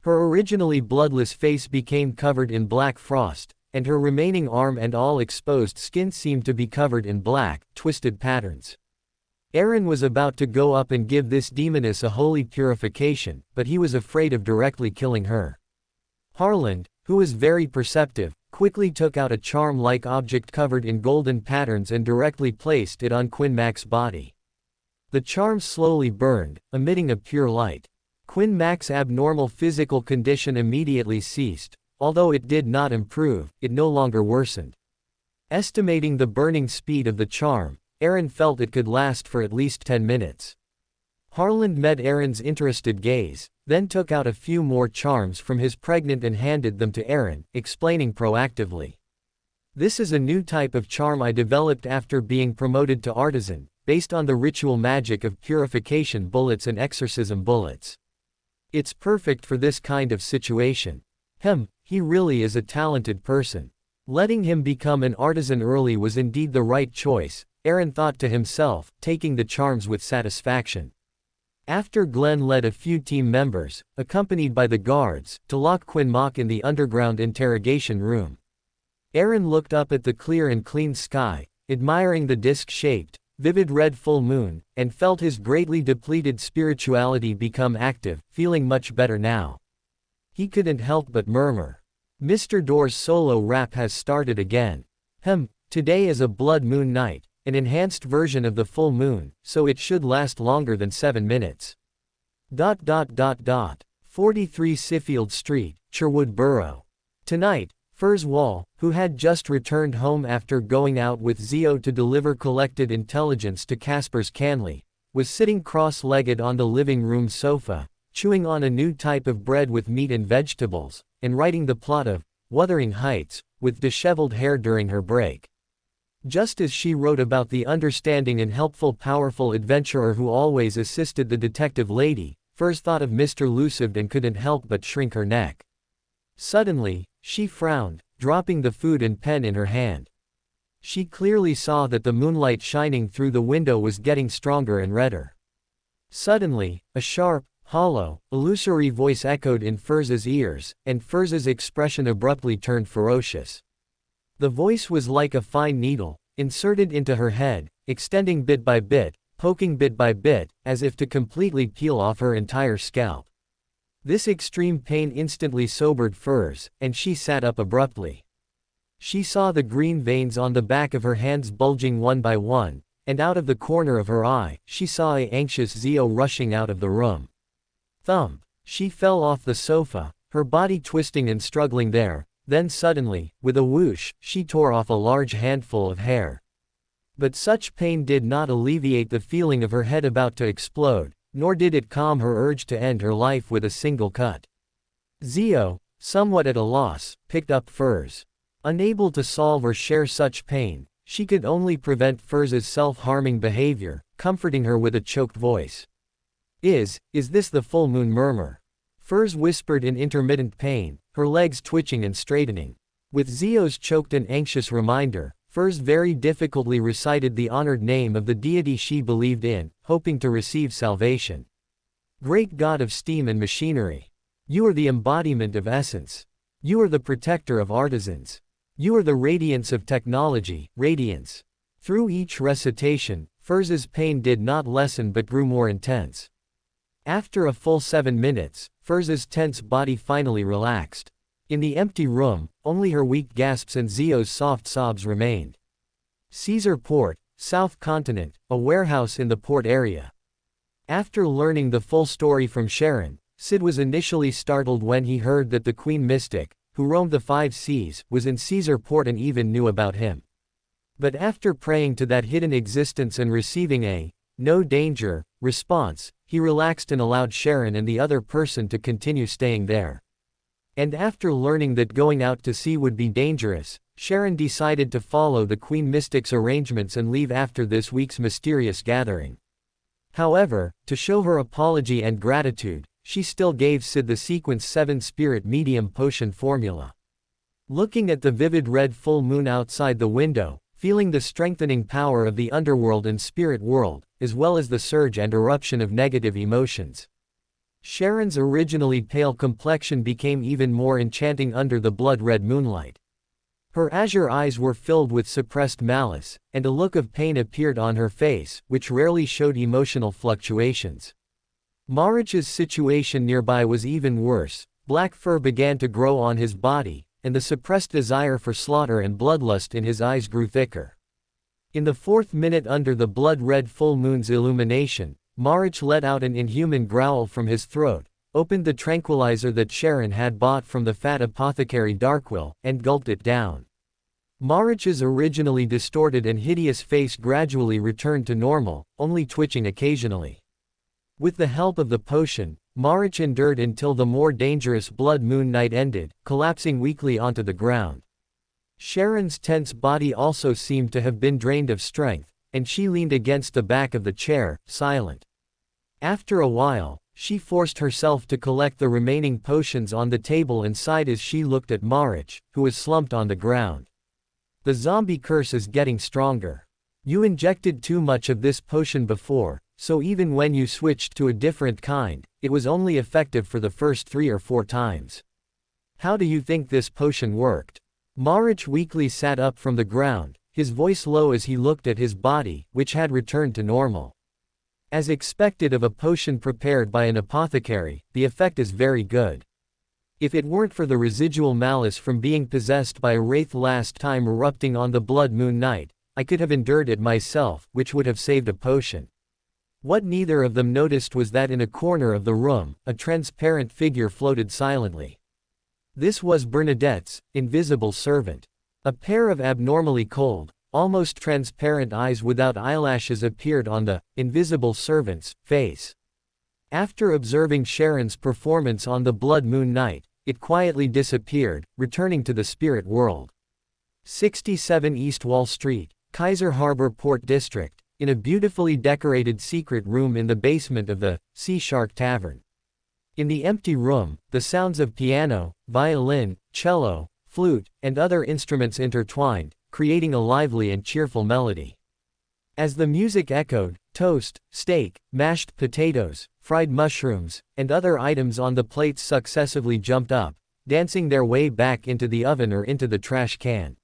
Her originally bloodless face became covered in black frost, and her remaining arm and all exposed skin seemed to be covered in black, twisted patterns. Aaron was about to go up and give this demoness a holy purification, but he was afraid of directly killing her. Harland, who was very perceptive, quickly took out a charm-like object covered in golden patterns and directly placed it on Quinn Mac's body. The charm slowly burned, emitting a pure light. Quinn Mac's abnormal physical condition immediately ceased. Although it did not improve, it no longer worsened. Estimating the burning speed of the charm, Aaron felt it could last for at least 10 minutes. Harland met Aaron's interested gaze, then took out a few more charms from his pregnant and handed them to Aaron, explaining proactively. This is a new type of charm I developed after being promoted to artisan, based on the ritual magic of purification bullets and exorcism bullets. It's perfect for this kind of situation. He really is a talented person. Letting him become an artisan early was indeed the right choice, Aaron thought to himself, taking the charms with satisfaction. After Glenn led a few team members, accompanied by the guards, to lock Quinn Mac in the underground interrogation room. Aaron looked up at the clear and clean sky, admiring the disc-shaped, vivid red full moon, and felt his greatly depleted spirituality become active, feeling much better now. He couldn't help but murmur. Mr. Door's solo rap has started again. Today is a blood moon night, an enhanced version of the full moon, so it should last longer than 7 minutes. 43 Siffield Street, Sherwood Borough. Tonight, Furs Wall, who had just returned home after going out with Zio to deliver collected intelligence to Casper's Canley, was sitting cross-legged on the living room sofa, chewing on a new type of bread with meat and vegetables, and writing the plot of Wuthering Heights, with disheveled hair during her break. Just as she wrote about the understanding and helpful powerful adventurer who always assisted the detective lady, Furs thought of Mr. Lucid and couldn't help but shrink her neck. Suddenly, she frowned, dropping the food and pen in her hand. She clearly saw that the moonlight shining through the window was getting stronger and redder. Suddenly, a sharp, hollow, illusory voice echoed in Furs's ears, and Furs's expression abruptly turned ferocious. The voice was like a fine needle, inserted into her head, extending bit by bit, poking bit by bit, as if to completely peel off her entire scalp. This extreme pain instantly sobered Furs, and she sat up abruptly. She saw the green veins on the back of her hands bulging one by one, and out of the corner of her eye, she saw an anxious Zio rushing out of the room. Thump! She fell off the sofa, her body twisting and struggling there, then suddenly, with a whoosh, she tore off a large handful of hair. But such pain did not alleviate the feeling of her head about to explode, nor did it calm her urge to end her life with a single cut. Zio, somewhat at a loss, picked up Furs. Unable to solve or share such pain, she could only prevent Furs's self-harming behavior, comforting her with a choked voice. Is this the full moon murmur? Furs whispered in intermittent pain, her legs twitching and straightening. With Zio's choked and anxious reminder, Furs very difficultly recited the honored name of the deity she believed in, hoping to receive salvation. Great God of steam and machinery. You are the embodiment of essence. You are the protector of artisans. You are the radiance of technology, radiance. Through each recitation, Furs's pain did not lessen but grew more intense. After a full 7 minutes, Furs's tense body finally relaxed. In the empty room, only her weak gasps and Zio's soft sobs remained. Caesar Port, South Continent, a warehouse in the port area. After learning the full story from Sharon, Sid was initially startled when he heard that the Queen Mystic, who roamed the 5 seas, was in Caesar Port and even knew about him. But after praying to that hidden existence and receiving a "no danger" response, he relaxed and allowed Sharon and the other person to continue staying there. And after learning that going out to sea would be dangerous, Sharon decided to follow the Queen Mystic's arrangements and leave after this week's mysterious gathering. However, to show her apology and gratitude, she still gave Sid the Sequence 7 Spirit Medium Potion formula. Looking at the vivid red full moon outside the window, feeling the strengthening power of the underworld and spirit world, as well as the surge and eruption of negative emotions, Sharon's originally pale complexion became even more enchanting under the blood-red moonlight. Her azure eyes were filled with suppressed malice, and a look of pain appeared on her face, which rarely showed emotional fluctuations. Marich's situation nearby was even worse. Black fur began to grow on his body, and the suppressed desire for slaughter and bloodlust in his eyes grew thicker. In the 4th minute under the blood-red full moon's illumination, Marich let out an inhuman growl from his throat, opened the tranquilizer that Sharon had bought from the fat apothecary Darkwill, and gulped it down. Marich's originally distorted and hideous face gradually returned to normal, only twitching occasionally. With the help of the potion, Marich endured until the more dangerous blood moon night ended, collapsing weakly onto the ground. Sharon's tense body also seemed to have been drained of strength, and she leaned against the back of the chair, silent. After a while, she forced herself to collect the remaining potions on the table and sighed as she looked at Marich, who was slumped on the ground. The zombie curse is getting stronger. You injected too much of this potion before, so even when you switched to a different kind, it was only effective for the first 3 or 4 times. How do you think this potion worked? Marich weakly sat up from the ground, his voice low as he looked at his body, which had returned to normal. As expected of a potion prepared by an apothecary, the effect is very good. If it weren't for the residual malice from being possessed by a wraith last time erupting on the blood moon night, I could have endured it myself, which would have saved a potion. What neither of them noticed was that in a corner of the room, a transparent figure floated silently. This was Bernadette's invisible servant. A pair of abnormally cold, almost transparent eyes without eyelashes appeared on the invisible servant's face. After observing Sharon's performance on the blood moon night, it quietly disappeared, returning to the spirit world. 67 East Wall Street, Kaiser Harbor Port District, in a beautifully decorated secret room in the basement of the Sea Shark Tavern. In the empty room, the sounds of piano, violin, cello, flute, and other instruments intertwined, creating a lively and cheerful melody. As the music echoed, toast, steak, mashed potatoes, fried mushrooms, and other items on the plates successively jumped up, dancing their way back into the oven or into the trash can.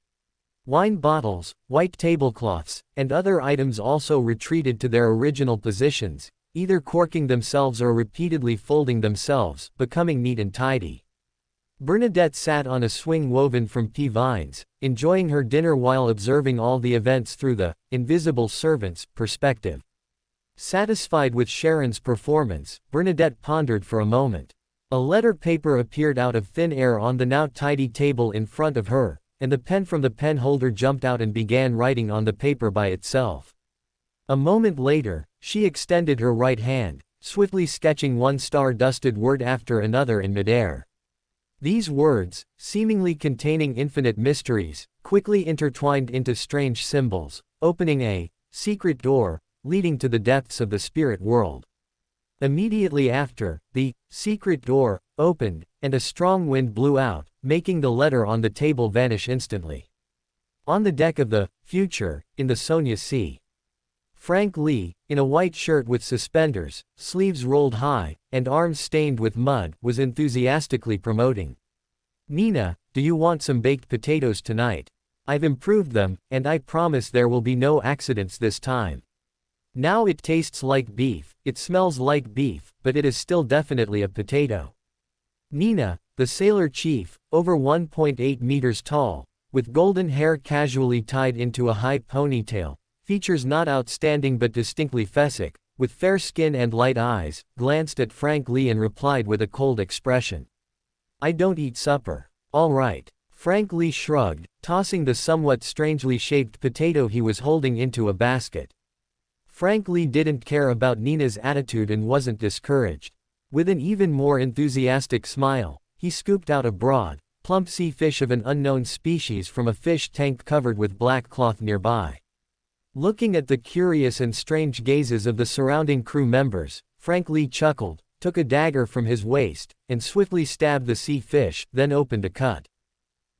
Wine bottles, white tablecloths, and other items also retreated to their original positions, either corking themselves or repeatedly folding themselves, becoming neat and tidy. Bernadette sat on a swing woven from pea vines, enjoying her dinner while observing all the events through the invisible servant's perspective. Satisfied with Sharon's performance, Bernadette pondered for a moment. A letter paper appeared out of thin air on the now tidy table in front of her, and the pen from the pen holder jumped out and began writing on the paper by itself. A moment later, she extended her right hand, swiftly sketching one star-dusted word after another in midair. These words, seemingly containing infinite mysteries, quickly intertwined into strange symbols, opening a secret door, leading to the depths of the spirit world. Immediately after, the secret door opened, and a strong wind blew out, making the letter on the table vanish instantly. On the deck of the future, in the Sonia Sea, Frank Lee, in a white shirt with suspenders, sleeves rolled high, and arms stained with mud, was enthusiastically promoting. "Nina, do you want some baked potatoes tonight? I've improved them, and I promise there will be no accidents this time. Now it tastes like beef, it smells like beef, but it is still definitely a potato." Nina, the sailor chief, over 1.8 meters tall, with golden hair casually tied into a high ponytail, features not outstanding but distinctly Fessic, with fair skin and light eyes, glanced at Frank Lee and replied with a cold expression. "I don't eat supper." "All right." Frank Lee shrugged, tossing the somewhat strangely shaped potato he was holding into a basket. Frank Lee didn't care about Nina's attitude and wasn't discouraged. With an even more enthusiastic smile, he scooped out a broad, plump sea fish of an unknown species from a fish tank covered with black cloth nearby. Looking at the curious and strange gazes of the surrounding crew members, Frank Lee chuckled, took a dagger from his waist, and swiftly stabbed the sea fish, then opened a cut.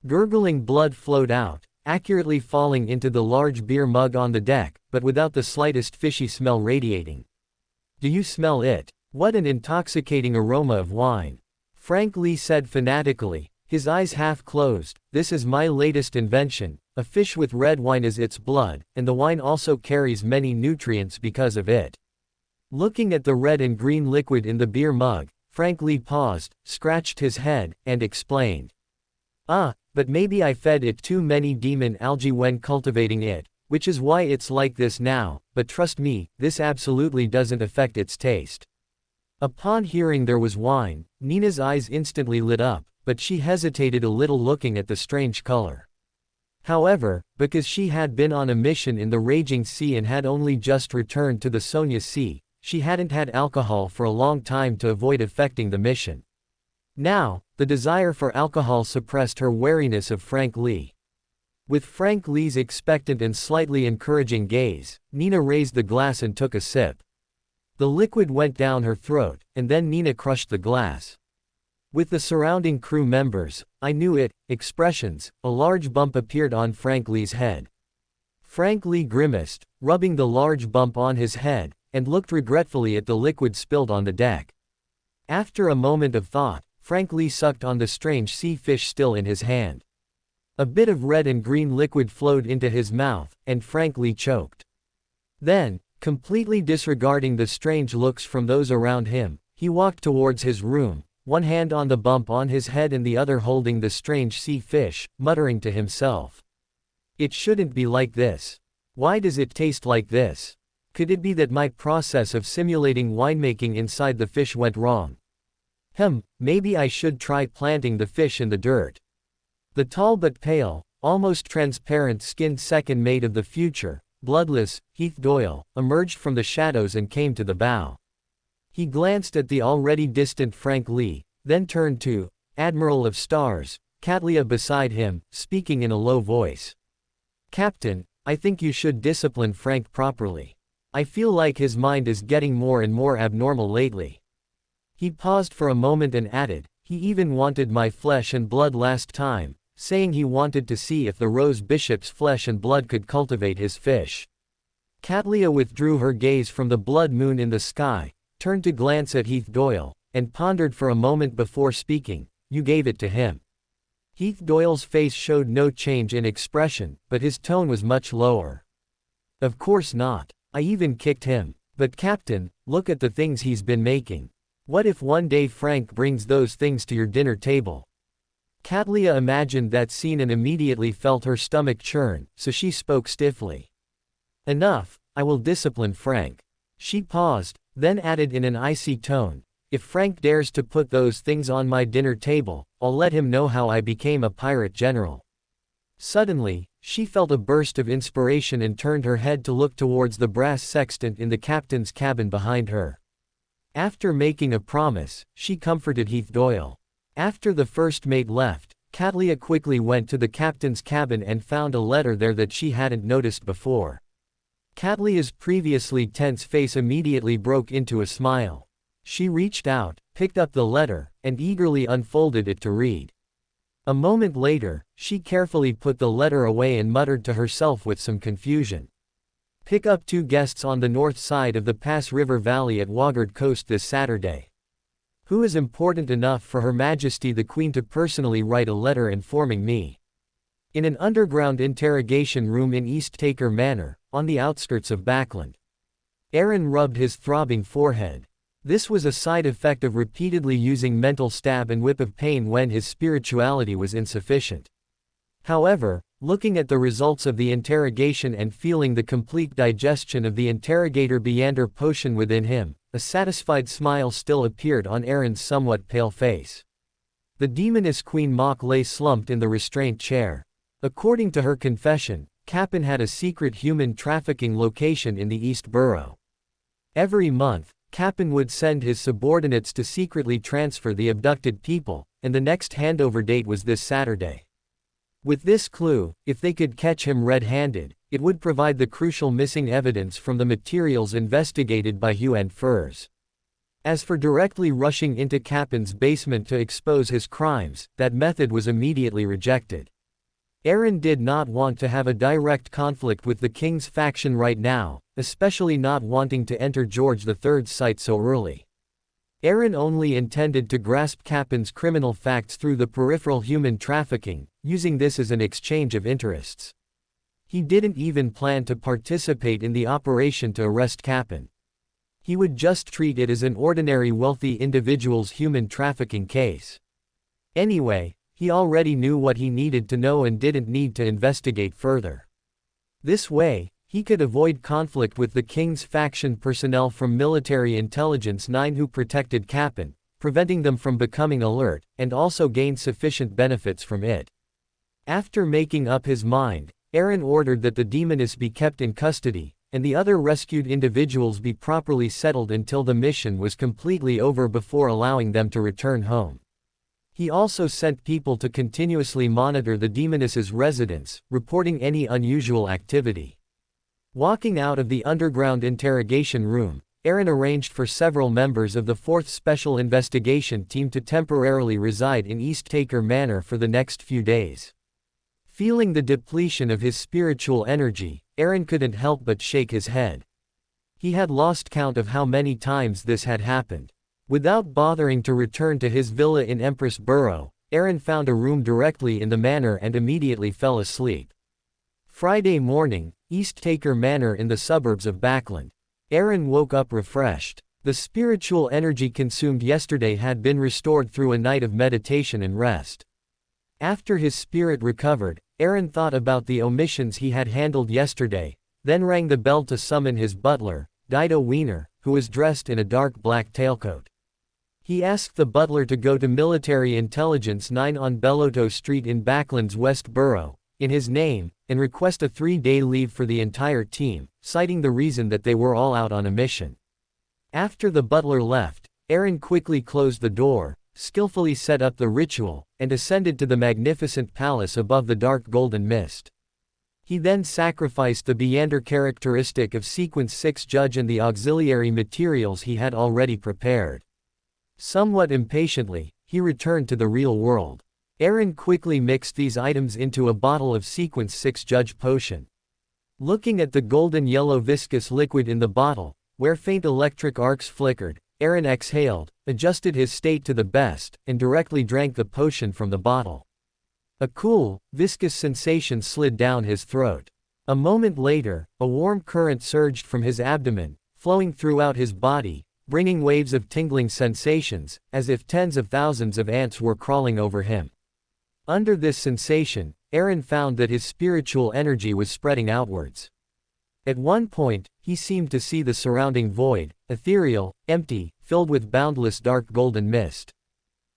Gurgling blood flowed out, accurately falling into the large beer mug on the deck, but without the slightest fishy smell radiating. "Do you smell it? What an intoxicating aroma of wine," Frank Lee said fanatically, his eyes half closed. "This is my latest invention, a fish with red wine as its blood, and the wine also carries many nutrients because of it." Looking at the red and green liquid in the beer mug, Frank Lee paused, scratched his head, and explained. But maybe I fed it too many demon algae when cultivating it, which is why it's like this now, but trust me, this absolutely doesn't affect its taste." Upon hearing there was wine, Nina's eyes instantly lit up, but she hesitated a little looking at the strange color. However, because she had been on a mission in the Raging Sea and had only just returned to the Sonia Sea, she hadn't had alcohol for a long time to avoid affecting the mission. Now, the desire for alcohol suppressed her wariness of Frank Lee. With Frank Lee's expectant and slightly encouraging gaze, Nina raised the glass and took a sip. The liquid went down her throat, and then Nina crushed the glass. With the surrounding crew members, I knew it, expressions, a large bump appeared on Frank Lee's head. Frank Lee grimaced, rubbing the large bump on his head, and looked regretfully at the liquid spilled on the deck. After a moment of thought, Frank Lee sucked on the strange sea fish still in his hand. A bit of red and green liquid flowed into his mouth, and Frank Lee choked. Then, completely disregarding the strange looks from those around him, he walked towards his room, one hand on the bump on his head and the other holding the strange sea fish, muttering to himself. It shouldn't be like this. Why does it taste like this? Could it be that my process of simulating winemaking inside the fish went wrong? Maybe I should try planting the fish in the dirt. The tall but pale, almost transparent skinned second mate of the future, bloodless, Heath Doyle, emerged from the shadows and came to the bow. He glanced at the already distant Frank Lee, then turned to Admiral of Stars, Katlia beside him, speaking in a low voice. Captain, I think you should discipline Frank properly. I feel like his mind is getting more and more abnormal lately. He paused for a moment and added, he even wanted my flesh and blood last time, saying he wanted to see if the Rose Bishop's flesh and blood could cultivate his fish. Katlia withdrew her gaze from the blood moon in the sky, turned to glance at Heath Doyle, and pondered for a moment before speaking. You gave it to him. Heath Doyle's face showed no change in expression, but his tone was much lower. Of course not. I even kicked him. But Captain, look at the things he's been making. What if one day Frank brings those things to your dinner table? Katlia imagined that scene and immediately felt her stomach churn, so she spoke stiffly. Enough, I will discipline Frank. She paused, then added in an icy tone, if Frank dares to put those things on my dinner table, I'll let him know how I became a pirate general. Suddenly, she felt a burst of inspiration and turned her head to look towards the brass sextant in the captain's cabin behind her. After making a promise, she comforted Heath Doyle. After the first mate left, Katlia quickly went to the captain's cabin and found a letter there that she hadn't noticed before. Katlia's previously tense face immediately broke into a smile. She reached out, picked up the letter, and eagerly unfolded it to read. A moment later, she carefully put the letter away and muttered to herself with some confusion. Pick up 2 guests on the north side of the Pass River Valley at Wagard Coast this Saturday. Who is important enough for Her Majesty the Queen to personally write a letter informing me? In an underground interrogation room in East Taker Manor, on the outskirts of Backland. Aaron rubbed his throbbing forehead. This was a side effect of repeatedly using mental stab and whip of pain when his spirituality was insufficient. However, looking at the results of the interrogation and feeling the complete digestion of the interrogator Beander potion within him, a satisfied smile still appeared on Aaron's somewhat pale face. The demoness Queen Mok lay slumped in the restraint chair. According to her confession, Capin had a secret human trafficking location in the East Borough. Every month, Capin would send his subordinates to secretly transfer the abducted people, and the next handover date was this Saturday. With this clue, if they could catch him red-handed, it would provide the crucial missing evidence from the materials investigated by Hugh and Furs. As for directly rushing into Capin's basement to expose his crimes, that method was immediately rejected. Aaron did not want to have a direct conflict with the king's faction right now, especially not wanting to enter George III's sight so early. Aaron only intended to grasp Capin's criminal facts through the peripheral human trafficking, using this as an exchange of interests. He didn't even plan to participate in the operation to arrest Capin. He would just treat it as an ordinary wealthy individual's human trafficking case. Anyway, he already knew what he needed to know and didn't need to investigate further. This way, He could avoid conflict with the king's faction personnel from Military Intelligence 9 who protected Kappan, preventing them from becoming alert, and also gained sufficient benefits from it. After making up his mind, Aaron ordered that the demoness be kept in custody, and the other rescued individuals be properly settled until the mission was completely over before allowing them to return home. He also sent people to continuously monitor the demoness's residence, reporting any unusual activity. Walking out of the underground interrogation room, Aaron arranged for several members of the 4th Special Investigation Team to temporarily reside in East Taker Manor for the next few days. Feeling the depletion of his spiritual energy, Aaron couldn't help but shake his head. He had lost count of how many times this had happened. Without bothering to return to his villa in Empress Borough, Aaron found a room directly in the manor and immediately fell asleep. Friday morning, East Taker Manor in the suburbs of Backland. Aaron woke up refreshed. The spiritual energy consumed yesterday had been restored through a night of meditation and rest. After his spirit recovered, Aaron thought about the omissions he had handled yesterday, then rang the bell to summon his butler, Dido Wiener, who was dressed in a dark black tailcoat. He asked the butler to go to Military Intelligence 9 on Bellotto Street in Backland's West Borough, in his name, and request a 3-day leave for the entire team, citing the reason that they were all out on a mission. After the butler left, Aaron quickly closed the door, skillfully set up the ritual, and ascended to the magnificent palace above the dark golden mist. He then sacrificed the Beander characteristic of Sequence 6 Judge and the auxiliary materials he had already prepared. Somewhat impatiently, he returned to the real world. Aaron quickly mixed these items into a bottle of Sequence 6 Judge potion. Looking at the golden yellow viscous liquid in the bottle, where faint electric arcs flickered, Aaron exhaled, adjusted his state to the best, and directly drank the potion from the bottle. A cool, viscous sensation slid down his throat. A moment later, a warm current surged from his abdomen, flowing throughout his body, bringing waves of tingling sensations, as if tens of thousands of ants were crawling over him. Under this sensation, Aaron found that his spiritual energy was spreading outwards. At one point, he seemed to see the surrounding void, ethereal, empty, filled with boundless dark golden mist.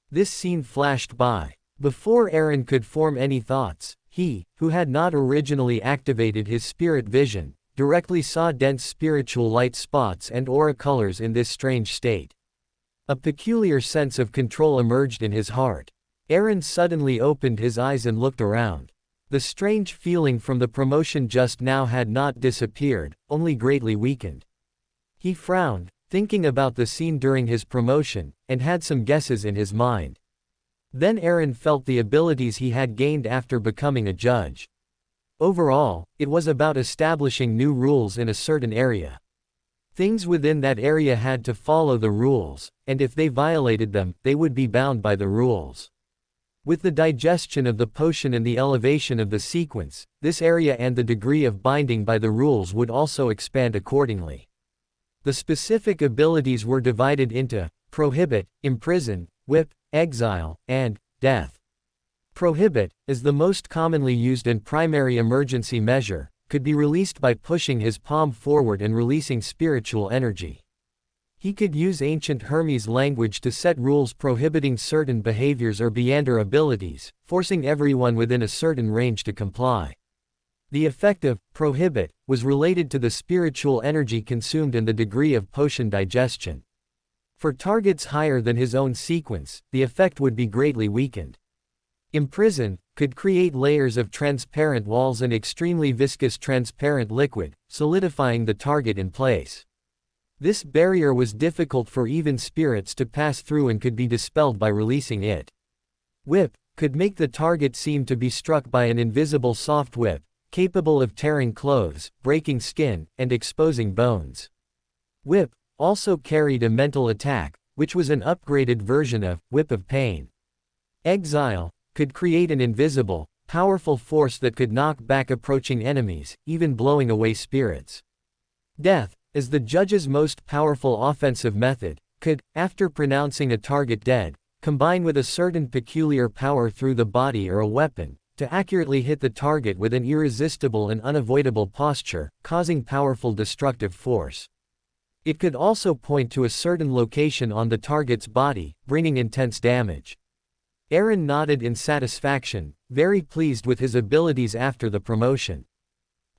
This scene flashed by. Before Aaron could form any thoughts, he, who had not originally activated his spirit vision, directly saw dense spiritual light spots and aura colors in this strange state. A peculiar sense of control emerged in his heart. Aaron suddenly opened his eyes and looked around. The strange feeling from the promotion just now had not disappeared, only greatly weakened. He frowned, thinking about the scene during his promotion, and had some guesses in his mind. Then Aaron felt the abilities he had gained after becoming a judge. Overall, it was about establishing new rules in a certain area. Things within that area had to follow the rules, and if they violated them, they would be bound by the rules. With the digestion of the potion and the elevation of the sequence, this area and the degree of binding by the rules would also expand accordingly. The specific abilities were divided into prohibit, imprison, whip, exile, and death. Prohibit, as the most commonly used and primary emergency measure, could be released by pushing his palm forward and releasing spiritual energy. He could use ancient Hermes language to set rules prohibiting certain behaviors or Beander abilities, forcing everyone within a certain range to comply. The effect of prohibit was related to the spiritual energy consumed and the degree of potion digestion. For targets higher than his own sequence, the effect would be greatly weakened. Imprison could create layers of transparent walls and extremely viscous transparent liquid, solidifying the target in place. This barrier was difficult for even spirits to pass through and could be dispelled by releasing it. Whip could make the target seem to be struck by an invisible soft whip, capable of tearing clothes, breaking skin, and exposing bones. Whip also carried a mental attack, which was an upgraded version of Whip of Pain. Exile could create an invisible, powerful force that could knock back approaching enemies, even blowing away spirits. Death, as the judge's most powerful offensive method, could, after pronouncing a target dead, combine with a certain peculiar power through the body or a weapon, to accurately hit the target with an irresistible and unavoidable posture, causing powerful destructive force. It could also point to a certain location on the target's body, bringing intense damage. Aaron nodded in satisfaction, very pleased with his abilities after the promotion.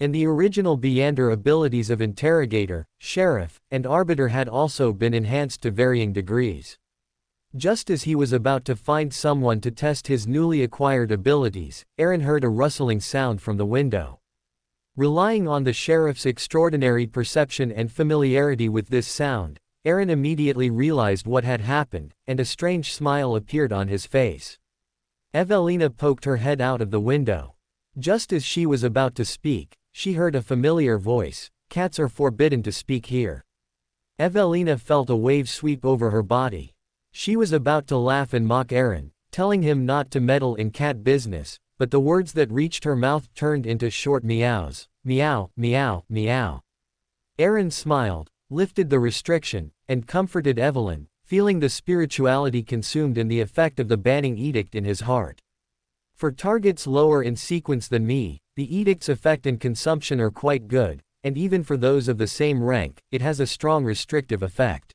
And the original Beyander abilities of Interrogator, Sheriff, and Arbiter had also been enhanced to varying degrees. Just as he was about to find someone to test his newly acquired abilities, Aaron heard a rustling sound from the window. Relying on the Sheriff's extraordinary perception and familiarity with this sound, Aaron immediately realized what had happened, and a strange smile appeared on his face. Evelina poked her head out of the window. Just as she was about to speak, she heard a familiar voice, "Cats are forbidden to speak here." Evelina felt a wave sweep over her body. She was about to laugh and mock Aaron, telling him not to meddle in cat business, but the words that reached her mouth turned into short meows. Meow, meow, meow. Aaron smiled, lifted the restriction, and comforted Evelyn, feeling the spirituality consumed in the effect of the banning edict in his heart. For targets lower in sequence than me, the edict's effect and consumption are quite good, and even for those of the same rank, it has a strong restrictive effect.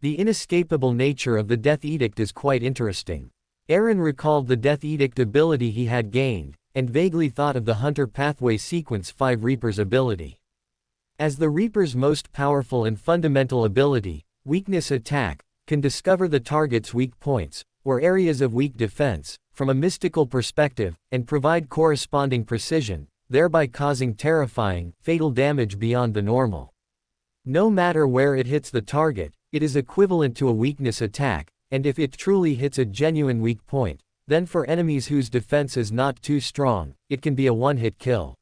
The inescapable nature of the Death Edict is quite interesting. Aaron recalled the Death Edict ability he had gained, and vaguely thought of the Hunter Pathway Sequence 5 Reaper's ability. As the Reaper's most powerful and fundamental ability, Weakness Attack, can discover the target's weak points, or areas of weak defense, from a mystical perspective, and provide corresponding precision, thereby causing terrifying, fatal damage beyond the normal. No matter where it hits the target, it is equivalent to a weakness attack, and if it truly hits a genuine weak point, then for enemies whose defense is not too strong, it can be a one-hit kill.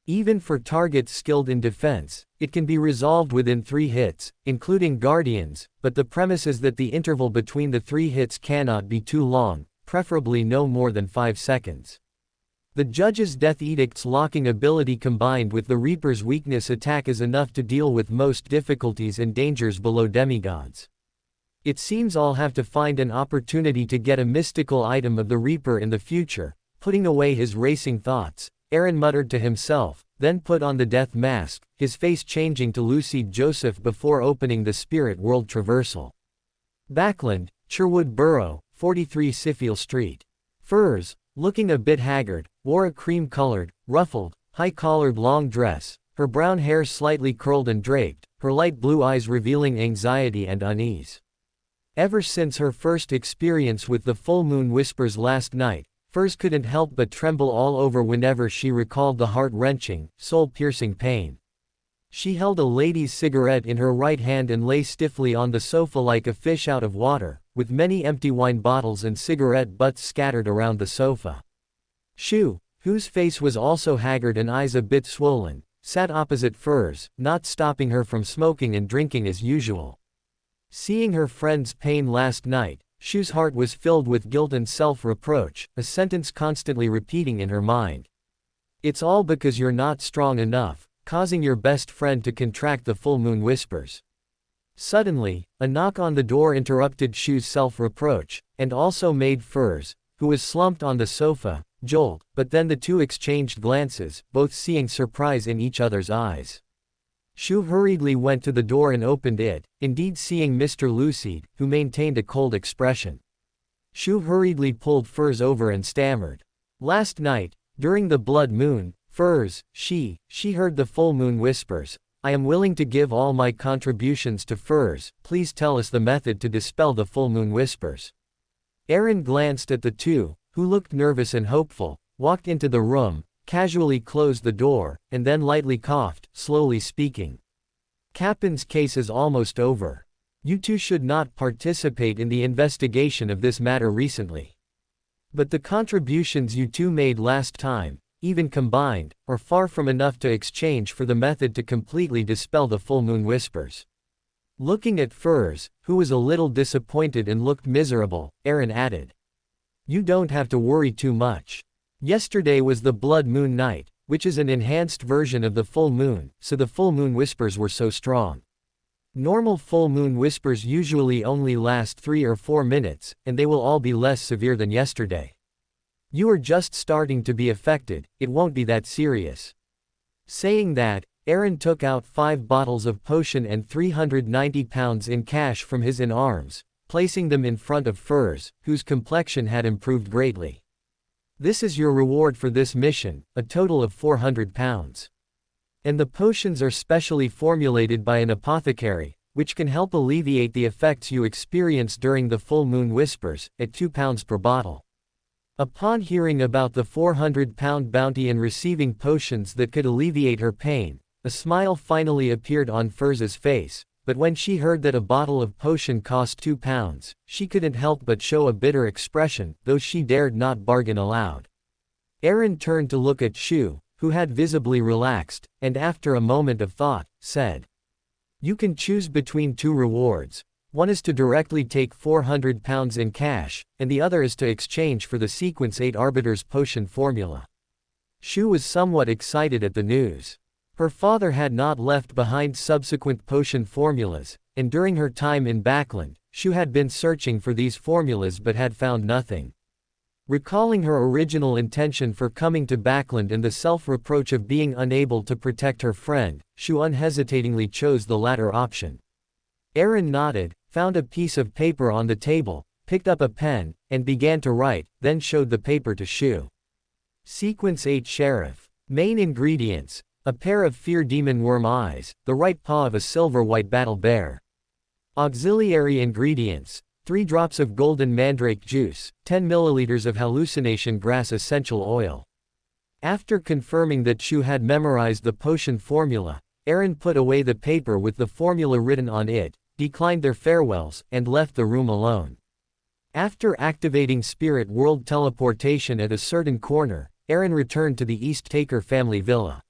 Even for targets skilled in defense, it can be resolved within 3 hits, including Guardians, but the premise is that the interval between the 3 hits cannot be too long, preferably no more than 5 seconds. The Judge's Death Edict's locking ability combined with the Reaper's weakness attack is enough to deal with most difficulties and dangers below demigods. It seems I'll have to find an opportunity to get a mystical item of the Reaper in the future. Putting away his racing thoughts, Aaron muttered to himself, then put on the death mask, his face changing to Lucide Joseph before opening the Spirit World Traversal. Backland, Sherwood Borough, 43 Siffiel Street. Furs, looking a bit haggard, wore a cream-colored, ruffled, high-collared long dress, her brown hair slightly curled and draped, her light blue eyes revealing anxiety and unease. Ever since her first experience with the full moon whispers last night, Furs couldn't help but tremble all over whenever she recalled the heart-wrenching, soul-piercing pain. She held a lady's cigarette in her right hand and lay stiffly on the sofa like a fish out of water, with many empty wine bottles and cigarette butts scattered around the sofa. Shu, whose face was also haggard and eyes a bit swollen, sat opposite Furs, not stopping her from smoking and drinking as usual. Seeing her friend's pain last night, Shu's heart was filled with guilt and self-reproach, a sentence constantly repeating in her mind. It's all because you're not strong enough, causing your best friend to contract the full moon whispers. Suddenly, a knock on the door interrupted Shu's self-reproach, and also made Furs, who was slumped on the sofa, jolt, but then the two exchanged glances, both seeing surprise in each other's eyes. Shu hurriedly went to the door and opened it, indeed seeing Mr. Lucide, who maintained a cold expression. Shu hurriedly pulled Furs over and stammered. Last night, during the blood moon, Furs, she heard the full moon whispers. I am willing to give all my contributions to Furs, please tell us the method to dispel the full moon whispers. Aaron glanced at the two, who looked nervous and hopeful, walked into the room, casually closed the door, and then lightly coughed, slowly speaking. Captain's case is almost over. You two should not participate in the investigation of this matter recently. But the contributions you two made last time, even combined, are far from enough to exchange for the method to completely dispel the full moon whispers. Looking at Furs, who was a little disappointed and looked miserable, Aaron added. You don't have to worry too much. Yesterday was the blood moon night, which is an enhanced version of the full moon, so the full moon whispers were so strong. Normal full moon whispers usually only last 3 or 4 minutes, and they will all be less severe than yesterday. You are just starting to be affected, it won't be that serious. Saying that, Aaron took out 5 bottles of potion and 390 pounds in cash from his arms, placing them in front of Furs, whose complexion had improved greatly. This is your reward for this mission, a total of 400 pounds. And the potions are specially formulated by an apothecary, which can help alleviate the effects you experience during the full moon whispers, at 2 pounds per bottle. Upon hearing about the 400-pound bounty and receiving potions that could alleviate her pain, a smile finally appeared on Furs's face, but when she heard that a bottle of potion cost 2 pounds, she couldn't help but show a bitter expression, though she dared not bargain aloud. Aaron turned to look at Shu, who had visibly relaxed, and after a moment of thought, said, "You can choose between 2 rewards. One is to directly take 400 pounds in cash, and the other is to exchange for the Sequence 8 Arbiter's potion formula." Shu was somewhat excited at the news. Her father had not left behind subsequent potion formulas, and during her time in Backland, Shu had been searching for these formulas but had found nothing. Recalling her original intention for coming to Backland and the self-reproach of being unable to protect her friend, Shu unhesitatingly chose the latter option. Aaron nodded, found a piece of paper on the table, picked up a pen, and began to write, then showed the paper to Shu. Sequence 8 Sheriff. Main ingredients: a pair of fear demon worm eyes, the right paw of a silver-white battle bear. Auxiliary ingredients: 3 drops of golden mandrake juice, 10 milliliters of hallucination grass essential oil. After confirming that Shu had memorized the potion formula, Aaron put away the paper with the formula written on it, declined their farewells, and left the room alone. After activating Spirit World teleportation at a certain corner, Aaron returned to the East Taker family villa.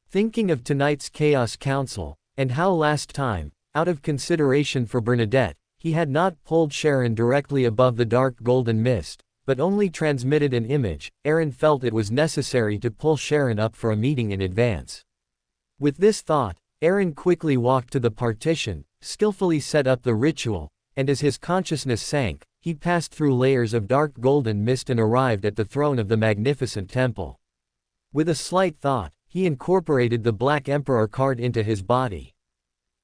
Thinking of tonight's Chaos Council, and how last time, out of consideration for Bernadette, he had not pulled Sharon directly above the dark golden mist, but only transmitted an image, Aaron felt it was necessary to pull Sharon up for a meeting in advance. With this thought, Aaron quickly walked to the partition, skillfully set up the ritual, and as his consciousness sank, he passed through layers of dark golden mist and arrived at the throne of the magnificent temple. With a slight thought, he incorporated the Black Emperor card into his body.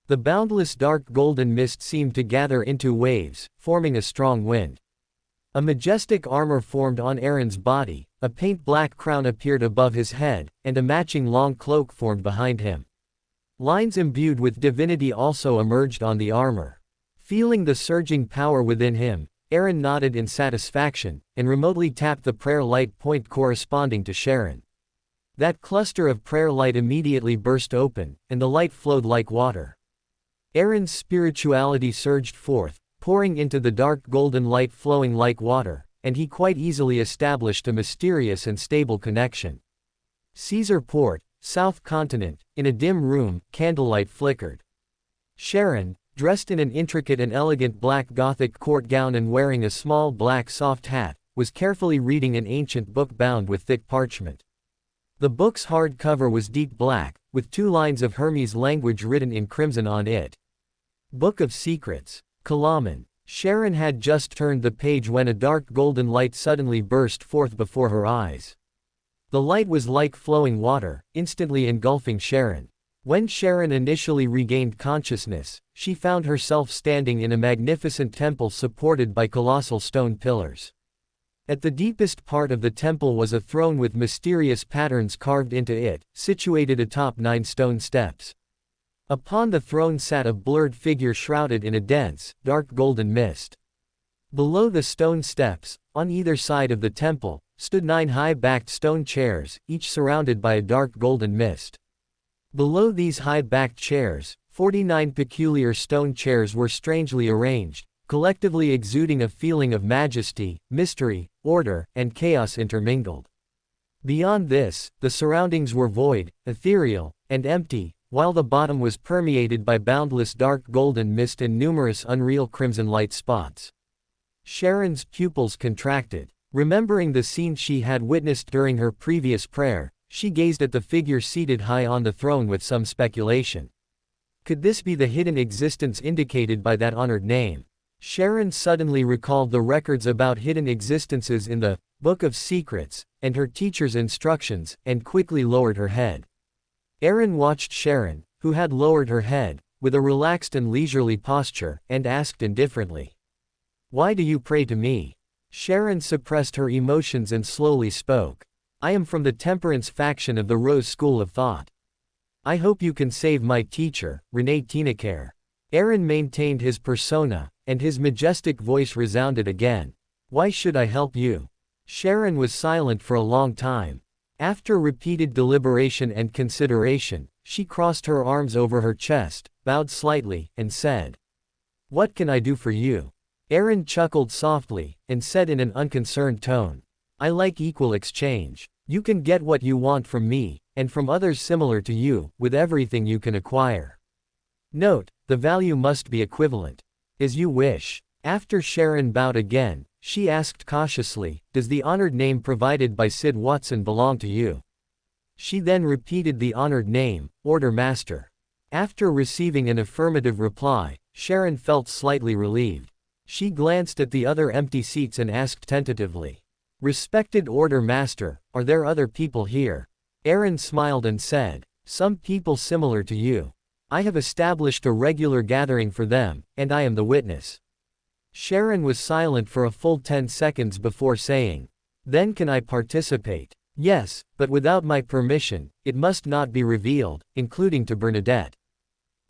The boundless dark golden mist seemed to gather into waves, forming a strong wind. A majestic armor formed on Aaron's body, a paint-black crown appeared above his head, and a matching long cloak formed behind him. Lines imbued with divinity also emerged on the armor. Feeling the surging power within him, Aaron nodded in satisfaction, and remotely tapped the prayer light point corresponding to Sharon. That cluster of prayer light immediately burst open, and the light flowed like water. Aaron's spirituality surged forth, pouring into the dark golden light flowing like water, and he quite easily established a mysterious and stable connection. Caesar Port, South Continent, in a dim room, candlelight flickered. Sharon, dressed in an intricate and elegant black Gothic court gown and wearing a small black soft hat, was carefully reading an ancient book bound with thick parchment. The book's hard cover was deep black, with 2 lines of Hermes language written in crimson on it. Book of Secrets. Kalaman. Sharon had just turned the page when a dark golden light suddenly burst forth before her eyes. The light was like flowing water, instantly engulfing Sharon. When Sharon initially regained consciousness, she found herself standing in a magnificent temple supported by colossal stone pillars. At the deepest part of the temple was a throne with mysterious patterns carved into it, situated atop 9 stone steps. Upon the throne sat a blurred figure shrouded in a dense, dark golden mist. Below the stone steps, on either side of the temple, stood 9 high-backed stone chairs, each surrounded by a dark golden mist. Below these high-backed chairs, 49 peculiar stone chairs were strangely arranged, collectively exuding a feeling of majesty, mystery, order, and chaos intermingled. Beyond this, the surroundings were void, ethereal, and empty, while the bottom was permeated by boundless dark golden mist and numerous unreal crimson light spots. Sharon's pupils contracted. Remembering the scene she had witnessed during her previous prayer, she gazed at the figure seated high on the throne with some speculation. Could this be the hidden existence indicated by that honored name? Sharon suddenly recalled the records about hidden existences in the Book of Secrets, and her teacher's instructions, and quickly lowered her head. Erin watched Sharon, who had lowered her head, with a relaxed and leisurely posture, and asked indifferently, "Why do you pray to me?" Sharon suppressed her emotions and slowly spoke. "I am from the temperance faction of the Rose School of Thought. I hope you can save my teacher, Renee Tinacare." Erin maintained his persona, and his majestic voice resounded again. "Why should I help you?" Sharon was silent for a long time. After repeated deliberation and consideration, she crossed her arms over her chest, bowed slightly, and said, "What can I do for you?" Erin chuckled softly, and said in an unconcerned tone, "I like equal exchange. You can get what you want from me, and from others similar to you, with everything you can acquire. Note, the value must be equivalent. As you wish." After Sharon bowed again, she asked cautiously, "Does the honored name provided by Sid Watson belong to you?" She then repeated the honored name, Order Master. After receiving an affirmative reply, Sharon felt slightly relieved. She glanced at the other empty seats and asked tentatively, "Respected Order Master, are there other people here?" Erin smiled and said, "Some people similar to you. I have established a regular gathering for them, and I am the witness." Sharon was silent for a full 10 seconds before saying, "Then can I participate?" "Yes, but without my permission, it must not be revealed, including to Bernadette."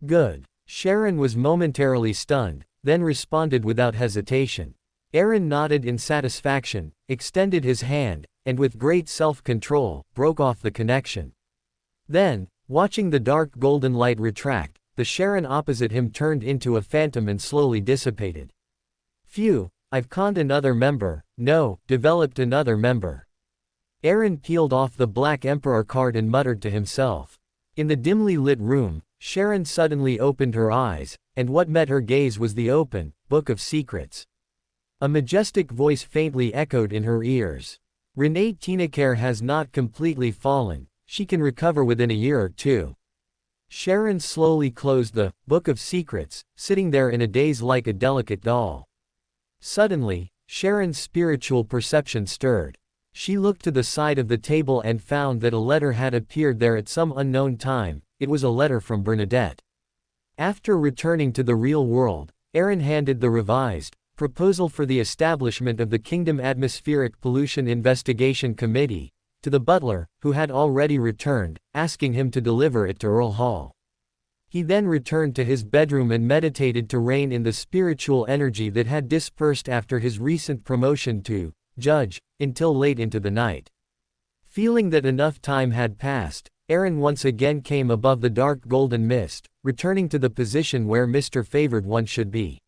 "Good." Sharon was momentarily stunned, then responded without hesitation. Erin nodded in satisfaction, extended his hand, and with great self-control, broke off the connection. Then, watching the dark golden light retract, the Sharon opposite him turned into a phantom and slowly dissipated. "Phew, I've conned another member, no, developed another member." Erin peeled off the Black Emperor card and muttered to himself. In the dimly lit room, Sharon suddenly opened her eyes, and what met her gaze was the open Book of Secrets. A majestic voice faintly echoed in her ears. "Renee Tinacare has not completely fallen, she can recover within a year or two." Sharon slowly closed the Book of Secrets, sitting there in a daze like a delicate doll. Suddenly, Sharon's spiritual perception stirred. She looked to the side of the table and found that a letter had appeared there at some unknown time. It was a letter from Bernadette. After returning to the real world, Erin handed the revised proposal for the establishment of the Kingdom Atmospheric Pollution Investigation Committee to the butler, who had already returned, asking him to deliver it to Earl Hall. He then returned to his bedroom and meditated to rein in the spiritual energy that had dispersed after his recent promotion to judge, until late into the night. Feeling that enough time had passed, Erin once again came above the dark golden mist, returning to the position where Mr. Favored One should be.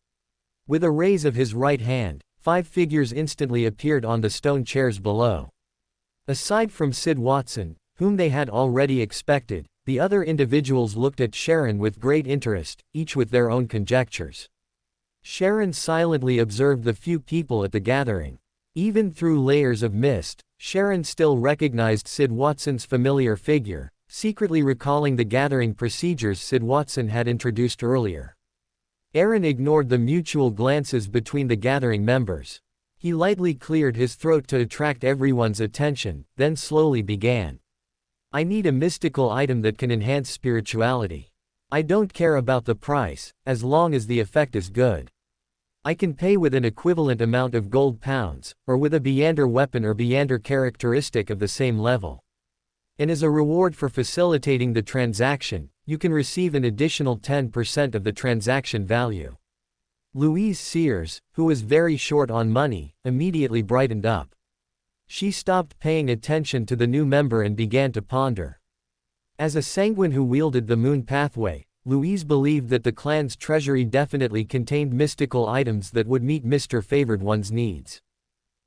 With a raise of his right hand, 5 figures instantly appeared on the stone chairs below. Aside from Sid Watson, whom they had already expected, the other individuals looked at Sharon with great interest, each with their own conjectures. Sharon silently observed the few people at the gathering. Even through layers of mist, Sharon still recognized Sid Watson's familiar figure, secretly recalling the gathering procedures Sid Watson had introduced earlier. Erin ignored the mutual glances between the gathering members. He lightly cleared his throat to attract everyone's attention, then slowly began. "I need a mystical item that can enhance spirituality. I don't care about the price, as long as the effect is good. I can pay with an equivalent amount of gold pounds, or with a Beyonder weapon or Beyonder characteristic of the same level. And as a reward for facilitating the transaction, you can receive an additional 10% of the transaction value." Louise Sears, who was very short on money, immediately brightened up. She stopped paying attention to the new member and began to ponder. As a sanguine who wielded the moon pathway, Louise believed that the clan's treasury definitely contained mystical items that would meet Mr. Favored One's needs.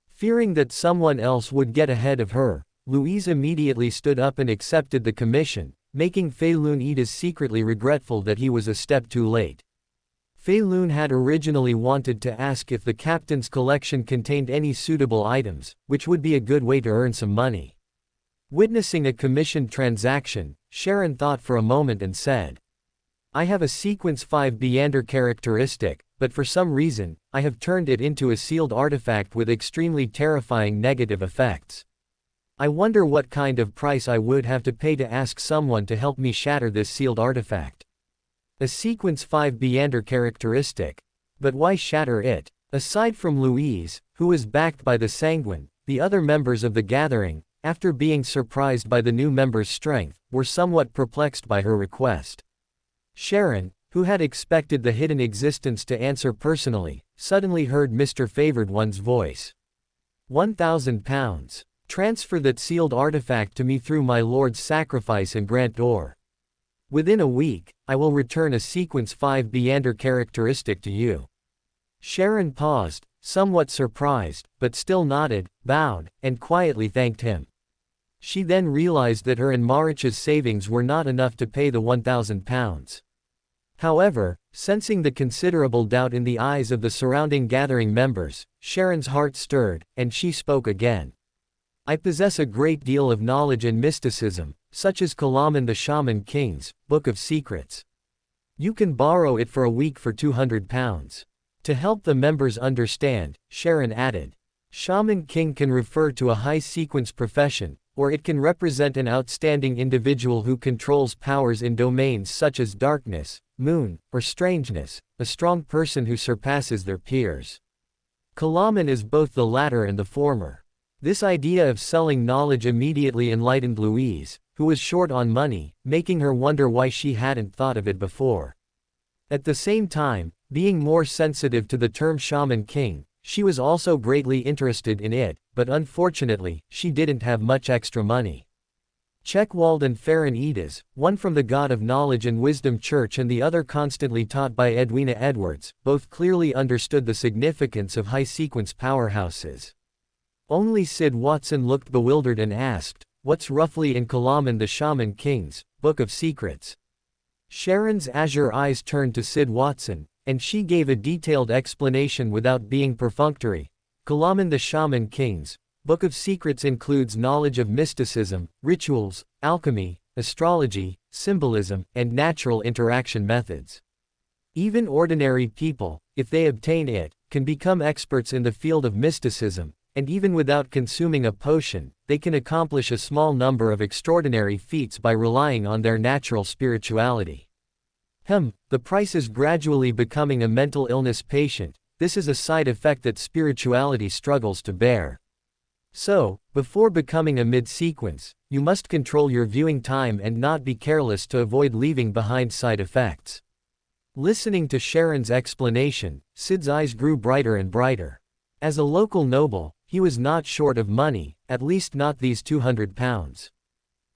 Fearing that someone else would get ahead of her, Louise immediately stood up and accepted the commission, making Feilun Edis secretly regretful that he was a step too late. Feilun had originally wanted to ask if the captain's collection contained any suitable items, which would be a good way to earn some money. Witnessing a commissioned transaction, Sharon thought for a moment and said, "I have a Sequence 5 Beyonder characteristic, but for some reason, I have turned it into a sealed artifact with extremely terrifying negative effects. I wonder what kind of price I would have to pay to ask someone to help me shatter this sealed artifact. A sequence 5 Beander characteristic. But why shatter it? Aside from Louise, who was backed by the Sanguine, the other members of the gathering, after being surprised by the new member's strength, were somewhat perplexed by her request. Sharon, who had expected the hidden existence to answer personally, suddenly heard Mr. Favored One's voice. 1,000 pounds. Transfer that sealed artifact to me through my lord's sacrifice and grant door. Within a week, I will return a sequence 5 Beander characteristic to you. Sharon paused, somewhat surprised, but still nodded, bowed, and quietly thanked him. She then realized that her and Marich's savings were not enough to pay the 1,000 pounds. However, sensing the considerable doubt in the eyes of the surrounding gathering members, Sharon's heart stirred, and she spoke again. I possess a great deal of knowledge and mysticism, such as Kalaman the Shaman King's Book of Secrets. You can borrow it for a week for 200 pounds. To help the members understand, Sharon added, Shaman King can refer to a high sequence profession, or it can represent an outstanding individual who controls powers in domains such as darkness, moon, or strangeness, a strong person who surpasses their peers. Kalaman is both the latter and the former. This idea of selling knowledge immediately enlightened Louise, who was short on money, making her wonder why she hadn't thought of it before. At the same time, being more sensitive to the term Shaman King, she was also greatly interested in it, but unfortunately, she didn't have much extra money. Checkwald and Farron Edis, one from the God of Knowledge and Wisdom Church and the other constantly taught by Edwina Edwards, both clearly understood the significance of high-sequence powerhouses. Only Sid Watson looked bewildered and asked, what's roughly in Kalaman the Shaman King's Book of Secrets? Sharon's azure eyes turned to Sid Watson, and she gave a detailed explanation without being perfunctory. Kalaman the Shaman King's Book of Secrets includes knowledge of mysticism, rituals, alchemy, astrology, symbolism, and natural interaction methods. Even ordinary people, if they obtain it, can become experts in the field of mysticism, and even without consuming a potion, they can accomplish a small number of extraordinary feats by relying on their natural spirituality. The price is gradually becoming a mental illness patient. This is a side effect that spirituality struggles to bear. So, before becoming a mid-sequence, you must control your viewing time and not be careless to avoid leaving behind side effects. Listening to Sharon's explanation, Sid's eyes grew brighter and brighter. As a local noble, he was not short of money, at least not these 200 pounds.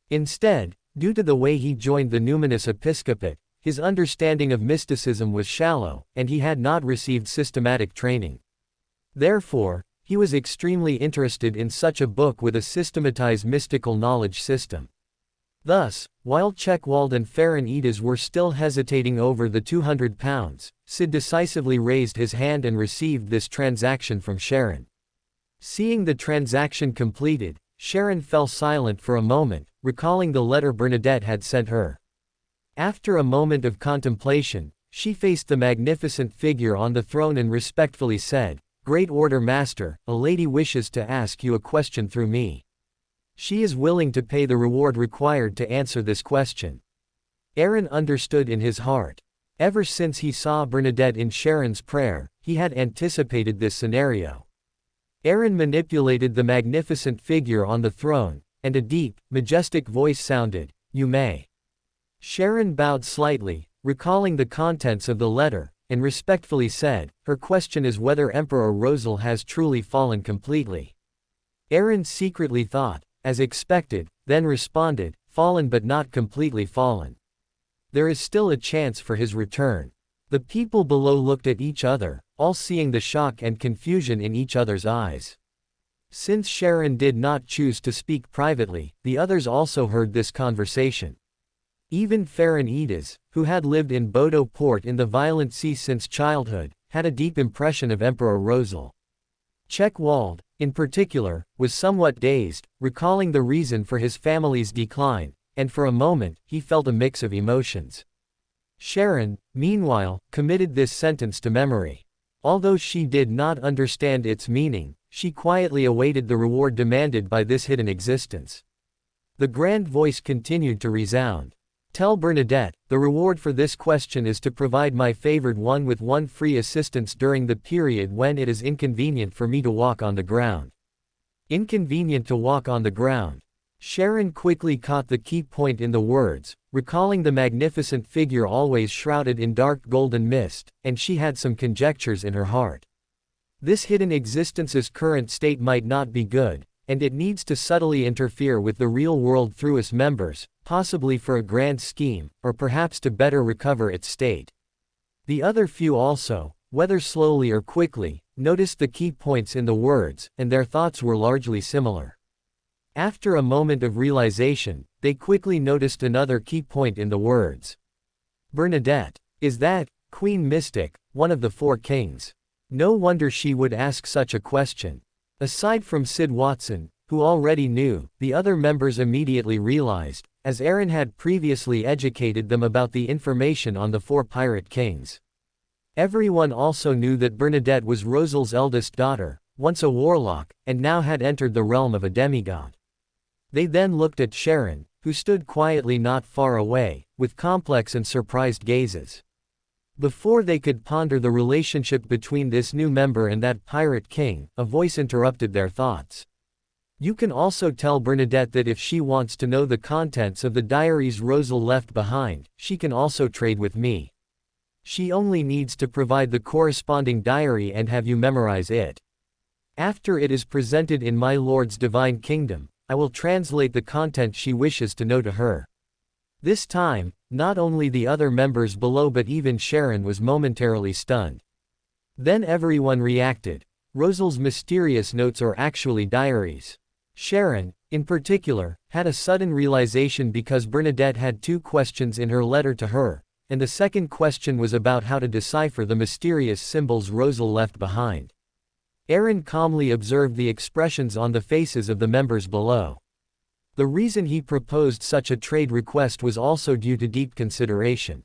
Instead, due to the way he joined the numinous episcopate, his understanding of mysticism was shallow, and he had not received systematic training. Therefore, he was extremely interested in such a book with a systematized mystical knowledge system. Thus, while Checkwald and Farron Edis were still hesitating over the 200 pounds, Sid decisively raised his hand and received this transaction from Sharon. Seeing the transaction completed, Sharon fell silent for a moment, recalling the letter Bernadette had sent her. After a moment of contemplation, she faced the magnificent figure on the throne and respectfully said, Great Order Master, a lady wishes to ask you a question through me. She is willing to pay the reward required to answer this question. Aaron understood in his heart. Ever since he saw Bernadette in Sharon's prayer, he had anticipated this scenario. Aaron manipulated the magnificent figure on the throne, and a deep, majestic voice sounded, You may. Sharon bowed slightly, recalling the contents of the letter, and respectfully said, Her question is whether Emperor Rosal has truly fallen completely. Aaron secretly thought, as expected, then responded, Fallen but not completely fallen. There is still a chance for his return. The people below looked at each other, all seeing the shock and confusion in each other's eyes. Since Sharon did not choose to speak privately, the others also heard this conversation. Even Farron Edis, who had lived in Bodo Port in the Violent Sea since childhood, had a deep impression of Emperor Rosal. Checkwald, in particular, was somewhat dazed, recalling the reason for his family's decline, and for a moment, he felt a mix of emotions. Sharon, meanwhile, committed this sentence to memory. Although she did not understand its meaning, she quietly awaited the reward demanded by this hidden existence. The grand voice continued to resound. Tell Bernadette, the reward for this question is to provide my favored one with one free assistance during the period when it is inconvenient for me to walk on the ground. Inconvenient to walk on the ground. Sharon quickly caught the key point in the words, recalling the magnificent figure always shrouded in dark golden mist, and she had some conjectures in her heart. This hidden existence's current state might not be good, and it needs to subtly interfere with the real world through its members, possibly for a grand scheme, or perhaps to better recover its state. The other few also, whether slowly or quickly, noticed the key points in the words, and their thoughts were largely similar. After a moment of realization, they quickly noticed another key point in the words. Bernadette. Is that, Queen Mystic, one of the four kings? No wonder she would ask such a question. Aside from Sid Watson, who already knew, the other members immediately realized, as Aaron had previously educated them about the information on the four pirate kings. Everyone also knew that Bernadette was Rosal's eldest daughter, once a warlock, and now had entered the realm of a demigod. They then looked at Sharon, who stood quietly not far away, with complex and surprised gazes. Before they could ponder the relationship between this new member and that pirate king, a voice interrupted their thoughts. You can also tell Bernadette that if she wants to know the contents of the diaries Rosal left behind, she can also trade with me. She only needs to provide the corresponding diary and have you memorize it. After it is presented in my Lord's divine kingdom, I will translate the content she wishes to know to her. This time, not only the other members below but even Sharon was momentarily stunned. Then everyone reacted. Rosal's mysterious notes are actually diaries. Sharon, in particular, had a sudden realization because Bernadette had two questions in her letter to her, and the second question was about how to decipher the mysterious symbols Rosal left behind. Aaron calmly observed the expressions on the faces of the members below. The reason he proposed such a trade request was also due to deep consideration.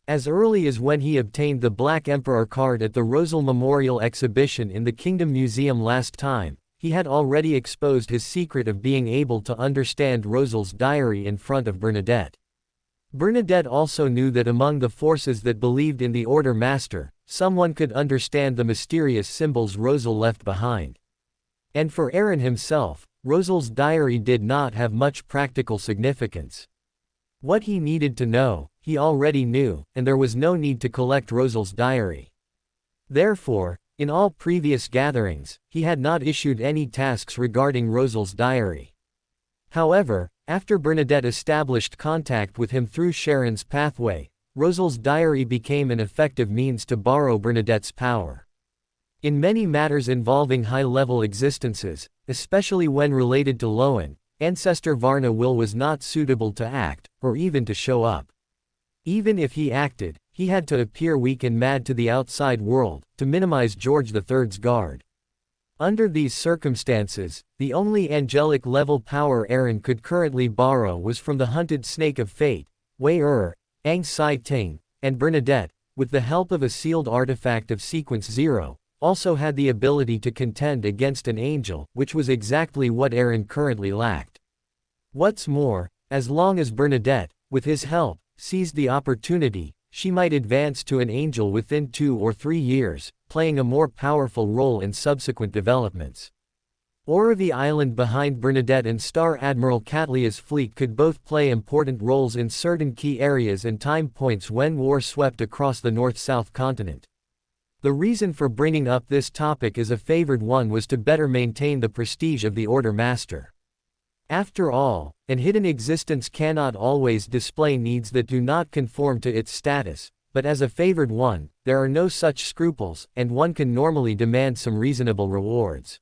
As early as when he obtained the Black Emperor card at the Rosal Memorial Exhibition in the Kingdom Museum last time, he had already exposed his secret of being able to understand Rosal's diary in front of Bernadette. Bernadette also knew that among the forces that believed in the Order Master, someone could understand the mysterious symbols Rosal left behind. And for Aaron himself, Rosal's diary did not have much practical significance. What he needed to know, he already knew, and there was no need to collect Rosal's diary. Therefore, in all previous gatherings, he had not issued any tasks regarding Rosal's diary. However, after Bernadette established contact with him through Sharon's pathway, Rosal's diary became an effective means to borrow Bernadette's power. In many matters involving high-level existences, especially when related to LotM, Ancestor Varna Will was not suitable to act, or even to show up. Even if he acted, he had to appear weak and mad to the outside world, to minimize George III's guard. Under these circumstances, the only angelic-level power Aaron could currently borrow was from the hunted snake of fate, Wei Ang Sai Ting, and Bernadette, with the help of a sealed artifact of Sequence 0, also had the ability to contend against an angel, which was exactly what Aaron currently lacked. What's more, as long as Bernadette, with his help, seized the opportunity, she might advance to an angel within 2 or 3 years, playing a more powerful role in subsequent developments. The island behind Bernadette and Star Admiral Catlia's fleet could both play important roles in certain key areas and time points when war swept across the North-South continent. The reason for bringing up this topic as a favored one was to better maintain the prestige of the Order Master. After all, an hidden existence cannot always display needs that do not conform to its status, but as a favored one, there are no such scruples, and one can normally demand some reasonable rewards.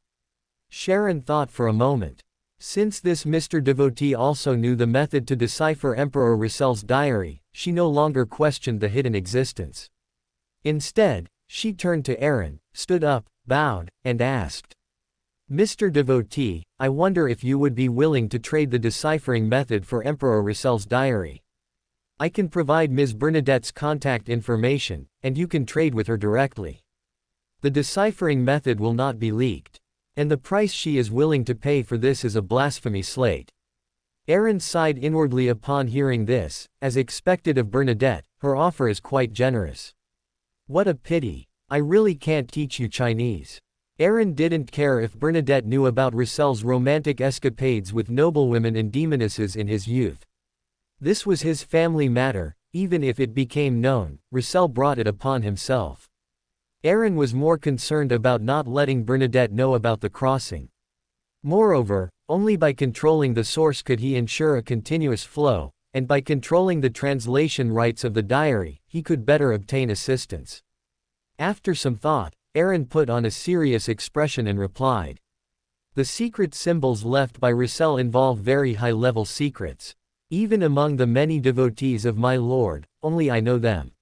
Sharon thought for a moment. Since this Mr. Devotee also knew the method to decipher Emperor Russell's diary, she no longer questioned the hidden existence. Instead, she turned to Aaron, stood up, bowed, and asked, Mr. Devotee, I wonder if you would be willing to trade the deciphering method for Emperor Russell's diary. I can provide Ms. Bernadette's contact information, and you can trade with her directly. The deciphering method will not be leaked. And the price she is willing to pay for this is a blasphemy slate. Aaron sighed inwardly upon hearing this. As expected of Bernadette, her offer is quite generous. What a pity. I really can't teach you Chinese. Aaron didn't care if Bernadette knew about Russell's romantic escapades with noblewomen and demonesses in his youth. This was his family matter. Even if it became known, Russell brought it upon himself. Aaron was more concerned about not letting Bernadette know about the crossing. Moreover, only by controlling the source could he ensure a continuous flow, and by controlling the translation rights of the diary, he could better obtain assistance. After some thought, Aaron put on a serious expression and replied. The secret symbols left by Russell involve very high-level secrets. Even among the many devotees of my lord, only I know them.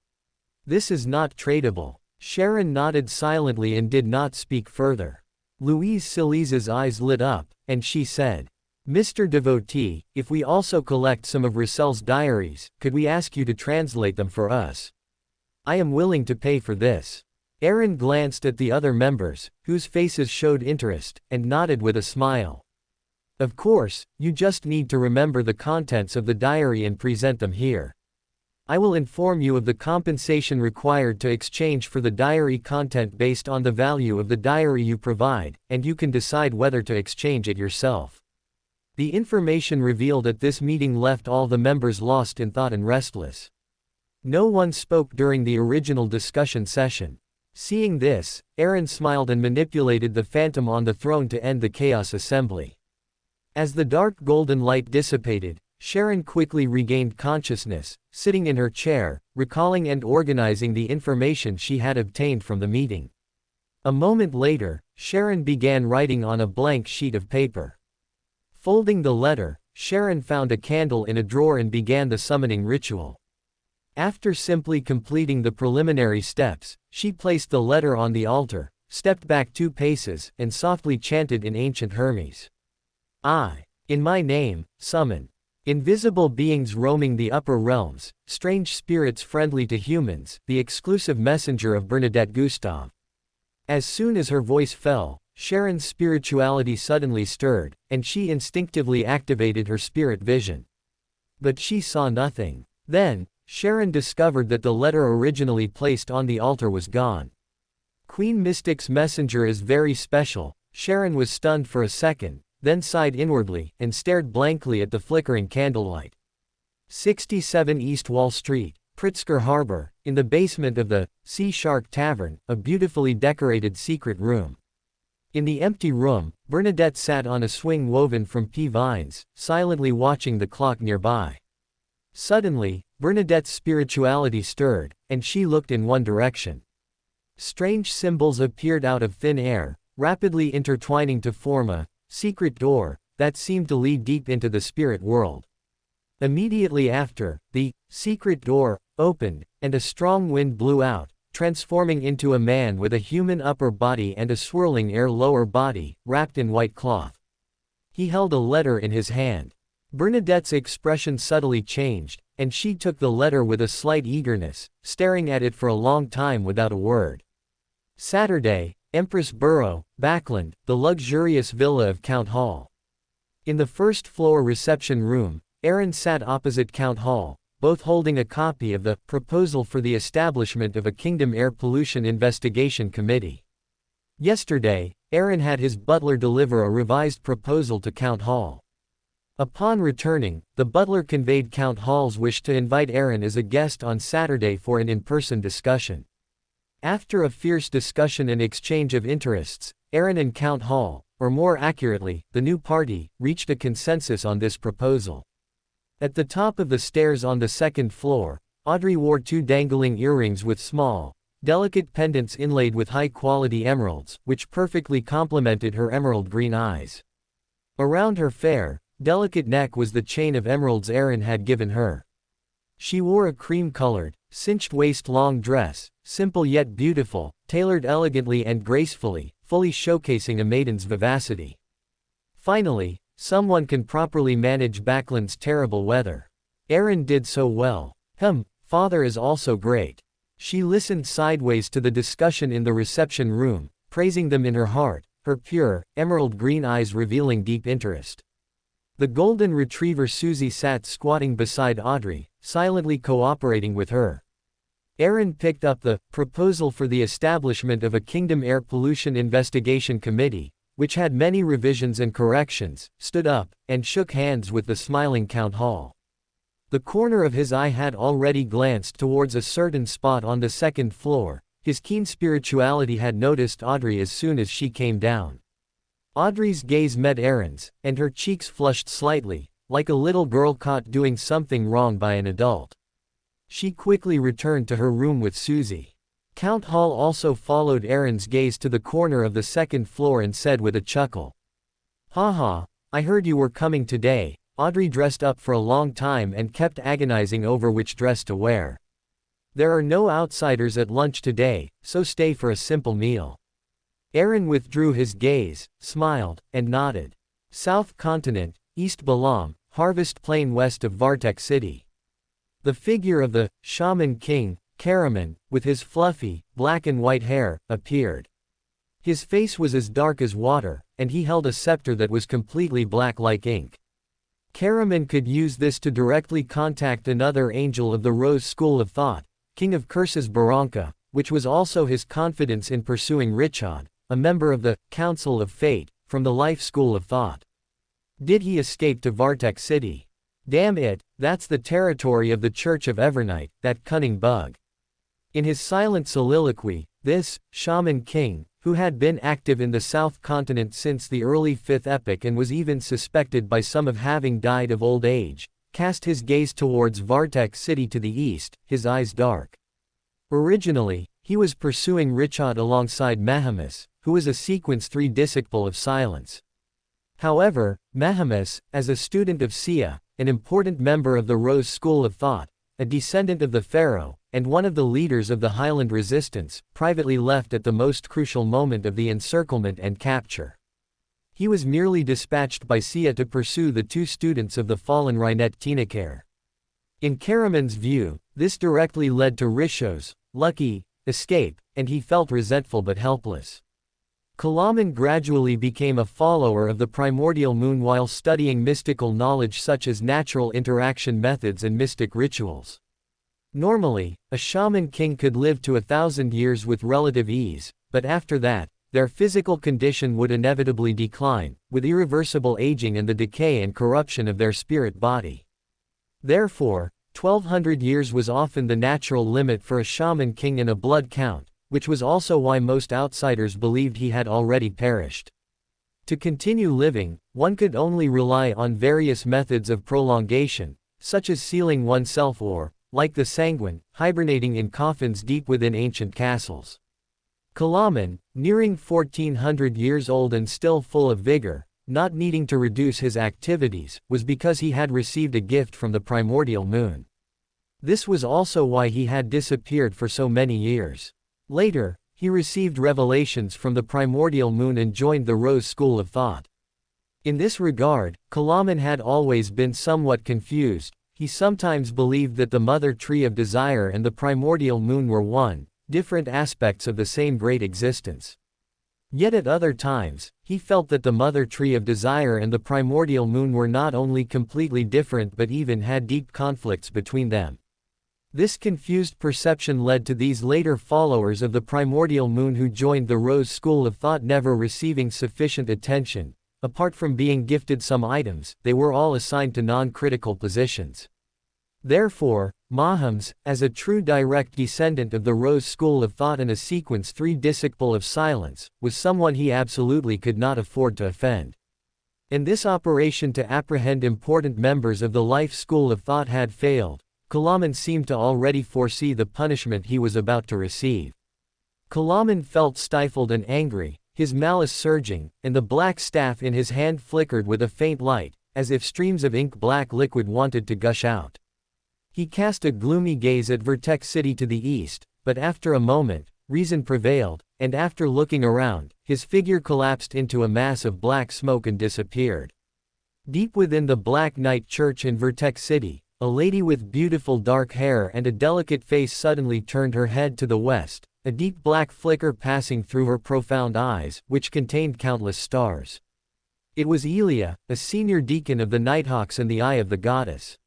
This is not tradable. Sharon nodded silently and did not speak further. Louise Siliza's eyes lit up, and she said, Mr. Devotee, if we also collect some of Russell's diaries, could we ask you to translate them for us? I am willing to pay for this. Aaron glanced at the other members, whose faces showed interest, and nodded with a smile. Of course, you just need to remember the contents of the diary and present them here. I will inform you of the compensation required to exchange for the diary content based on the value of the diary you provide, and you can decide whether to exchange it yourself. The information revealed at this meeting left all the members lost in thought and restless. No one spoke during the original discussion session. Seeing this, Aaron smiled and manipulated the phantom on the throne to end the chaos assembly. As the dark golden light dissipated, Sharon quickly regained consciousness, sitting in her chair, recalling and organizing the information she had obtained from the meeting. A moment later, Sharon began writing on a blank sheet of paper. Folding the letter, Sharon found a candle in a drawer and began the summoning ritual. After simply completing the preliminary steps, she placed the letter on the altar, stepped back 2 paces, and softly chanted in ancient Hermes. I, in my name, summon. Invisible beings roaming the upper realms, strange spirits friendly to humans, the exclusive messenger of Bernadette Gustave. As soon as her voice fell, Sharon's spirituality suddenly stirred, and she instinctively activated her spirit vision. But she saw nothing. Then, Sharon discovered that the letter originally placed on the altar was gone. Queen Mystic's messenger is very special. Sharon was stunned for a second, then sighed inwardly, and stared blankly at the flickering candlelight. 67 East Wall Street, Pritzker Harbor, in the basement of the Sea Shark Tavern, a beautifully decorated secret room. In the empty room, Bernadette sat on a swing woven from pea vines, silently watching the clock nearby. Suddenly, Bernadette's spirituality stirred, and she looked in one direction. Strange symbols appeared out of thin air, rapidly intertwining to form a secret door that seemed to lead deep into the spirit world. Immediately after, the secret door opened, and a strong wind blew out, transforming into a man with a human upper body and a swirling air lower body, wrapped in white cloth. He held a letter in his hand. Bernadette's expression subtly changed, and she took the letter with a slight eagerness, staring at it for a long time without a word. Saturday, Empress Borough, Backland, the luxurious villa of Count Hall. In the first-floor reception room, Aaron sat opposite Count Hall, both holding a copy of the proposal for the establishment of a Kingdom Air Pollution Investigation Committee. Yesterday, Aaron had his butler deliver a revised proposal to Count Hall. Upon returning, the butler conveyed Count Hall's wish to invite Aaron as a guest on Saturday for an in-person discussion. After a fierce discussion and exchange of interests, Aaron and Count Hall, or more accurately, the new party, reached a consensus on this proposal. At the top of the stairs on the second floor, Audrey wore 2 dangling earrings with small, delicate pendants inlaid with high-quality emeralds, which perfectly complemented her emerald green eyes. Around her fair, delicate neck was the chain of emeralds Aaron had given her. She wore a cream-colored, cinched waist-long dress, simple yet beautiful, tailored elegantly and gracefully, fully showcasing a maiden's vivacity. Finally, someone can properly manage Backland's terrible weather. Aaron did so well. Father is also great. She listened sideways to the discussion in the reception room, praising them in her heart, her pure, emerald green eyes revealing deep interest. The golden retriever Susie sat squatting beside Audrey, silently cooperating with her. Aaron picked up the proposal for the establishment of a Kingdom Air Pollution Investigation Committee, which had many revisions and corrections, stood up, and shook hands with the smiling Count Hall. The corner of his eye had already glanced towards a certain spot on the second floor. His keen spirituality had noticed Audrey as soon as she came down. Audrey's gaze met Aaron's, and her cheeks flushed slightly, like a little girl caught doing something wrong by an adult. She quickly returned to her room with Susie. Count Hall also followed Aaron's gaze to the corner of the second floor and said with a chuckle, "Haha, I heard you were coming today." Audrey dressed up for a long time and kept agonizing over which dress to wear. "There are no outsiders at lunch today, so stay for a simple meal." Aaron withdrew his gaze, smiled, and nodded. South Continent, East Balam, Harvest Plain west of Vartek City. The figure of the Shaman King, Karaman, with his fluffy, black and white hair, appeared. His face was as dark as water, and he held a scepter that was completely black like ink. Karaman could use this to directly contact another angel of the Rose School of Thought, King of Curses Baranka, which was also his confidence in pursuing Richard, a member of the Council of Fate, from the Life School of Thought. Did he escape to Vartek City? Damn it, that's the territory of the Church of Evernight, that cunning bug. In his silent soliloquy, this Shaman King, who had been active in the South Continent since the early 5th epoch and was even suspected by some of having died of old age, cast his gaze towards Vartek City to the east, his eyes dark. Originally, he was pursuing Richard alongside Mahamis, who was a Sequence 3 disciple of silence. However, Mahamis, as a student of Sia, an important member of the Rose School of Thought, a descendant of the Pharaoh, and one of the leaders of the Highland Resistance, privately left at the most crucial moment of the encirclement and capture. He was merely dispatched by Sia to pursue the two students of the fallen Rainet Tinakare. In Karaman's view, this directly led to Risho's lucky escape, and he felt resentful but helpless. Kalaman gradually became a follower of the primordial moon while studying mystical knowledge such as natural interaction methods and mystic rituals. Normally, a shaman king could live to 1,000 years with relative ease, but after that, their physical condition would inevitably decline, with irreversible aging and the decay and corruption of their spirit body. Therefore, 1,200 years was often the natural limit for a shaman king in a blood count, which was also why most outsiders believed he had already perished. To continue living, one could only rely on various methods of prolongation, such as sealing oneself or, like the sanguine, hibernating in coffins deep within ancient castles. Kalaman, nearing 1,400 years old and still full of vigor, not needing to reduce his activities, was because he had received a gift from the primordial moon. This was also why he had disappeared for so many years. Later, he received revelations from the primordial moon and joined the Rose School of Thought. In this regard, Kalaman had always been somewhat confused. He sometimes believed that the mother tree of desire and the primordial moon were one, different aspects of the same great existence. Yet at other times, he felt that the mother tree of desire and the primordial moon were not only completely different but even had deep conflicts between them. This confused perception led to these later followers of the primordial moon who joined the Rose School of Thought never receiving sufficient attention. Apart from being gifted some items, they were all assigned to non-critical positions. Therefore, Mahamis, as a true direct descendant of the Rose School of Thought and a Sequence 3 disciple of silence, was someone he absolutely could not afford to offend. In this operation to apprehend important members of the Life School of Thought had failed. Kalaman seemed to already foresee the punishment he was about to receive. Kalaman felt stifled and angry, his malice surging, and the black staff in his hand flickered with a faint light, as if streams of ink-black liquid wanted to gush out. He cast a gloomy gaze at Vartek City to the east, but after a moment, reason prevailed, and after looking around, his figure collapsed into a mass of black smoke and disappeared. Deep within the Black Knight Church in Vartek City, a lady with beautiful dark hair and a delicate face suddenly turned her head to the west, a deep black flicker passing through her profound eyes, which contained countless stars. It was Elia, a senior deacon of the Nighthawks and the Eye of the Goddess.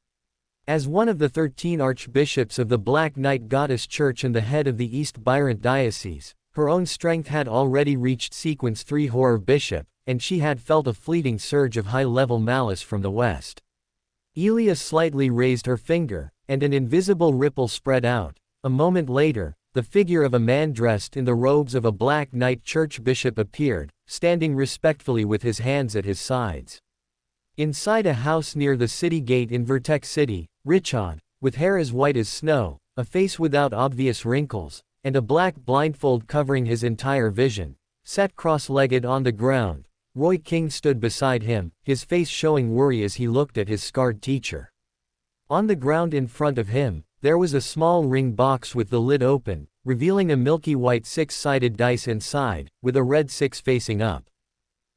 As one of the 13 archbishops of the Black Knight Goddess Church and the head of the East Byrant Diocese, her own strength had already reached sequence 3 horror bishop, and she had felt a fleeting surge of high-level malice from the west. Elia slightly raised her finger, and an invisible ripple spread out. A moment later, the figure of a man dressed in the robes of a Black Knight Church bishop appeared, standing respectfully with his hands at his sides. Inside a house near the city gate in Vertex City, Richard, with hair as white as snow, a face without obvious wrinkles, and a black blindfold covering his entire vision, sat cross-legged on the ground. Roy King stood beside him, his face showing worry as he looked at his scarred teacher. On the ground in front of him, there was a small ring box with the lid open, revealing a milky white 6-sided dice inside, with a red 6 facing up.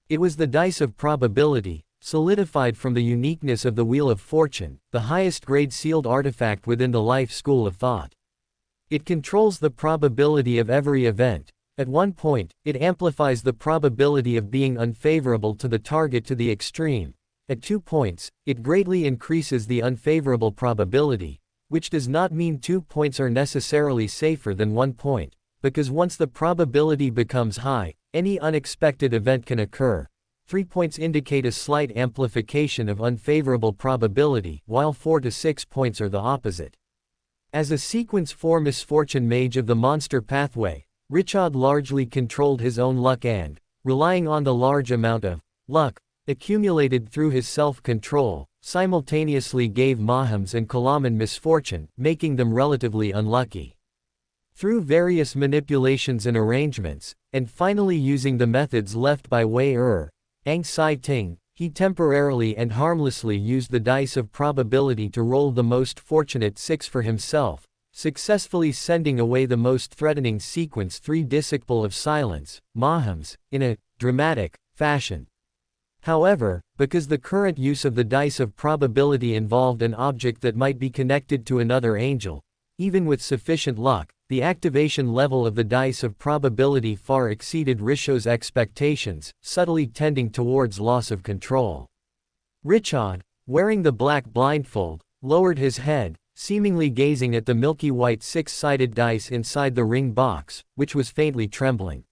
It was the dice of probability, solidified from the uniqueness of the Wheel of Fortune, the highest grade sealed artifact within the life school of thought. It controls the probability of every event. At one point, it amplifies the probability of being unfavorable to the target to the extreme. At 2 points, it greatly increases the unfavorable probability, which does not mean 2 points are necessarily safer than 1 point, because once the probability becomes high, any unexpected event can occur. 3 points indicate a slight amplification of unfavorable probability, while 4 to 6 points are the opposite. As a sequence 4 misfortune mage of the monster pathway, Richard largely controlled his own luck and, relying on the large amount of luck accumulated through his self-control, simultaneously gave Mahams and Kalaman misfortune, making them relatively unlucky. Through various manipulations and arrangements, and finally using the methods left by Wei Ang Sai Ting, he temporarily and harmlessly used the dice of probability to roll the most fortunate 6 for himself, successfully sending away the most threatening sequence 3 disciple of silence, Mahams, in a dramatic fashion. However, because the current use of the dice of probability involved an object that might be connected to another angel, even with sufficient luck, the activation level of the dice of probability far exceeded Risho's expectations, subtly tending towards loss of control. Richard, wearing the black blindfold, lowered his head, seemingly gazing at the milky white 6-sided dice inside the ring box, which was faintly trembling.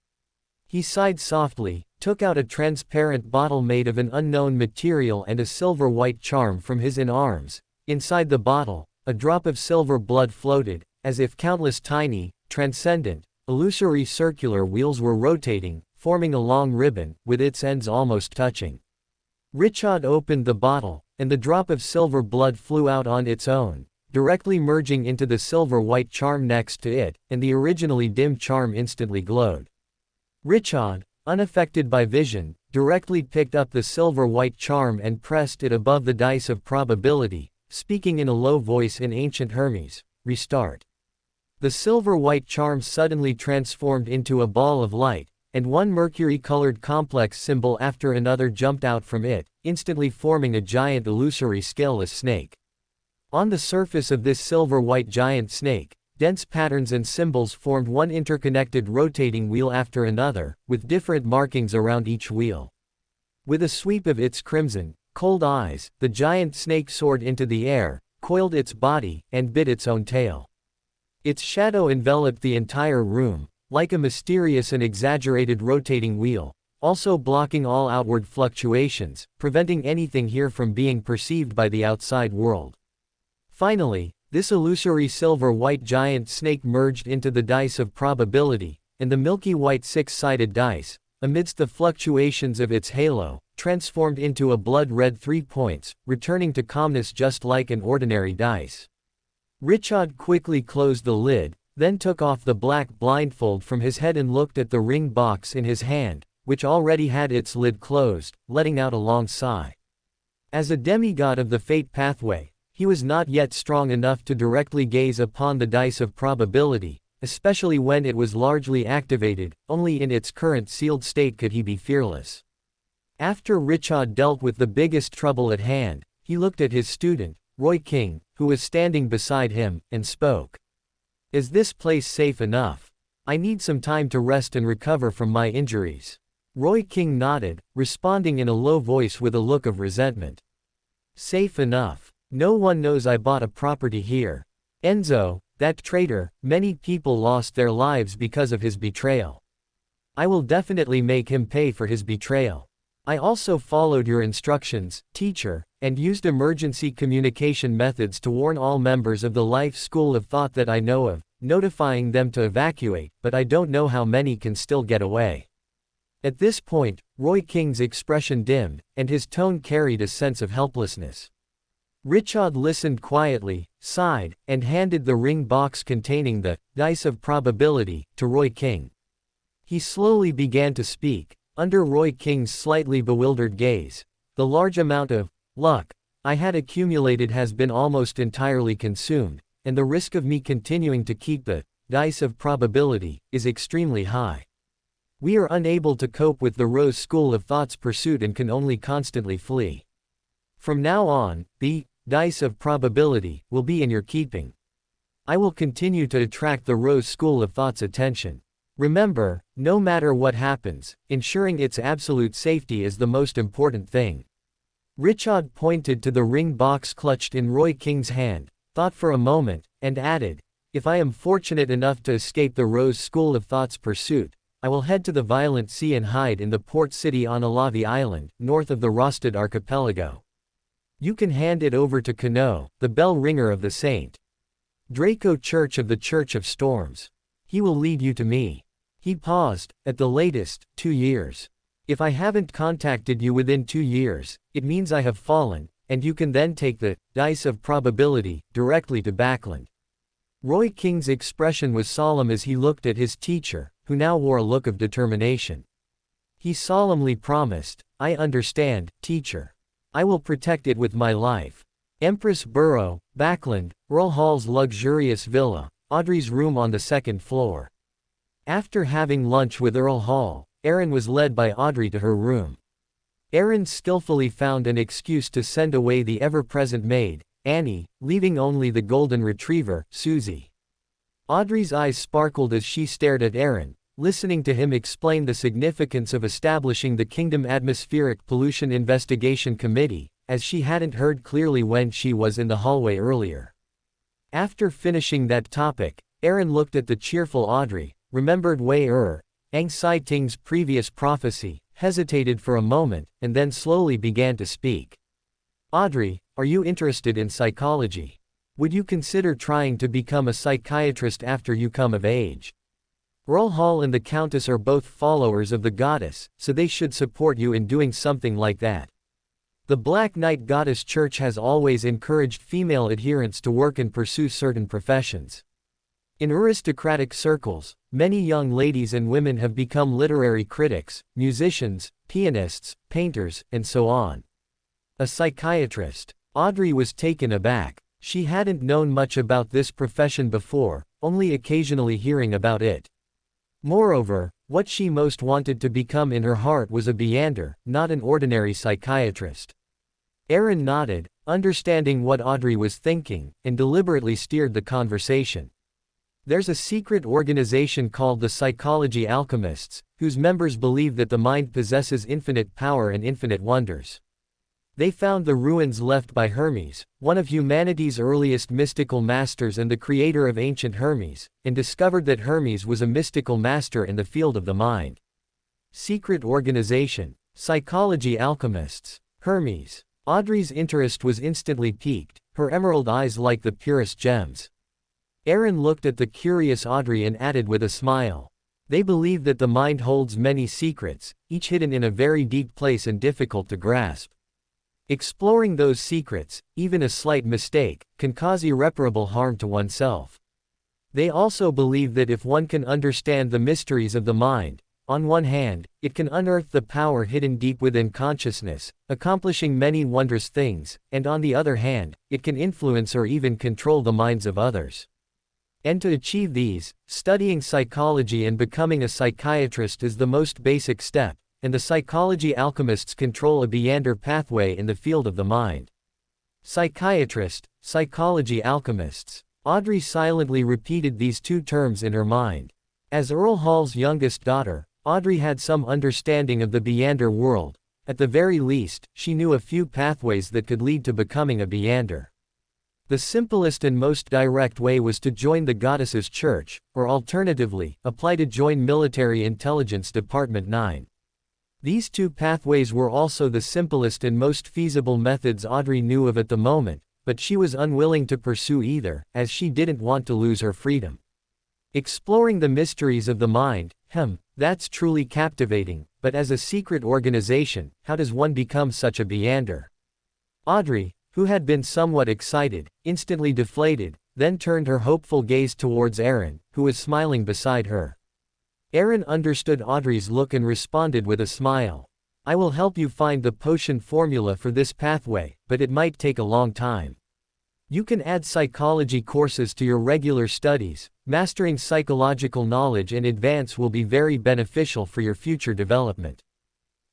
He sighed softly, took out a transparent bottle made of an unknown material and a silver white charm from his arms. Inside the bottle, a drop of silver blood floated, as if countless tiny, transcendent, illusory circular wheels were rotating, forming a long ribbon, with its ends almost touching. Richard opened the bottle, and the drop of silver blood flew out on its own, directly merging into the silver white charm next to it, and the originally dim charm instantly glowed. Richard, unaffected by vision, directly picked up the silver white charm and pressed it above the dice of probability, speaking in a low voice in ancient Hermes, "Restart." The silver white charm suddenly transformed into a ball of light, and one mercury-colored complex symbol after another jumped out from it, instantly forming a giant illusory scaleless snake. On the surface of this silver-white giant snake, dense patterns and symbols formed one interconnected rotating wheel after another, with different markings around each wheel. With a sweep of its crimson, cold eyes, the giant snake soared into the air, coiled its body, and bit its own tail. Its shadow enveloped the entire room, like a mysterious and exaggerated rotating wheel, also blocking all outward fluctuations, preventing anything here from being perceived by the outside world. Finally, this illusory silver-white giant snake merged into the dice of probability, and the milky white 6-sided dice, amidst the fluctuations of its halo, transformed into a blood-red 3 points, returning to calmness just like an ordinary dice. Richard quickly closed the lid, then took off the black blindfold from his head and looked at the ring box in his hand, which already had its lid closed, letting out a long sigh. As a demigod of the fate pathway, he was not yet strong enough to directly gaze upon the dice of probability, especially when it was largely activated. Only in its current sealed state could he be fearless. After Richard dealt with the biggest trouble at hand, he looked at his student, Roy King, who was standing beside him, and spoke. Is this place safe enough? I need some time to rest and recover from my injuries. Roy King nodded, responding in a low voice with a look of resentment. Safe enough. No one knows I bought a property here. Enzo, that traitor, many people lost their lives because of his betrayal. I will definitely make him pay for his betrayal. I also followed your instructions, teacher, and used emergency communication methods to warn all members of the life school of thought that I know of, notifying them to evacuate, but I don't know how many can still get away. At this point, Roy King's expression dimmed, and his tone carried a sense of helplessness. Richard listened quietly, sighed, and handed the ring box containing the dice of probability to Roy King. He slowly began to speak, under Roy King's slightly bewildered gaze. The large amount of luck I had accumulated has been almost entirely consumed, and the risk of me continuing to keep the dice of probability is extremely high. We are unable to cope with the Rose School of Thought's pursuit and can only constantly flee. From now on, the dice of probability will be in your keeping. I will continue to attract the Rose School of Thought's attention. Remember, no matter what happens, ensuring its absolute safety is the most important thing. Richard pointed to the ring box clutched in Roy King's hand, thought for a moment, and added, if I am fortunate enough to escape the Rose School of Thought's pursuit, I will head to the Violent Sea and hide in the port city on Alavi Island, north of the Rosted Archipelago. You can hand it over to Kano, the bell ringer of the Saint Draco Church of the Church of Storms. He will lead you to me. He paused, at the latest, 2 years. If I haven't contacted you within 2 years, it means I have fallen, and you can then take the dice of probability directly to Backland. Roy King's expression was solemn as he looked at his teacher, who now wore a look of determination. He solemnly promised, I understand, teacher. I will protect it with my life. Empress Burrow, Backland, Earl Hall's luxurious villa, Audrey's room on the 2nd floor. After having lunch with Earl Hall, Erin was led by Audrey to her room. Erin skillfully found an excuse to send away the ever-present maid, Annie, leaving only the golden retriever, Susie. Audrey's eyes sparkled as she stared at Erin, listening to him explain the significance of establishing the Kingdom Atmospheric Pollution Investigation Committee, as she hadn't heard clearly when she was in the hallway earlier. After finishing that topic, Erin looked at the cheerful Audrey, remembered Wei Ang Sai Ting's previous prophecy, hesitated for a moment, and then slowly began to speak. Audrey, are you interested in psychology? Would you consider trying to become a psychiatrist after you come of age? Earl Hall and the Countess are both followers of the goddess, so they should support you in doing something like that. The Black Knight Goddess Church has always encouraged female adherents to work and pursue certain professions. In aristocratic circles, many young ladies and women have become literary critics, musicians, pianists, painters, and so on. A psychiatrist. Audrey was taken aback. She hadn't known much about this profession before, only occasionally hearing about it. Moreover, what she most wanted to become in her heart was a Beander, not an ordinary psychiatrist. Erin nodded, understanding what Audrey was thinking, and deliberately steered the conversation. There's a secret organization called the Psychology Alchemists, whose members believe that the mind possesses infinite power and infinite wonders. They found the ruins left by Hermes, one of humanity's earliest mystical masters and the creator of ancient Hermes, and discovered that Hermes was a mystical master in the field of the mind. Secret organization. Psychology Alchemists. Hermes. Audrey's interest was instantly piqued, her emerald eyes like the purest gems. Erin looked at the curious Audrey and added with a smile. They believe that the mind holds many secrets, each hidden in a very deep place and difficult to grasp. Exploring those secrets, even a slight mistake, can cause irreparable harm to oneself. They also believe that if one can understand the mysteries of the mind, on one hand, it can unearth the power hidden deep within consciousness, accomplishing many wondrous things, and on the other hand, it can influence or even control the minds of others. And to achieve these, studying psychology and becoming a psychiatrist is the most basic step, and the psychology alchemists control a Beander pathway in the field of the mind. Psychiatrist, psychology alchemists. Audrey silently repeated these two terms in her mind. As Earl Hall's youngest daughter, Audrey had some understanding of the Beyonder world. At the very least, she knew a few pathways that could lead to becoming a Beyonder. The simplest and most direct way was to join the goddess's church, or alternatively, apply to join Military Intelligence Department 9. These two pathways were also the simplest and most feasible methods Audrey knew of at the moment, but she was unwilling to pursue either, as she didn't want to lose her freedom. Exploring the mysteries of the mind, that's truly captivating, but as a secret organization, how does one become such a Beyonder? Audrey, who had been somewhat excited, instantly deflated, then turned her hopeful gaze towards Aaron, who was smiling beside her. Aaron understood Audrey's look and responded with a smile. I will help you find the potion formula for this pathway, but it might take a long time. You can add psychology courses to your regular studies. Mastering psychological knowledge in advance will be very beneficial for your future development.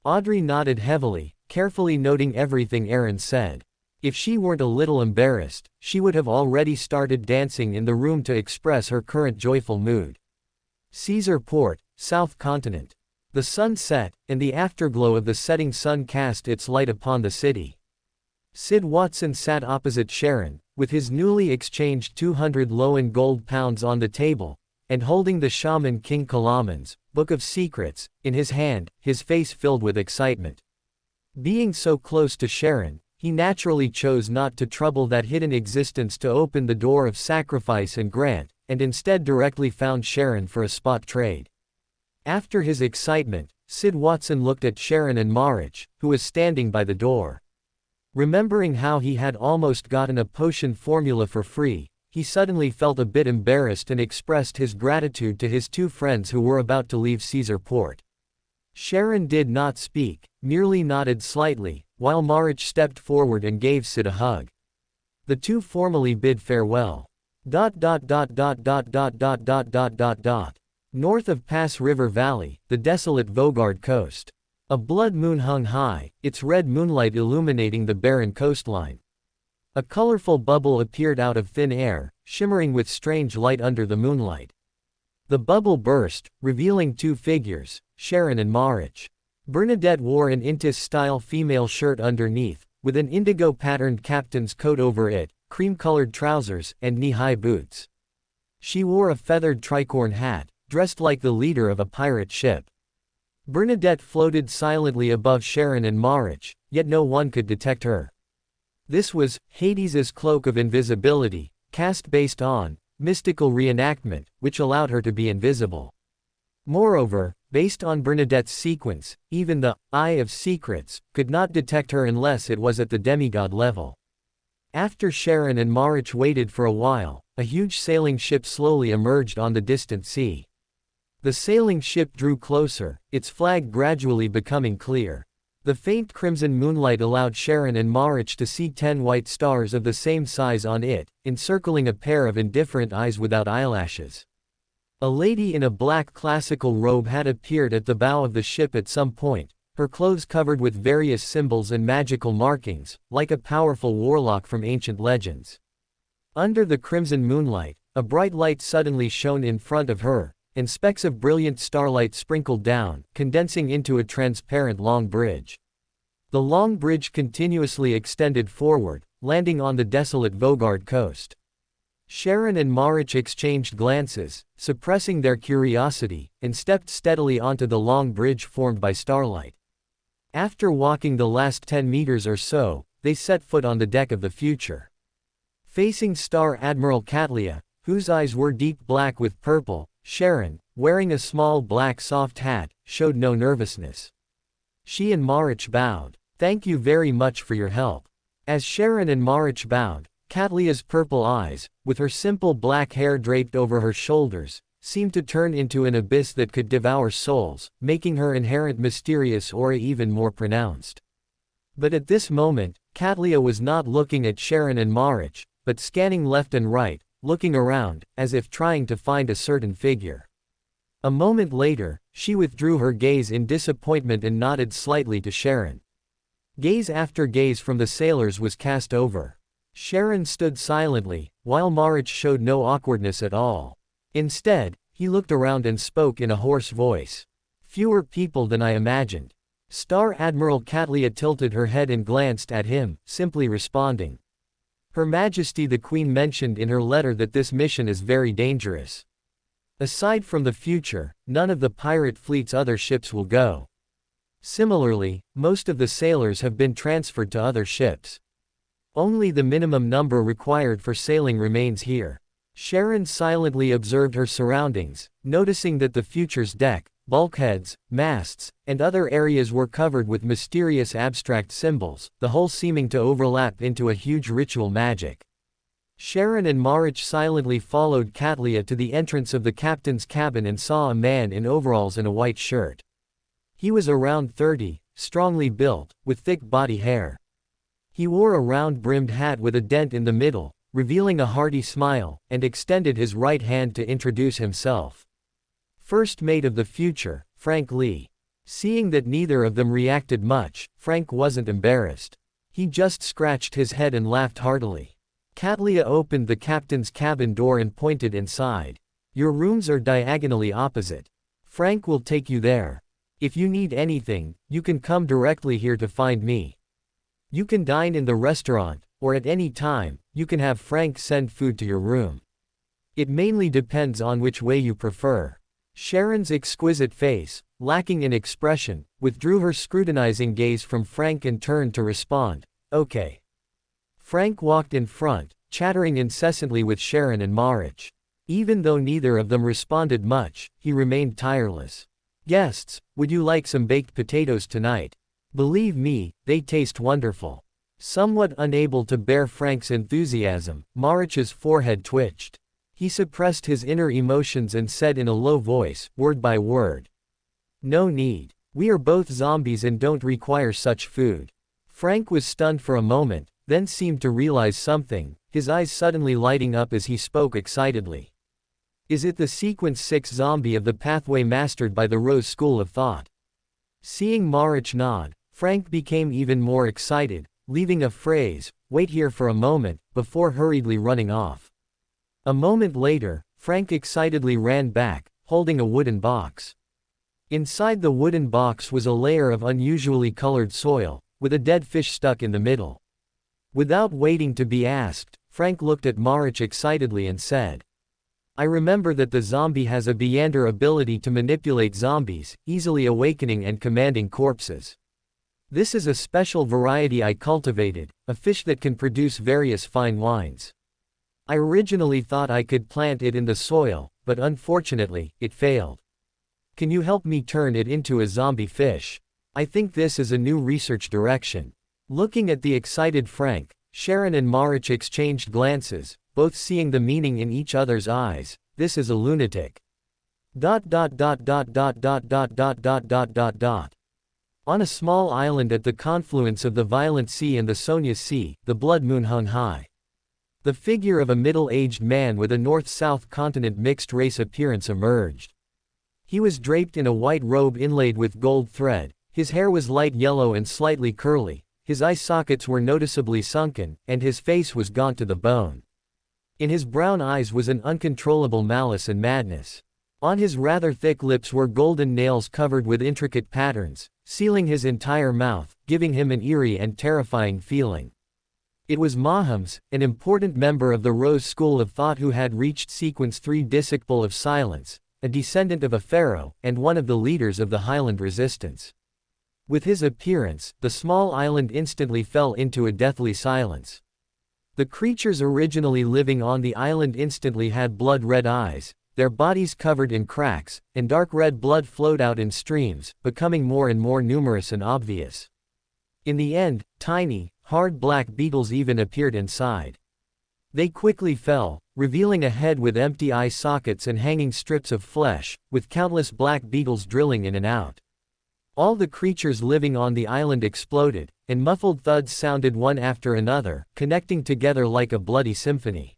Audrey nodded heavily, carefully noting everything Aaron said. If she weren't a little embarrassed, she would have already started dancing in the room to express her current joyful mood. Caesar Port, South Continent. The sun set, and the afterglow of the setting sun cast its light upon the city. Sid Watson sat opposite Sharon, with his newly exchanged 200 LotM gold pounds on the table, and holding the Shaman King Kalaman's Book of Secrets in his hand, his face filled with excitement. Being so close to Sharon, he naturally chose not to trouble that hidden existence to open the door of sacrifice and grant, and instead directly found Sharon for a spot trade. After his excitement, Sid Watson looked at Sharon and Marich, who was standing by the door. Remembering how he had almost gotten a potion formula for free, he suddenly felt a bit embarrassed and expressed his gratitude to his two friends who were about to leave Caesar Port. Sharon did not speak, merely nodded slightly, while Marich stepped forward and gave Sid a hug. The two formally bid farewell. North of Pass River Valley, the desolate Vogard coast. A blood moon hung high, its red moonlight illuminating the barren coastline. A colorful bubble appeared out of thin air, shimmering with strange light under the moonlight. The bubble burst, revealing two figures, Sharon and Marich. Bernadette wore an Intis-style female shirt underneath, with an indigo-patterned captain's coat over it, cream-colored trousers, and knee-high boots. She wore a feathered tricorn hat, dressed like the leader of a pirate ship. Bernadette floated silently above Sharon and Marich, yet no one could detect her. This was Hades's cloak of invisibility, cast based on mystical reenactment, which allowed her to be invisible. Moreover, based on Bernadette's sequence, even the Eye of Secrets could not detect her unless it was at the demigod level. After Sharon and Marich waited for a while, a huge sailing ship slowly emerged on the distant sea. The sailing ship drew closer, its flag gradually becoming clear. The faint crimson moonlight allowed Sharon and Marich to see 10 white stars of the same size on it, encircling a pair of indifferent eyes without eyelashes. A lady in a black classical robe had appeared at the bow of the ship at some point, her clothes covered with various symbols and magical markings, like a powerful warlock from ancient legends. Under the crimson moonlight, a bright light suddenly shone in front of her, and specks of brilliant starlight sprinkled down, condensing into a transparent long bridge. The long bridge continuously extended forward, landing on the desolate Vogard coast. Sharon and Marich exchanged glances, suppressing their curiosity, and stepped steadily onto the long bridge formed by starlight. After walking the last 10 meters or so, they set foot on the deck of the future. Facing Star Admiral Katlia, whose eyes were deep black with purple, Sharon, wearing a small black soft hat, showed no nervousness. She and Marich bowed. Thank you very much for your help. As Sharon and Marich bowed, Katlia's purple eyes, with her simple black hair draped over her shoulders, seemed to turn into an abyss that could devour souls, making her inherent mysterious aura even more pronounced. But at this moment, Katlia was not looking at Sharon and Marich, but scanning left and right, looking around, as if trying to find a certain figure. A moment later, she withdrew her gaze in disappointment and nodded slightly to Sharon. Gaze after gaze from the sailors was cast over Sharon stood silently, while Marich showed no awkwardness at all. Instead, he looked around and spoke in a hoarse voice. Fewer people than I imagined. Star Admiral Katlia tilted her head and glanced at him, simply responding. Her Majesty the Queen mentioned in her letter that this mission is very dangerous. Aside from the future, none of the pirate fleet's other ships will go. Similarly, most of the sailors have been transferred to other ships. Only the minimum number required for sailing remains here. Sharon silently observed her surroundings, noticing that the future's deck, bulkheads, masts, and other areas were covered with mysterious abstract symbols, the whole seeming to overlap into a huge ritual magic. Sharon and Marich silently followed Katlia to the entrance of the captain's cabin and saw a man in overalls and a white shirt. He was around 30, strongly built, with thick body hair. He wore a round-brimmed hat with a dent in the middle, revealing a hearty smile, and extended his right hand to introduce himself. First mate of the future, Frank Lee. Seeing that neither of them reacted much, Frank wasn't embarrassed. He just scratched his head and laughed heartily. Katlia opened the captain's cabin door and pointed inside. Your rooms are diagonally opposite. Frank will take you there. If you need anything, you can come directly here to find me. You can dine in the restaurant, or at any time, you can have Frank send food to your room. It mainly depends on which way you prefer. Sharon's exquisite face, lacking in expression, withdrew her scrutinizing gaze from Frank and turned to respond, okay. Frank walked in front, chattering incessantly with Sharon and Marich. Even though neither of them responded much, he remained tireless. Guests, would you like some baked potatoes tonight? Believe me, they taste wonderful. Somewhat unable to bear Frank's enthusiasm, Marich's forehead twitched. He suppressed his inner emotions and said in a low voice, word by word. No need. We are both zombies and don't require such food. Frank was stunned for a moment, then seemed to realize something, his eyes suddenly lighting up as he spoke excitedly. Is it the Sequence 6 zombie of the pathway mastered by the Rose School of Thought? Seeing Marich nod, Frank became even more excited, leaving a phrase, wait here for a moment, before hurriedly running off. A moment later, Frank excitedly ran back, holding a wooden box. Inside the wooden box was a layer of unusually colored soil, with a dead fish stuck in the middle. Without waiting to be asked, Frank looked at Marich excitedly and said, I remember that the zombie has a Beyonder ability to manipulate zombies, easily awakening and commanding corpses. This is a special variety I cultivated, a fish that can produce various fine wines. I originally thought I could plant it in the soil, but unfortunately, it failed. Can you help me turn it into a zombie fish? I think this is a new research direction. Looking at the excited Frank, Sharon and Marich exchanged glances, both seeing the meaning in each other's eyes. This is a lunatic. On a small island at the confluence of the Violent Sea and the Sonia Sea, the blood moon hung high. The figure of a middle-aged man with a north-south continent mixed-race appearance emerged. He was draped in a white robe inlaid with gold thread, his hair was light yellow and slightly curly, his eye sockets were noticeably sunken, and his face was gaunt to the bone. In his brown eyes was an uncontrollable malice and madness. On his rather thick lips were golden nails covered with intricate patterns, sealing his entire mouth, giving him an eerie and terrifying feeling. It was Mahams, an important member of the Rose School of Thought who had reached Sequence 3 Disciple of Silence, a descendant of a pharaoh, and one of the leaders of the Highland Resistance. With his appearance, the small island instantly fell into a deathly silence. The creatures originally living on the island instantly had blood-red eyes, their bodies covered in cracks, and dark red blood flowed out in streams, becoming more and more numerous and obvious. In the end, tiny, hard black beetles even appeared inside. They quickly fell, revealing a head with empty eye sockets and hanging strips of flesh, with countless black beetles drilling in and out. All the creatures living on the island exploded, and muffled thuds sounded one after another, connecting together like a bloody symphony.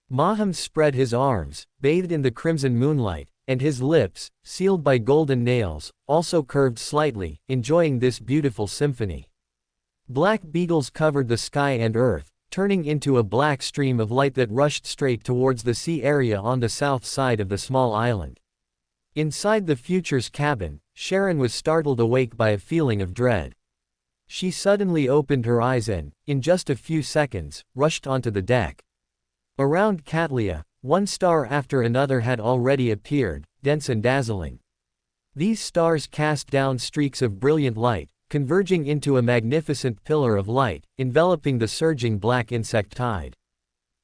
Maham spread his arms, bathed in the crimson moonlight, and his lips, sealed by golden nails, also curved slightly, enjoying this beautiful symphony. Black beetles covered the sky and earth, turning into a black stream of light that rushed straight towards the sea area on the south side of the small island. Inside the future's cabin, Sharon was startled awake by a feeling of dread. She suddenly opened her eyes and, in just a few seconds, rushed onto the deck. Around Katlia, one star after another had already appeared, dense and dazzling. These stars cast down streaks of brilliant light, converging into a magnificent pillar of light, enveloping the surging black insect tide.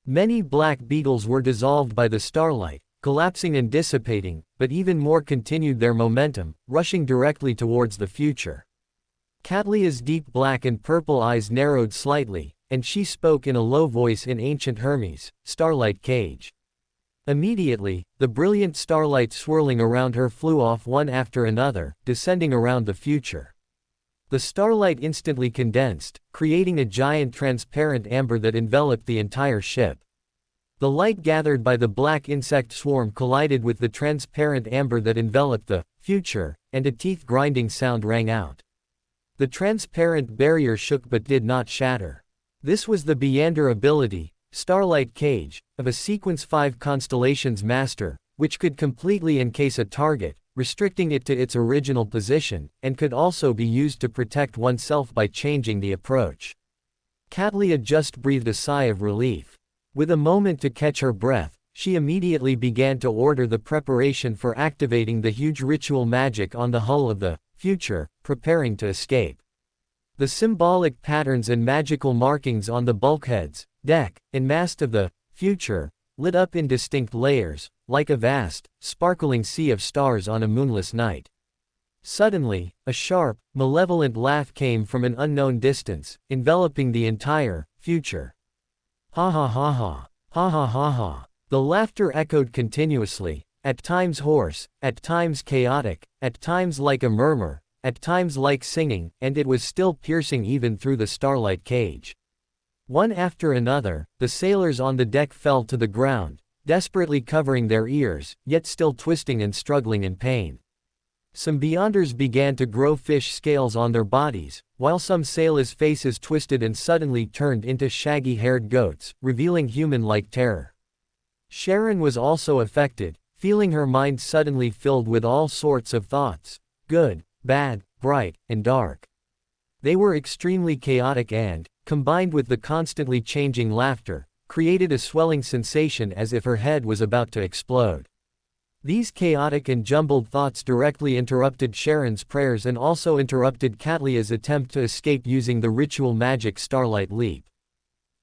Many black beetles were dissolved by the starlight, collapsing and dissipating, but even more continued their momentum, rushing directly towards the future. Katlia's deep black and purple eyes narrowed slightly, and she spoke in a low voice in ancient Hermes, "Starlight Cage." Immediately, the brilliant starlight swirling around her flew off one after another, descending around the future. The starlight instantly condensed, creating a giant transparent amber that enveloped the entire ship. The light gathered by the black insect swarm collided with the transparent amber that enveloped the future, and a teeth-grinding sound rang out. The transparent barrier shook but did not shatter. This was the Beyonder ability, Starlight Cage, of a Sequence 5 Constellations Master, which could completely encase a target, restricting it to its original position, and could also be used to protect oneself by changing the approach. Katlia just breathed a sigh of relief. With a moment to catch her breath, she immediately began to order the preparation for activating the huge ritual magic on the hull of the future, preparing to escape. The symbolic patterns and magical markings on the bulkheads, deck, and mast of the future lit up in distinct layers, like a vast, sparkling sea of stars on a moonless night. Suddenly, a sharp, malevolent laugh came from an unknown distance, enveloping the entire future. Ha ha ha ha, ha ha ha ha. The laughter echoed continuously, at times hoarse, at times chaotic, at times like a murmur, at times like singing, and it was still piercing even through the starlight cage. One after another, the sailors on the deck fell to the ground, desperately covering their ears, yet still twisting and struggling in pain. Some Beyonders began to grow fish scales on their bodies, while some sailors' faces twisted and suddenly turned into shaggy-haired goats, revealing human-like terror. Sharon was also affected, feeling her mind suddenly filled with all sorts of thoughts, good, bad, bright, and dark. They were extremely chaotic and, combined with the constantly changing laughter, created a swelling sensation as if her head was about to explode. These chaotic and jumbled thoughts directly interrupted Sharon's prayers and also interrupted Katlia's attempt to escape using the ritual magic Starlight Leap.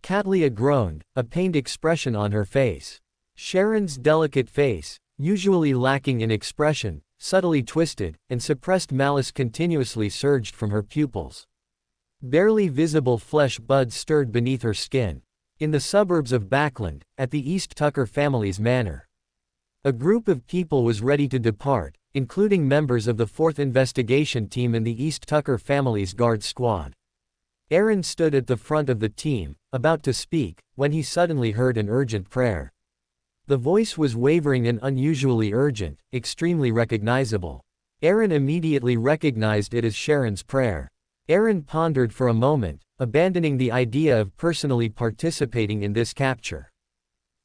Katlia groaned, a pained expression on her face. Sharon's delicate face, usually lacking in expression, subtly twisted, and suppressed malice continuously surged from her pupils. Barely visible flesh buds stirred beneath her skin. In the suburbs of Backland, at the East Tucker family's manor, a group of people was ready to depart, including members of the 4th Investigation Team and the East Tucker family's guard squad. Aaron stood at the front of the team, about to speak, when he suddenly heard an urgent prayer. The voice was wavering and unusually urgent, extremely recognizable. Aaron immediately recognized it as Sharon's prayer. Aaron pondered for a moment, abandoning the idea of personally participating in this capture.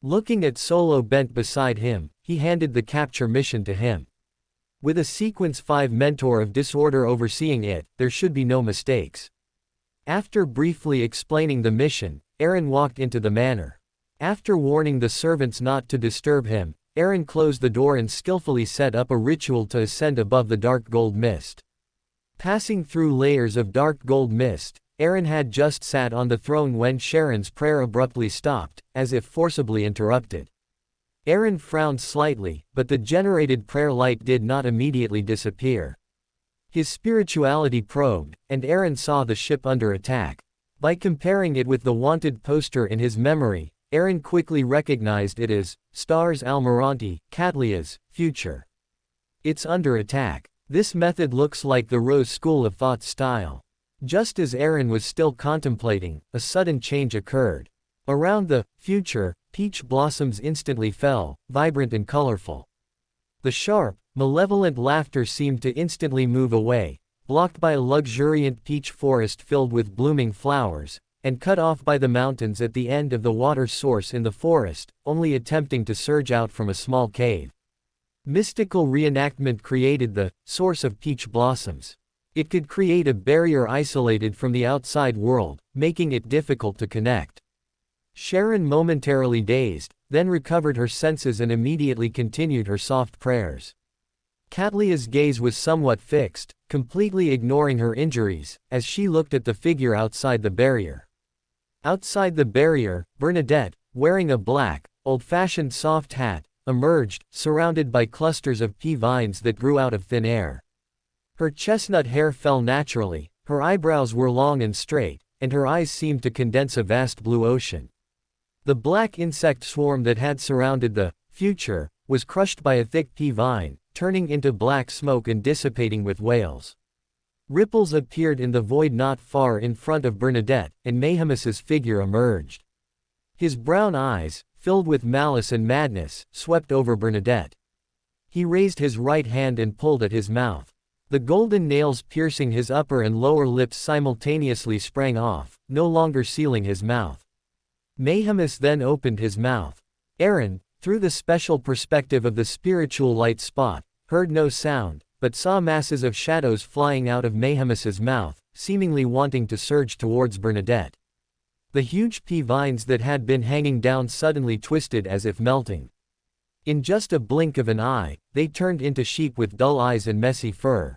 Looking at Solo bent beside him, he handed the capture mission to him. With a Sequence 5 mentor of disorder overseeing it, there should be no mistakes. After briefly explaining the mission, Aaron walked into the manor. After warning the servants not to disturb him, Aaron closed the door and skillfully set up a ritual to ascend above the dark gold mist. Passing through layers of dark gold mist, Aaron had just sat on the throne when Sharon's prayer abruptly stopped, as if forcibly interrupted. Aaron frowned slightly, but the generated prayer light did not immediately disappear. His spirituality probed, and Aaron saw the ship under attack. By comparing it with the wanted poster in his memory, Aaron quickly recognized it as Stars Almirante, Katlia's future. It's under attack. This method looks like the Rose School of Thought style. Just as Aaron was still contemplating, a sudden change occurred. Around the future, peach blossoms instantly fell, vibrant and colorful. The sharp, malevolent laughter seemed to instantly move away, blocked by a luxuriant peach forest filled with blooming flowers, and cut off by the mountains at the end of the water source in the forest, only attempting to surge out from a small cave. Mystical reenactment created the source of peach blossoms. It could create a barrier isolated from the outside world, making it difficult to connect. Sharon, momentarily dazed, then recovered her senses and immediately continued her soft prayers. Katlia's gaze was somewhat fixed, completely ignoring her injuries, as she looked at the figure outside the barrier. Outside the barrier, Bernadette, wearing a black, old-fashioned soft hat, emerged, surrounded by clusters of pea vines that grew out of thin air. Her chestnut hair fell naturally, her eyebrows were long and straight, and her eyes seemed to condense a vast blue ocean. The black insect swarm that had surrounded the future was crushed by a thick pea vine, turning into black smoke and dissipating with wails. Ripples appeared in the void not far in front of Bernadette, and Mayhemus's figure emerged. His brown eyes, filled with malice and madness, swept over Bernadette. He raised his right hand and pulled at his mouth. The golden nails piercing his upper and lower lips simultaneously sprang off, no longer sealing his mouth. Mayhemus then opened his mouth. Aaron, through the special perspective of the spiritual light spot, heard no sound, but saw masses of shadows flying out of Mayhemus's mouth, seemingly wanting to surge towards Bernadette. The huge pea vines that had been hanging down suddenly twisted as if melting. In just a blink of an eye, they turned into sheep with dull eyes and messy fur.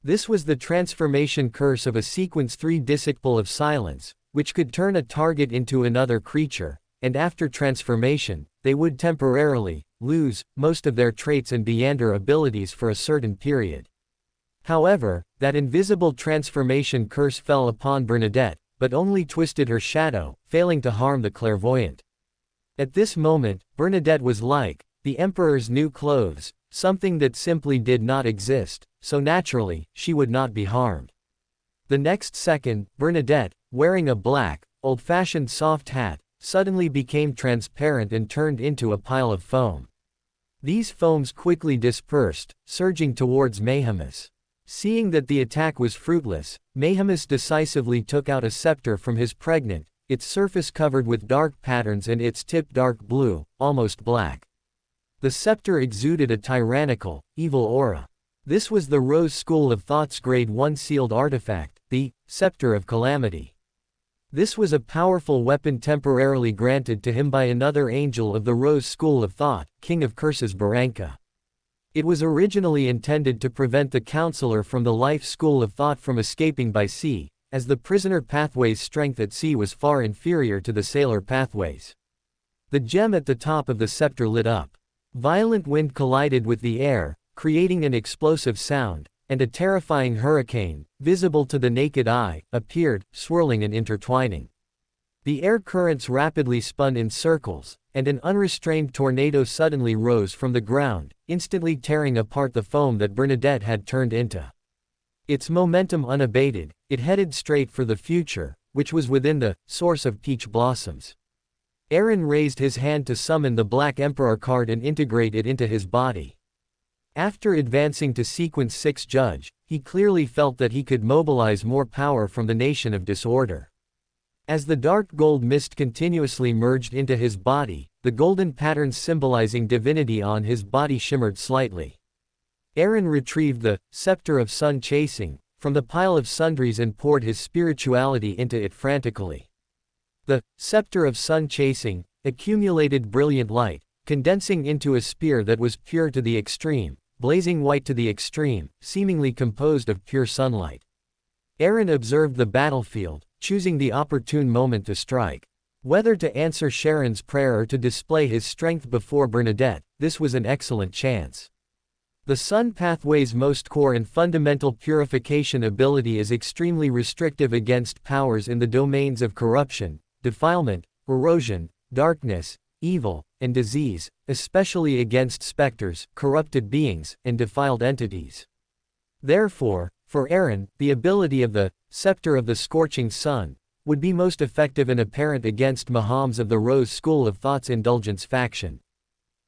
This was the transformation curse of a sequence 3 disciple of silence, which could turn a target into another creature, and after transformation, they would temporarily lose most of their traits and Beyonder abilities for a certain period. However, that invisible transformation curse fell upon Bernadette, but only twisted her shadow, failing to harm the clairvoyant. At this moment, Bernadette was like the Emperor's new clothes, something that simply did not exist, so naturally, she would not be harmed. The next second, Bernadette, wearing a black, old-fashioned soft hat, suddenly became transparent and turned into a pile of foam. These foams quickly dispersed, surging towards Mayhemus. Seeing that the attack was fruitless, Mayhemus decisively took out a scepter from his pregnant, its surface covered with dark patterns and its tip dark blue, almost black. The scepter exuded a tyrannical, evil aura. This was the Rose School of Thought's Grade 1 sealed artifact, the Scepter of Calamity. This was a powerful weapon temporarily granted to him by another angel of the Rose School of Thought, King of Curses Baranka. It was originally intended to prevent the counselor from the Life School of Thought from escaping by sea, as the prisoner pathway's strength at sea was far inferior to the sailor pathways. The gem at the top of the scepter lit up. Violent wind collided with the air, creating an explosive sound, and a terrifying hurricane, visible to the naked eye, appeared, swirling and intertwining. The air currents rapidly spun in circles, and an unrestrained tornado suddenly rose from the ground, instantly tearing apart the foam that Bernadette had turned into. Its momentum unabated, it headed straight for the future, which was within the source of peach blossoms. Aaron raised his hand to summon the Black Emperor card and integrate it into his body. After advancing to Sequence 6 Judge, he clearly felt that he could mobilize more power from the Nation of Disorder. As the dark gold mist continuously merged into his body, the golden patterns symbolizing divinity on his body shimmered slightly. Aaron retrieved the Scepter of Sun Chasing from the pile of sundries and poured his spirituality into it frantically. The Scepter of Sun Chasing accumulated brilliant light, condensing into a spear that was pure to the extreme, blazing white to the extreme, seemingly composed of pure sunlight. Aaron observed the battlefield, choosing the opportune moment to strike. Whether to answer Sharon's prayer or to display his strength before Bernadette, this was an excellent chance. The Sun Pathway's most core and fundamental purification ability is extremely restrictive against powers in the domains of corruption, defilement, erosion, darkness, evil, and disease, especially against specters, corrupted beings, and defiled entities. Therefore, for Aaron, the ability of the Scepter of the Scorching Sun would be most effective and apparent against Mahams of the Rose School of Thought's Indulgence faction.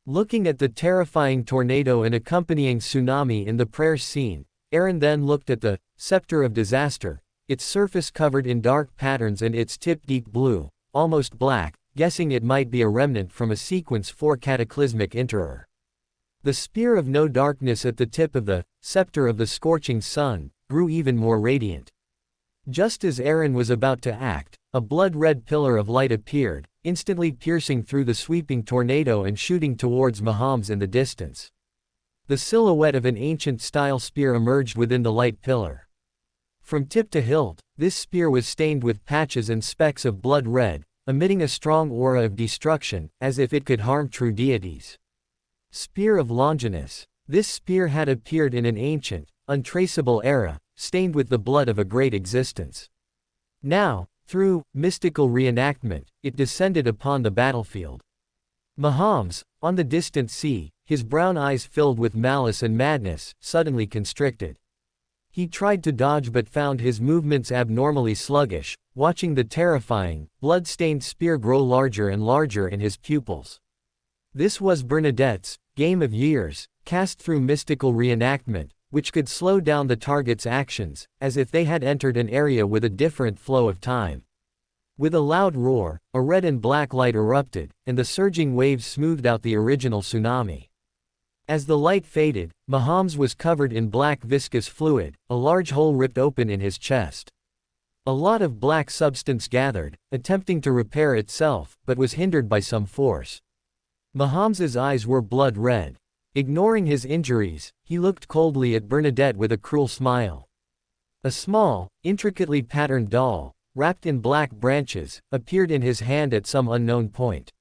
Looking at the terrifying tornado and accompanying tsunami in the prayer scene, Aaron then looked at the Scepter of Disaster, its surface covered in dark patterns and its tip deep blue, almost black, guessing it might be a remnant from a sequence 4 cataclysmic enterer. The spear of no darkness at the tip of the scepter of the scorching sun grew even more radiant. Just as Aaron was about to act, a blood-red pillar of light appeared, instantly piercing through the sweeping tornado and shooting towards Mahams in the distance. The silhouette of an ancient-style spear emerged within the light pillar. From tip to hilt, this spear was stained with patches and specks of blood red, emitting a strong aura of destruction, as if it could harm true deities. Spear of Longinus. This spear had appeared in an ancient, untraceable era, stained with the blood of a great existence. Now, through mystical reenactment, it descended upon the battlefield. Mahams, on the distant sea, his brown eyes filled with malice and madness, suddenly constricted. He tried to dodge but found his movements abnormally sluggish, watching the terrifying, blood-stained spear grow larger and larger in his pupils. This was Bernadette's game of years, cast through mystical reenactment, which could slow down the target's actions, as if they had entered an area with a different flow of time. With a loud roar, a red and black light erupted, and the surging waves smoothed out the original tsunami. As the light faded, Mahams was covered in black viscous fluid, a large hole ripped open in his chest. A lot of black substance gathered, attempting to repair itself, but was hindered by some force. Mahams's eyes were blood red. Ignoring his injuries, he looked coldly at Bernadette with a cruel smile. A small, intricately patterned doll, wrapped in black branches, appeared in his hand at some unknown point.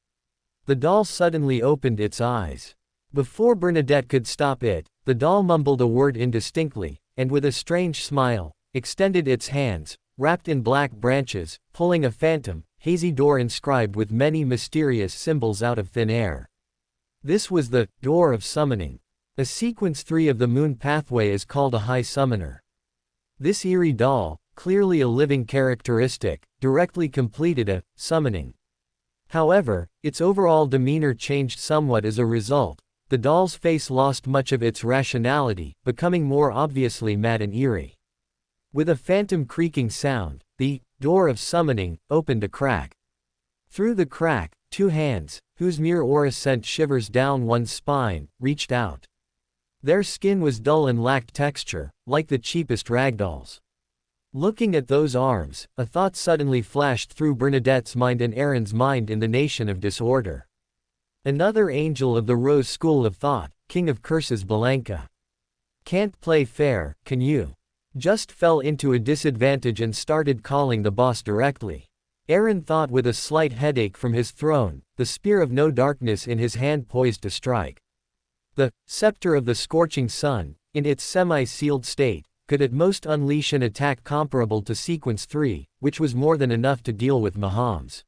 The doll suddenly opened its eyes. Before Bernadette could stop it, the doll mumbled a word indistinctly, and with a strange smile, extended its hands, wrapped in black branches, pulling a phantom, hazy door inscribed with many mysterious symbols out of thin air. This was the Door of Summoning. A sequence 3 of the Moon Pathway is called a High Summoner. This eerie doll, clearly a living characteristic, directly completed a summoning. However, its overall demeanor changed somewhat as a result. The doll's face lost much of its rationality, becoming more obviously mad and eerie. With a phantom creaking sound, the Door of Summoning opened a crack. Through the crack, 2 hands, whose mere aura sent shivers down one's spine, reached out. Their skin was dull and lacked texture, like the cheapest ragdolls. Looking at those arms, a thought suddenly flashed through Bernadette's mind and Aaron's mind in the Nation of Disorder. Another angel of the Rose School of Thought, King of Curses Belenka. Can't play fair, can you? Just fell into a disadvantage and started calling the boss directly. Aaron thought with a slight headache from his throne, the spear of no darkness in his hand poised to strike. The scepter of the scorching sun, in its semi-sealed state, could at most unleash an attack comparable to Sequence 3, which was more than enough to deal with Mahams.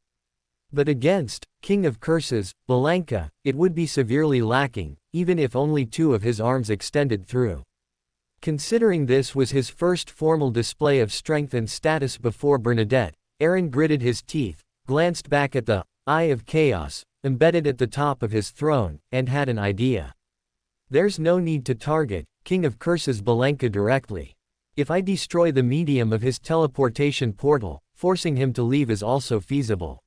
But against King of Curses, Belenka, it would be severely lacking, even if only 2 of his arms extended through. Considering this was his first formal display of strength and status before Bernadette, Aaron gritted his teeth, glanced back at the Eye of Chaos, embedded at the top of his throne, and had an idea. There's no need to target King of Curses Belenka directly. If I destroy the medium of his teleportation portal, forcing him to leave is also feasible.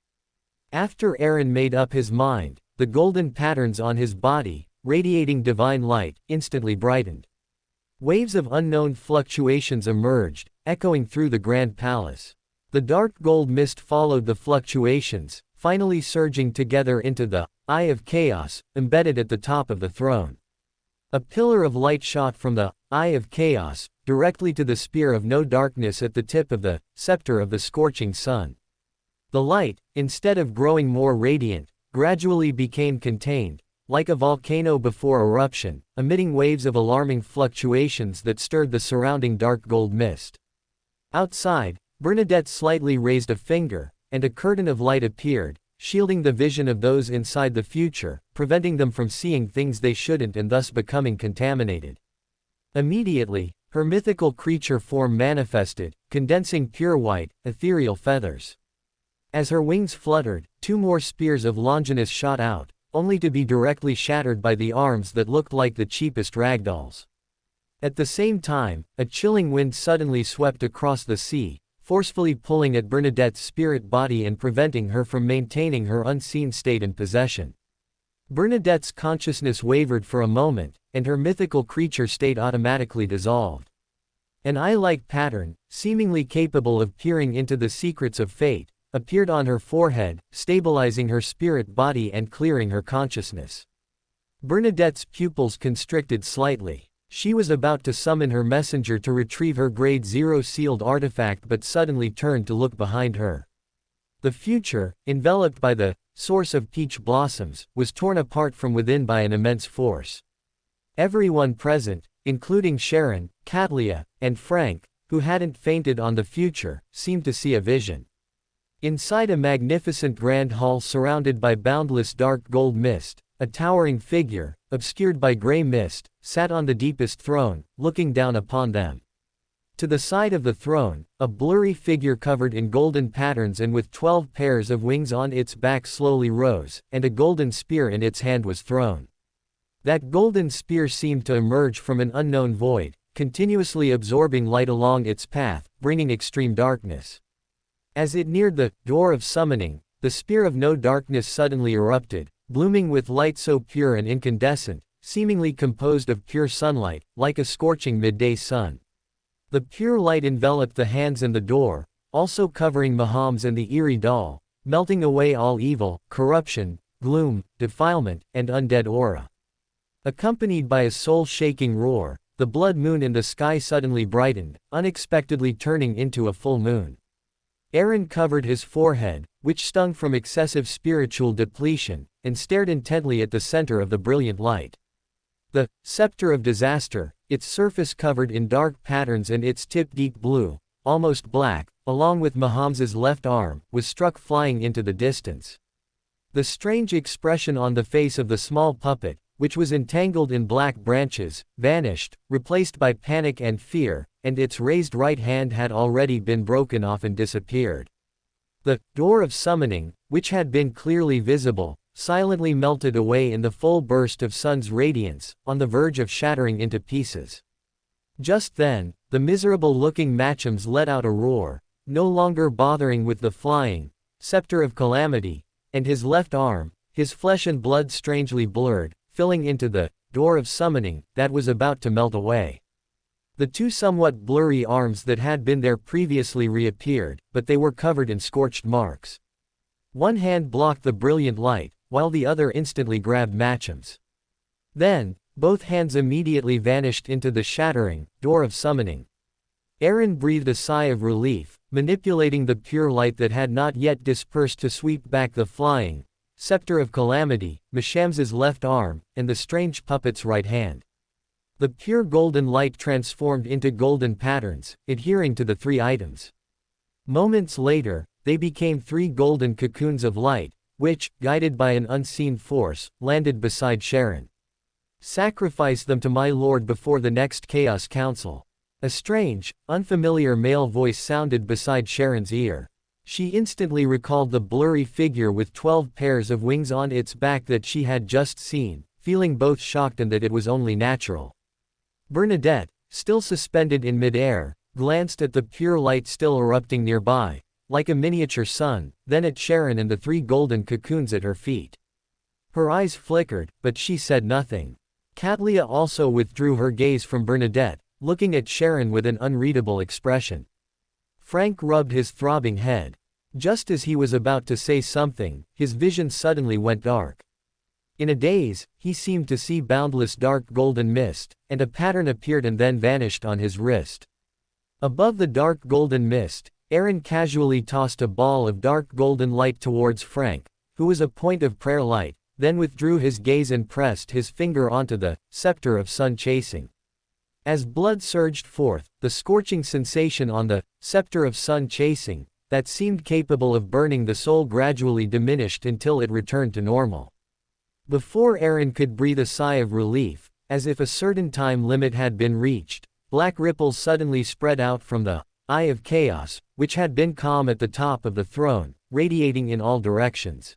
After Aaron made up his mind, the golden patterns on his body, radiating divine light, instantly brightened. Waves of unknown fluctuations emerged, echoing through the Grand Palace. The dark gold mist followed the fluctuations, finally surging together into the Eye of Chaos, embedded at the top of the throne. A pillar of light shot from the Eye of Chaos, directly to the spear of no darkness at the tip of the scepter of the scorching sun. The light, instead of growing more radiant, gradually became contained, like a volcano before eruption, emitting waves of alarming fluctuations that stirred the surrounding dark gold mist. Outside, Bernadette slightly raised a finger, and a curtain of light appeared, shielding the vision of those inside the future, preventing them from seeing things they shouldn't and thus becoming contaminated. Immediately, her mythical creature form manifested, condensing pure white, ethereal feathers. As her wings fluttered, 2 more spears of Longinus shot out, only to be directly shattered by the arms that looked like the cheapest ragdolls. At the same time, a chilling wind suddenly swept across the sea, forcefully pulling at Bernadette's spirit body and preventing her from maintaining her unseen state and possession. Bernadette's consciousness wavered for a moment, and her mythical creature state automatically dissolved. An eye-like pattern, seemingly capable of peering into the secrets of fate, appeared on her forehead, stabilizing her spirit body and clearing her consciousness. Bernadette's pupils constricted slightly. She was about to summon her messenger to retrieve her Grade 0 sealed artifact but suddenly turned to look behind her. The future, enveloped by the source of peach blossoms, was torn apart from within by an immense force. Everyone present, including Sharon, Katlia, and Frank, who hadn't fainted on the future, seemed to see a vision. Inside a magnificent grand hall surrounded by boundless dark gold mist, a towering figure, obscured by gray mist, sat on the deepest throne, looking down upon them. To the side of the throne, a blurry figure covered in golden patterns and with 12 pairs of wings on its back slowly rose, and a golden spear in its hand was thrown. That golden spear seemed to emerge from an unknown void, continuously absorbing light along its path, bringing extreme darkness. As it neared the door of summoning, the spear of no darkness suddenly erupted, blooming with light so pure and incandescent, seemingly composed of pure sunlight, like a scorching midday sun. The pure light enveloped the hands and the door, also covering Mahams and the eerie doll, melting away all evil, corruption, gloom, defilement, and undead aura. Accompanied by a soul-shaking roar, the blood moon in the sky suddenly brightened, unexpectedly turning into a full moon. Aaron covered his forehead, which stung from excessive spiritual depletion, and stared intently at the center of the brilliant light. The scepter of disaster, its surface covered in dark patterns and its tip deep blue, almost black, along with Maham's left arm, was struck flying into the distance. The strange expression on the face of the small puppet, which was entangled in black branches, vanished, replaced by panic and fear, and its raised right hand had already been broken off and disappeared. The door of summoning, which had been clearly visible, silently melted away in the full burst of sun's radiance, on the verge of shattering into pieces. Just then, the miserable-looking Machams let out a roar, no longer bothering with the flying scepter of calamity, and his left arm, his flesh and blood strangely blurred, filling into the door of summoning that was about to melt away. The two somewhat blurry arms that had been there previously reappeared, but they were covered in scorched marks. One hand blocked the brilliant light, while the other instantly grabbed Macham's. Then, both hands immediately vanished into the shattering door of summoning. Aaron breathed a sigh of relief, manipulating the pure light that had not yet dispersed to sweep back the flying scepter of calamity, Macham's left arm, and the strange puppet's right hand. The pure golden light transformed into golden patterns, adhering to the three items. Moments later, they became three golden cocoons of light, which, guided by an unseen force, landed beside Sharon. "Sacrifice them to my lord before the next Chaos Council." A strange, unfamiliar male voice sounded beside Sharon's ear. She instantly recalled the blurry figure with 12 pairs of wings on its back that she had just seen, feeling both shocked and that it was only natural. Bernadette, still suspended in midair, glanced at the pure light still erupting nearby, like a miniature sun, then at Sharon and the three golden cocoons at her feet. Her eyes flickered, but she said nothing. Katlia also withdrew her gaze from Bernadette, looking at Sharon with an unreadable expression. Frank rubbed his throbbing head. Just as he was about to say something, his vision suddenly went dark. In a daze, he seemed to see boundless dark golden mist, and a pattern appeared and then vanished on his wrist. Above the dark golden mist, Aaron casually tossed a ball of dark golden light towards Frank, who was a point of prayer light, then withdrew his gaze and pressed his finger onto the scepter of sun chasing. As blood surged forth, the scorching sensation on the scepter of sun chasing, that seemed capable of burning the soul gradually diminished until it returned to normal. Before Aaron could breathe a sigh of relief, as if a certain time limit had been reached, black ripples suddenly spread out from the Eye of Chaos, which had been calm at the top of the throne, radiating in all directions.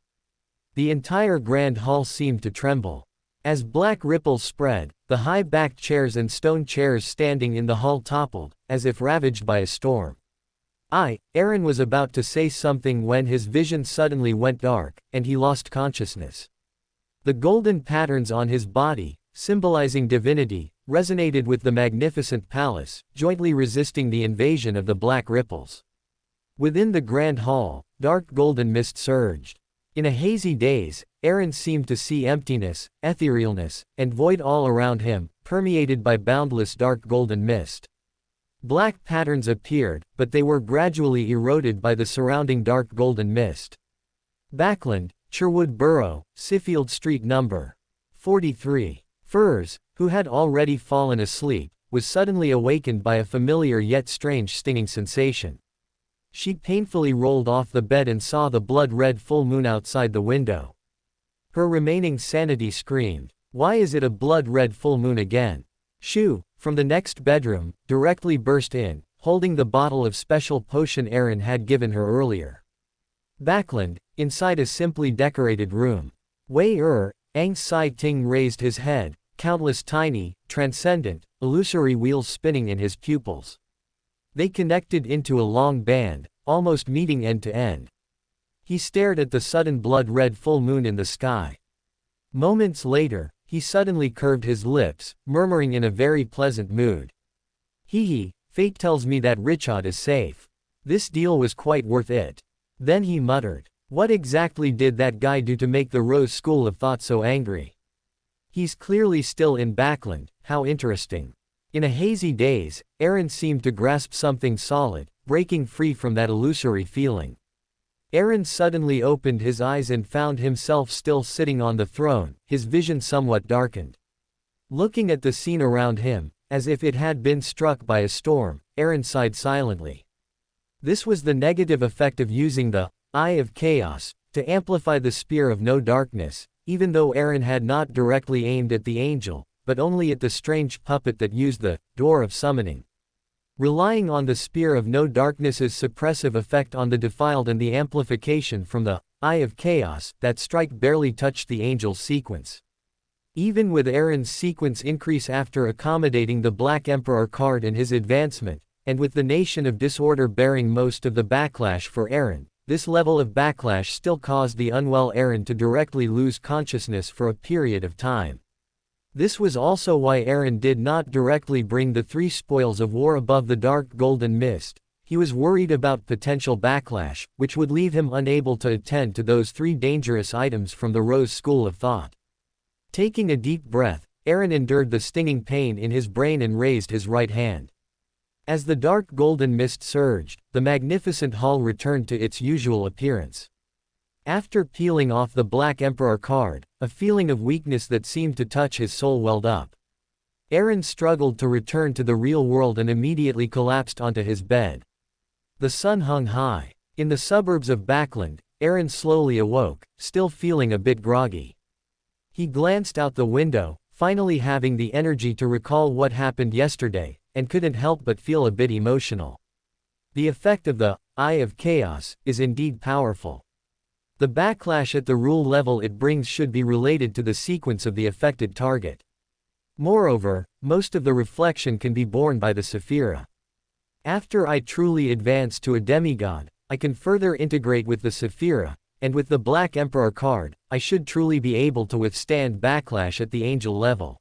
The entire grand hall seemed to tremble. As black ripples spread, the high-backed chairs and stone chairs standing in the hall toppled, as if ravaged by a storm. Aaron was about to say something when his vision suddenly went dark, and he lost consciousness. The golden patterns on his body, symbolizing divinity, resonated with the magnificent palace, jointly resisting the invasion of the black ripples. Within the grand hall, dark golden mist surged. In a hazy daze, Aaron seemed to see emptiness, etherealness, and void all around him, permeated by boundless dark golden mist. Black patterns appeared, but they were gradually eroded by the surrounding dark golden mist. Backland, Sherwood Borough, Siffield Street No. 43. Furs, who had already fallen asleep, was suddenly awakened by a familiar yet strange stinging sensation. She painfully rolled off the bed and saw the blood-red full moon outside the window. Her remaining sanity screamed, "Why is it a blood-red full moon again?" Shu, from the next bedroom, directly burst in, holding the bottle of special potion Aaron had given her earlier. Backland, inside a simply decorated room. Wei Ang Sai Ting raised his head, countless tiny, transcendent, illusory wheels spinning in his pupils. They connected into a long band, almost meeting end to end. He stared at the sudden blood-red full moon in the sky. Moments later, he suddenly curved his lips, murmuring in a very pleasant mood. Hee, fate tells me that Richard is safe. This deal was quite worth it. Then he muttered, "What exactly did that guy do to make the Rose School of Thought so angry? He's clearly still in Backland, how interesting." In a hazy daze, Aaron seemed to grasp something solid, breaking free from that illusory feeling. Aaron suddenly opened his eyes and found himself still sitting on the throne, his vision somewhat darkened. Looking at the scene around him, as if it had been struck by a storm, Aaron sighed silently. This was the negative effect of using the Eye of Chaos to amplify the Spear of No Darkness, even though Aaron had not directly aimed at the angel, but only at the strange puppet that used the Door of Summoning. Relying on the Spear of No Darkness's suppressive effect on the defiled and the amplification from the Eye of Chaos, that strike barely touched the angel's sequence. Even with Aaron's sequence increase after accommodating the Black Emperor card in his advancement, and with the Nation of Disorder bearing most of the backlash for Aaron, this level of backlash still caused the unwell Aaron to directly lose consciousness for a period of time. This was also why Aaron did not directly bring the 3 spoils of war above the dark golden mist. He was worried about potential backlash, which would leave him unable to attend to those 3 dangerous items from the Rose School of Thought. Taking a deep breath, Aaron endured the stinging pain in his brain and raised his right hand. As the dark golden mist surged, the magnificent hall returned to its usual appearance. After peeling off the Black Emperor card, a feeling of weakness that seemed to touch his soul welled up. Aaron struggled to return to the real world and immediately collapsed onto his bed. The sun hung high. In the suburbs of Backland, Aaron slowly awoke, still feeling a bit groggy. He glanced out the window, finally having the energy to recall what happened yesterday, and couldn't help but feel a bit emotional. The effect of the Eye of Chaos is indeed powerful. The backlash at the rule level it brings should be related to the sequence of the affected target. Moreover, most of the reflection can be borne by the Sephira. After I truly advance to a demigod, I can further integrate with the Sephira, and with the Black Emperor card, I should truly be able to withstand backlash at the angel level.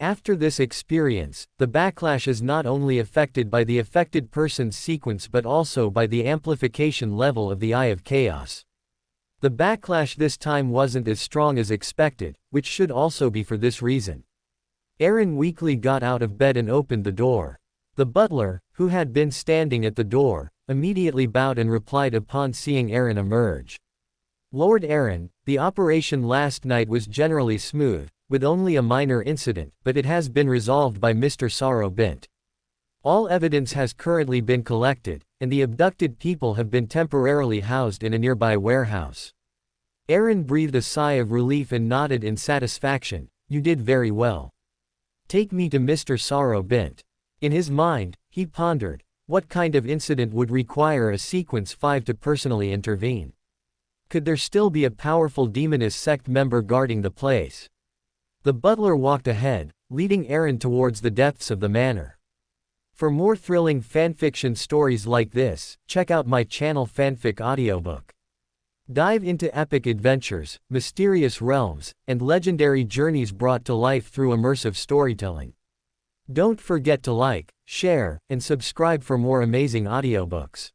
After this experience, the backlash is not only affected by the affected person's sequence but also by the amplification level of the Eye of Chaos. The backlash this time wasn't as strong as expected, which should also be for this reason. Aaron weakly got out of bed and opened the door. The butler, who had been standing at the door, immediately bowed and replied upon seeing Aaron emerge. "Lord Aaron, the operation last night was generally smooth, with only a minor incident, but it has been resolved by Mr. Sorrow Bint. All evidence has currently been collected, and the abducted people have been temporarily housed in a nearby warehouse." Aaron breathed a sigh of relief and nodded in satisfaction. "You did very well. Take me to Mr. Sorrow Bint." In his mind, he pondered, what kind of incident would require a Sequence 5 to personally intervene? Could there still be a powerful demonist sect member guarding the place? The butler walked ahead, leading Aaron towards the depths of the manor. For more thrilling fanfiction stories like this, check out my channel Fanfic Audiobook. Dive into epic adventures, mysterious realms, and legendary journeys brought to life through immersive storytelling. Don't forget to like, share, and subscribe for more amazing audiobooks.